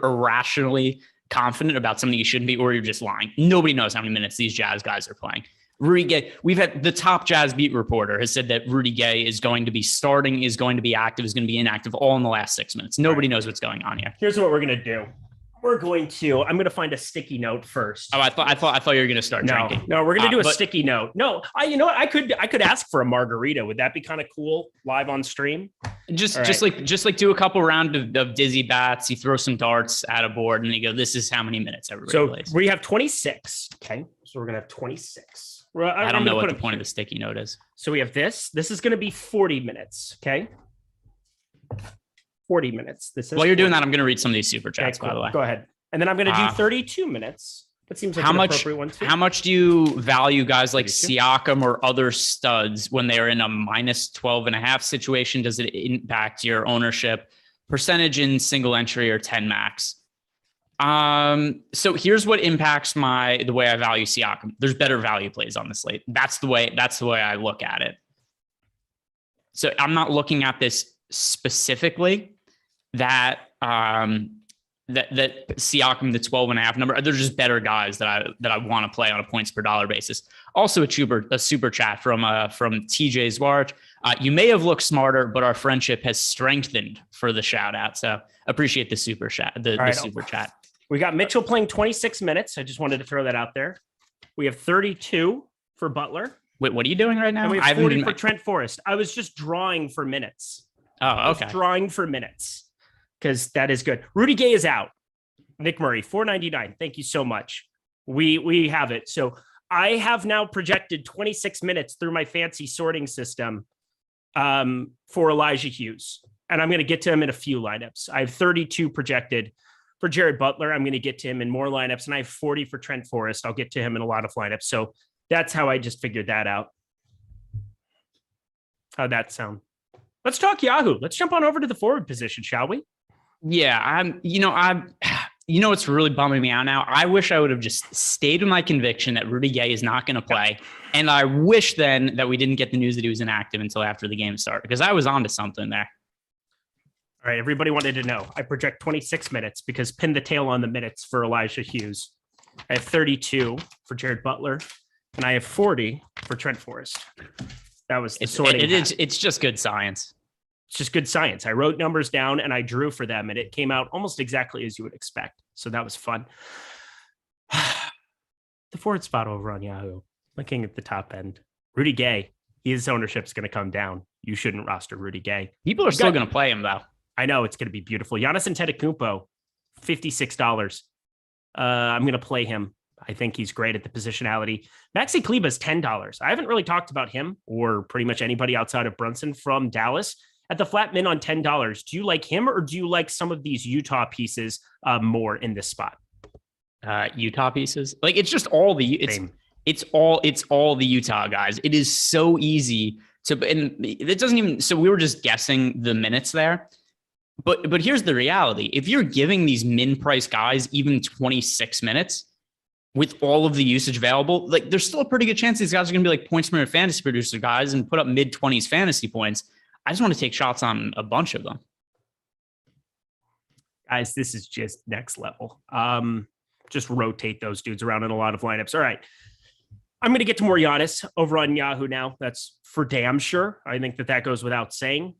irrationally confident about something you shouldn't be, or you're just lying. Nobody knows how many minutes these Jazz guys are playing. Rudy Gay, we've had the top Jazz beat reporter has said that Rudy Gay is going to be starting, is going to be active, is going to be inactive all in the last 6 minutes. Nobody knows what's going on here. Here's what we're going to do. I'm going to find a sticky note first. Oh, I thought you were going to start drinking. No, we're going to do a sticky note. No, you know what? I could ask for a margarita. Would that be kind of cool live on stream? Just like do a couple rounds of dizzy bats. You throw some darts at a board and you go, this is how many minutes everybody plays. We have 26. Okay. So we're going to have 26. I don't know what the point of the sticky note is. So we have this. This is going to be 40 minutes. Okay. 40 minutes. This is While you're doing that, I'm going to read some of these super chats, okay, cool. by the way. Go ahead. And then I'm going to do 32 minutes. That seems like an appropriate one too. How much do you value guys like Siakam or other studs when they are in a minus 12.5 situation? Does it impact your ownership percentage in single entry or 10 max? So here's what impacts the way I value Siakam. There's better value plays on the slate. That's the way I look at it. So I'm not looking at this specifically that Siakam, the 12.5 number, there's just better guys that I want to play on a points per dollar basis. Also a super chat from TJ Zwarch. You may have looked smarter, but our friendship has strengthened for the shout out. So appreciate the super chat, the super chat. We got Mitchell playing 26 minutes. I just wanted to throw that out there. We have 32 for Butler. Wait, what are you doing right now? And we have 40 for Trent Forrest. I was just drawing for minutes. Oh, okay. Drawing for minutes because that is good. Rudy Gay is out. Nick Murray, $4.99. Thank you so much. We have it. So I have now projected 26 minutes through my fancy sorting system for Elijah Hughes. And I'm going to get to him in a few lineups. I have 32 projected for Jared Butler. I'm going to get to him in more lineups. And I have 40 for Trent Forrest. I'll get to him in a lot of lineups. So that's how I just figured that out. How'd that sound? Let's talk Yahoo. Let's jump on over to the forward position, shall we? Yeah, what's really bumming me out now? I wish I would have just stayed with my conviction that Rudy Gay is not going to play. And I wish then that we didn't get the news that he was inactive until after the game started, because I was onto something there. All right, everybody wanted to know. I project 26 minutes because pin the tail on the minutes for Elijah Hughes. I have 32 for Jared Butler, and I have 40 for Trent Forrest. That was the sorting. It's just good science. It's just good science. I wrote numbers down and I drew for them, and it came out almost exactly as you would expect. So that was fun. The forward spot over on Yahoo, looking at the top end. Rudy Gay, his ownership is going to come down. You shouldn't roster Rudy Gay. People are still going to play him, though. I know it's going to be beautiful. Giannis Antetokounmpo, $56. I'm going to play him. I think he's great at the positionality. Maxi Kleber's $10. I haven't really talked about him or pretty much anybody outside of Brunson from Dallas at the flat min on $10. Do you like him, or do you like some of these Utah pieces more in this spot? Utah pieces, like it's just all the it's all the Utah guys. It is so easy to, and it doesn't even. So we were just guessing the minutes there. But here's the reality. If you're giving these min price guys even 26 minutes with all of the usage available, like there's still a pretty good chance these guys are going to be like points per minute fantasy producer guys and put up mid 20s fantasy points. I just want to take shots on a bunch of them. Guys, this is just next level. Just rotate those dudes around in a lot of lineups. All right. I'm going to get to more Giannis over on Yahoo now. That's for damn sure. I think that goes without saying.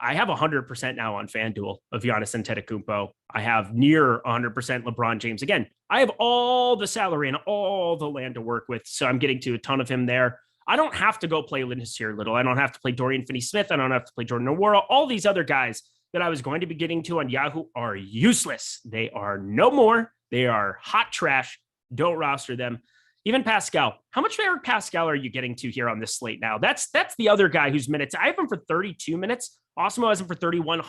I have 100% now on FanDuel of Giannis Antetokounmpo. I have near 100% LeBron James. Again, I have all the salary and all the land to work with, so I'm getting to a ton of him there. I don't have to go play Lindquist Little. I don't have to play Dorian Finney-Smith. I don't have to play Jordan Nwora. All these other guys that I was going to be getting to on Yahoo are useless. They are no more. They are hot trash. Don't roster them. Even Pascal. How much Eric Pascal are you getting to here on this slate now? That's the other guy whose minutes. I have him for 32 minutes. Awesemo has him for 31.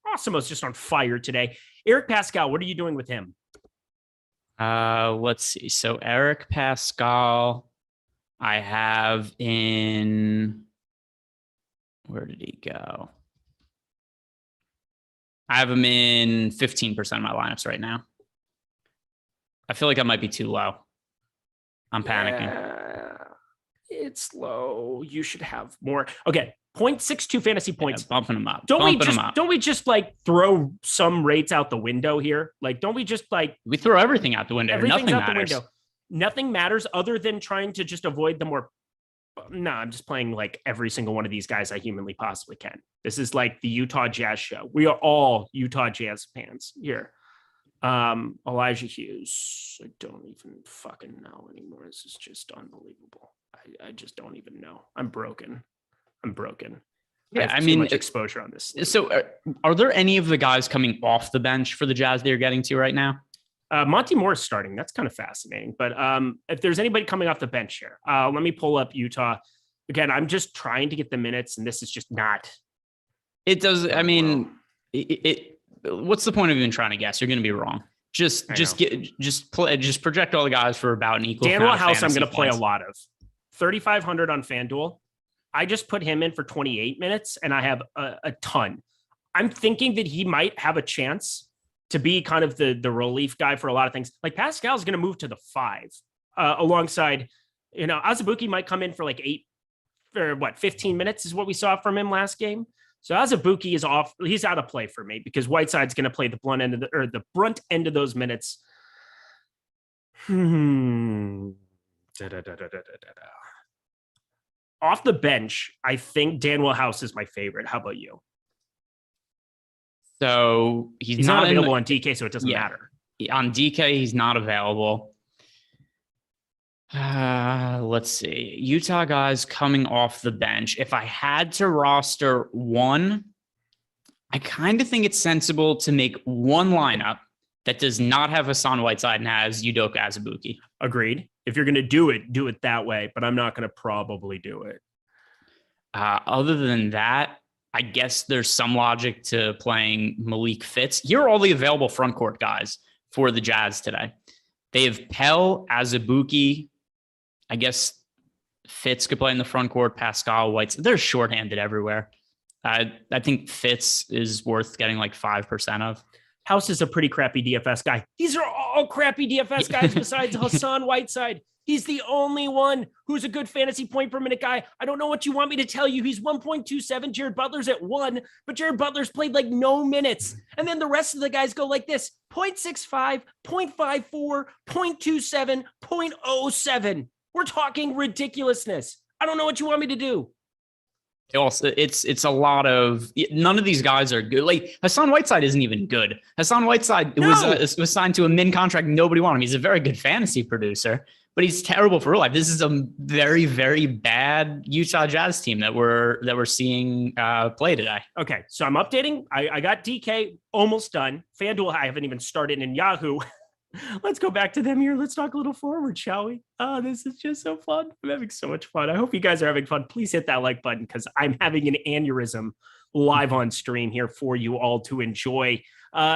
Awesemo's just on fire today. Eric Pascal, what are you doing with him? Let's see. So Eric Pascal, I have in, where did he go? I have him in 15% of my lineups right now. I feel like that might be too low. I'm panicking. Yeah, it's low. You should have more. Okay. 0.62 fantasy points. Yeah, bumping them up. Don't we just like throw some rates out the window here? Like, don't we just like, we throw everything out the window. Everything's Nothing out matters. the window. Nothing matters other than trying to just avoid the more. No, I'm just playing like every single one of these guys I humanly possibly can. This is like the Utah Jazz show. We are all Utah Jazz fans here. Elijah Hughes. I don't even fucking know anymore. This is just unbelievable. I just don't even know. I'm broken. Yeah, I mean, much exposure on this. So are there any of the guys coming off the bench for the Jazz that you're getting to right now? Monty Morris starting. That's kind of fascinating. But if there's anybody coming off the bench here, let me pull up Utah. Again, I'm just trying to get the minutes, and this is just not. It does. I mean, what's the point of even trying to guess? You're going to be wrong. Just project all the guys for about an equal. Daniel House, I'm going to play a lot of 3,500 on FanDuel. I just put him in for 28 minutes, and I have a ton. I'm thinking that he might have a chance to be kind of the relief guy for a lot of things. Like Pascal's going to move to the 5 alongside, Azubuike might come in for like 15 minutes is what we saw from him last game. So Azubuike is off. He's out of play for me because Whiteside's going to play the brunt end of those minutes. Off the bench, I think Daniel House is my favorite. How about you? So he's not available on DK, so it doesn't matter. On DK, he's not available. Let's see. Utah guys coming off the bench. If I had to roster one, I kind of think it's sensible to make one lineup that does not have Hassan Whiteside and has Udoka Azubuike. Agreed. If you're going to do it that way, but I'm not going to probably do it. Other than that, I guess there's some logic to playing Malik Fitz. Here are all the available front court guys for the Jazz today. They have Pell, Azubuike. I guess Fitz could play in the front court. Pascal, Whites. They're shorthanded everywhere. I think Fitz is worth getting like 5% of. House is a pretty crappy DFS guy. These are all crappy DFS guys besides Hassan Whiteside. He's the only one who's a good fantasy point per minute guy. I don't know what you want me to tell you. He's 1.27. Jared Butler's at 1, but Jared Butler's played like no minutes. And then the rest of the guys go like this: 0.65, 0.54, 0.27, 0.07. We're talking ridiculousness. I don't know what you want me to do. Also, it's a lot of, none of these guys are good. Like Hassan Whiteside isn't even good. Hassan Whiteside was signed to a min contract. Nobody wanted him. He's a very good fantasy producer, but he's terrible for real life. This is a very, very bad Utah Jazz team that we're seeing play today. Okay, so I'm updating. I got DK almost done. FanDuel, I haven't even started in Yahoo. Let's go back to them here. Let's talk a little forward, shall we? Oh, this is just so fun. I'm having so much fun. I hope you guys are having fun. Please hit that like button because I'm having an aneurysm live on stream here for you all to enjoy.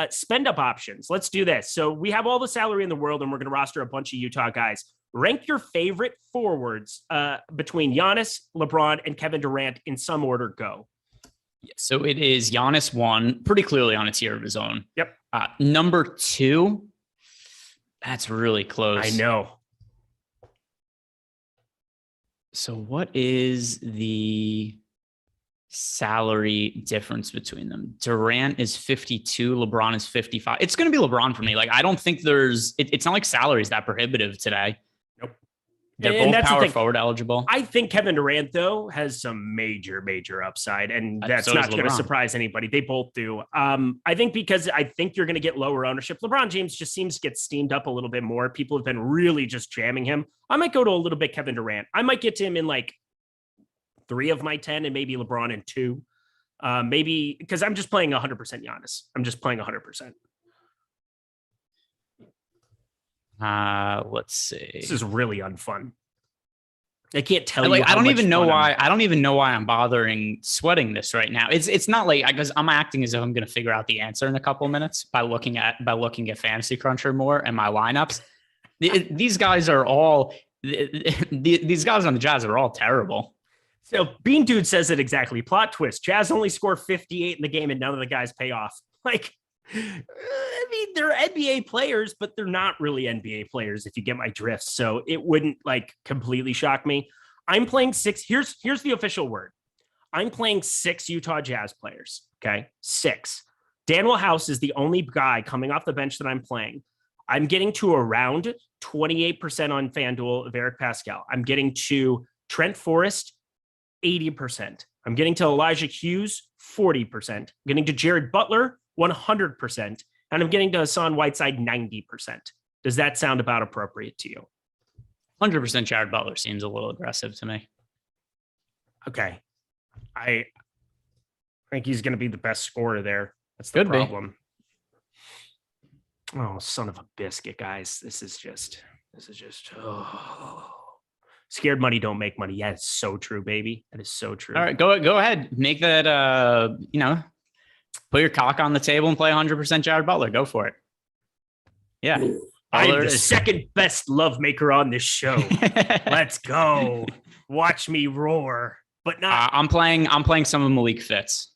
Spend up options. Let's do this. So we have all the salary in the world, and we're going to roster a bunch of Utah guys. Rank your favorite forwards between Giannis, LeBron, and Kevin Durant in some order. Go. So it is Giannis 1, pretty clearly on a tier of his own. Yep. Number 2. That's really close. I know. So what is the salary difference between them? Durant is 52. LeBron is 55. It's going to be LeBron for me. Like, I don't think it's not like salary is that prohibitive today. Nope. They're both power forward eligible. I think Kevin Durant, though, has some major, major upside, and that's not going to surprise anybody. They both do. I think because I think you're going to get lower ownership. LeBron James just seems to get steamed up a little bit more. People have been really just jamming him. I might go to a little bit Kevin Durant. I might get to him in like 3 of my 10 and maybe LeBron in 2. Maybe because I'm just playing 100% Giannis. I'm just playing 100%. Let's see. This is really unfun. I can't tell you. I don't even know why. I don't even know why I'm bothering sweating this right now. It's not like because I'm acting as if I'm going to figure out the answer in a couple of minutes by looking at Fantasy Cruncher more and my lineups. These guys are all these guys on the Jazz are all terrible. So Bean Dude says it exactly. Plot twist: Jazz only score 58 in the game, and none of the guys pay off. Like. I mean, they're NBA players, but they're not really NBA players if you get my drift. So it wouldn't like completely shock me. I'm playing 6. Here's the official word. I'm playing 6 Utah Jazz players. Okay. 6. Daniel House is the only guy coming off the bench that I'm playing. I'm getting to around 28% on FanDuel of Eric Pascal. I'm getting to Trent Forrest, 80%. I'm getting to Elijah Hughes, 40%. I'm getting to Jared Butler, 100%. And I'm getting to Hassan Whiteside, 90%. Does that sound about appropriate to you? 100% Jared Butler seems a little aggressive to me. Okay. I think he's going to be the best scorer there. That's the problem. Oh, son of a biscuit, guys. This is just scared money don't make money. Yeah, it's so true, baby. That is so true. All right, go ahead. Make that, put your cock on the table and play 100% Jared Butler. Go for it. Yeah. I'm the second best love maker on this show. Let's go. Watch me roar. But not. I'm playing some of Malik Fitz.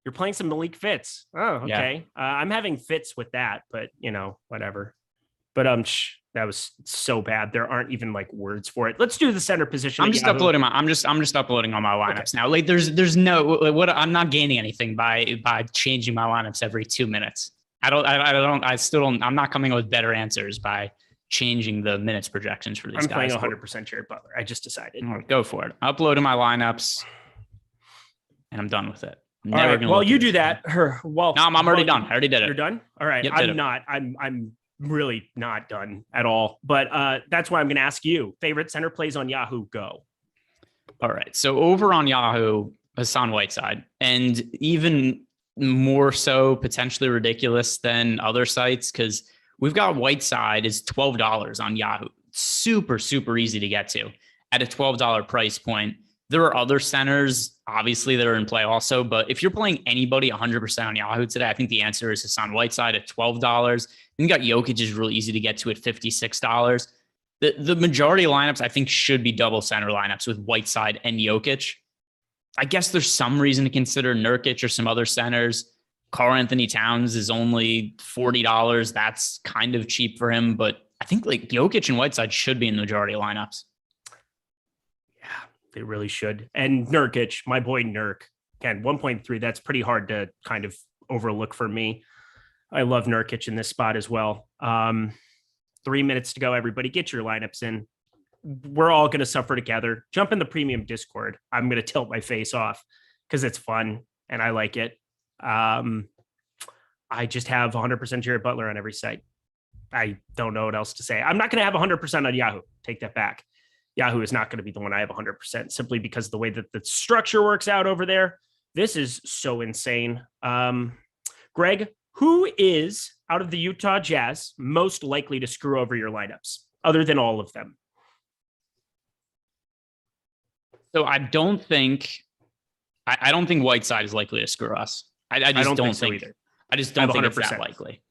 You're playing some Malik Fitz. Oh, okay. Yeah. I'm having fits with that, but whatever. But that was so bad. There aren't even like words for it. Let's do the center position. I'm just uploading I'm just uploading all my lineups now. Like there's no I'm not gaining anything by changing my lineups every 2 minutes. I'm not coming up with better answers by changing the minutes projections for these guys. I'm playing 100% Jared Butler. I just decided. Go for it. Uploading my lineups and I'm done with it. Never right. Well, you do that. No, I'm already done. I already did it. You're done? All right. Yep, I'm really not done at all. But that's why I'm going to ask you. Favorite center plays on Yahoo, go. All right. So over on Yahoo, Hassan Whiteside. And even more so potentially ridiculous than other sites because we've got Whiteside is $12 on Yahoo. Super, super easy to get to at a $12 price point. There are other centers, obviously, that are in play also. But if you're playing anybody 100% on Yahoo today, I think the answer is Hassan Whiteside at $12. Then you got Jokic is really easy to get to at $56. The majority of lineups, I think, should be double center lineups with Whiteside and Jokic. I guess there's some reason to consider Nurkic or some other centers. Karl Anthony Towns is only $40. That's kind of cheap for him. But I think like Jokic and Whiteside should be in the majority of lineups. They really should. And Nurkic, my boy Nurk, again, 1.3, that's pretty hard to kind of overlook for me. I love Nurkic in this spot as well. 3 minutes to go, everybody. Get your lineups in. We're all going to suffer together. Jump in the premium Discord. I'm going to tilt my face off because it's fun and I like it. I just have 100% Jared Butler on every site. I don't know what else to say. I'm not going to have 100% on Yahoo. Take that back. Yahoo is not going to be the one I have 100% simply because of the way that the structure works out over there. This is so insane. Greg, who is out of the Utah Jazz most likely to screw over your lineups other than all of them? So I don't think Whiteside is likely to screw us. I just don't think so either. I just don't think it's that likely.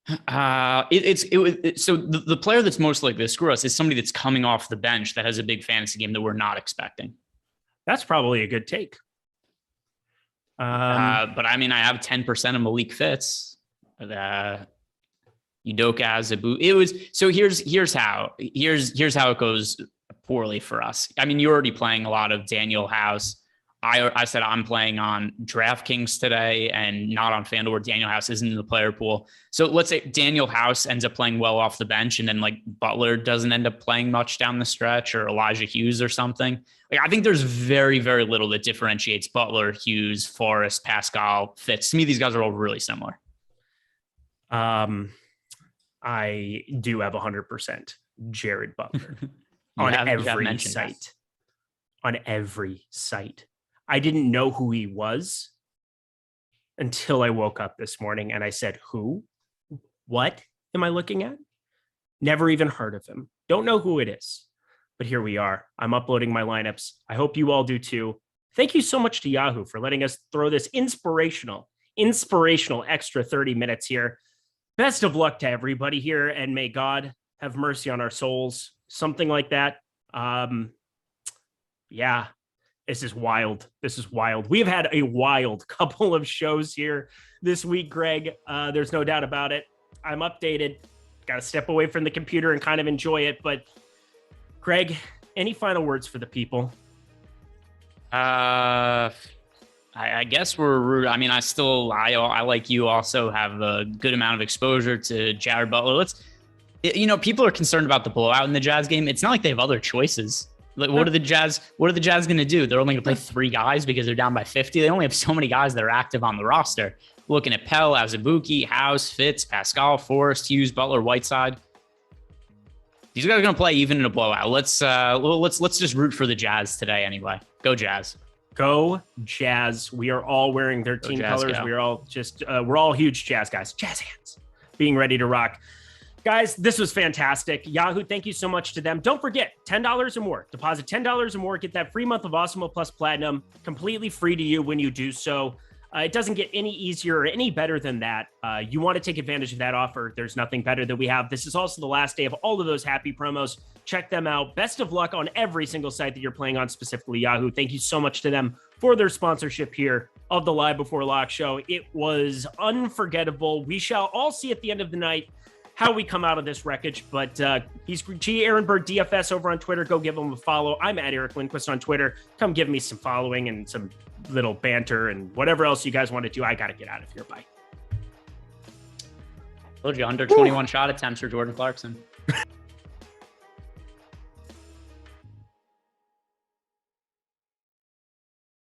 So the player that's most likely to screw us is somebody that's coming off the bench that has a big fantasy game that we're not expecting. That's probably a good take. But I mean, I have 10% of Malik Fitz. Udoka Azubu. It was so. Here's how it goes poorly for us. I mean, you're already playing a lot of Daniel House. I said I'm playing on DraftKings today and not on FanDuel where Daniel House isn't in the player pool. So let's say Daniel House ends up playing well off the bench and then like Butler doesn't end up playing much down the stretch or Elijah Hughes or something. Like I think there's very, very little that differentiates Butler, Hughes, Forrest, Pascal, Fitz. To me, these guys are all really similar. I do have 100% Jared Butler on every site. On every site. I didn't know who he was until I woke up this morning and I said, who? What am I looking at? Never even heard of him. Don't know who it is. But here we are. I'm uploading my lineups. I hope you all do too. Thank you so much to Yahoo for letting us throw this inspirational extra 30 minutes here. Best of luck to everybody here and may God have mercy on our souls. Something like that. Yeah. This is wild. We've had a wild couple of shows here this week, Greg. There's no doubt about it. I'm updated. Got to step away from the computer and kind of enjoy it. But Greg, any final words for the people? I guess I like you also have a good amount of exposure to Jared Butler. People are concerned about the blowout in the Jazz game. It's not like they have other choices. Like, what are the Jazz going to do? They're only going to play 3 guys because they're down by 50. They only have so many guys that are active on the roster. Looking at Pell, Azubuike, House, Fitz, Pascal, Forrest, Hughes, Butler, Whiteside. These guys are going to play even in a blowout. Let's just root for the Jazz today anyway. Go Jazz. Go Jazz. We are all wearing their team Jazz, colors. go. We are all just, we're all huge Jazz guys. Jazz hands. Being ready to rock. Guys, this was fantastic. Yahoo, thank you so much to them. Don't forget, $10 or more. Deposit $10 or more. Get that free month of Awesemo Plus Platinum. Completely free to you when you do so. It doesn't get any easier or any better than that. You want to take advantage of that offer. There's nothing better that we have. This is also the last day of all of those happy promos. Check them out. Best of luck on every single site that you're playing on, specifically Yahoo. Thank you so much to them for their sponsorship here of the Live Before Lock show. It was unforgettable. We shall all see at the end of the night how we come out of this wreckage, but he's G. Ehrenberg DFS over on Twitter. Go give him a follow. I'm at Eric Lindquist on Twitter. Come give me some following and some little banter and whatever else you guys want to do. I got to get out of here. Bye. Told you, under 21 shot attempts for Jordan Clarkson.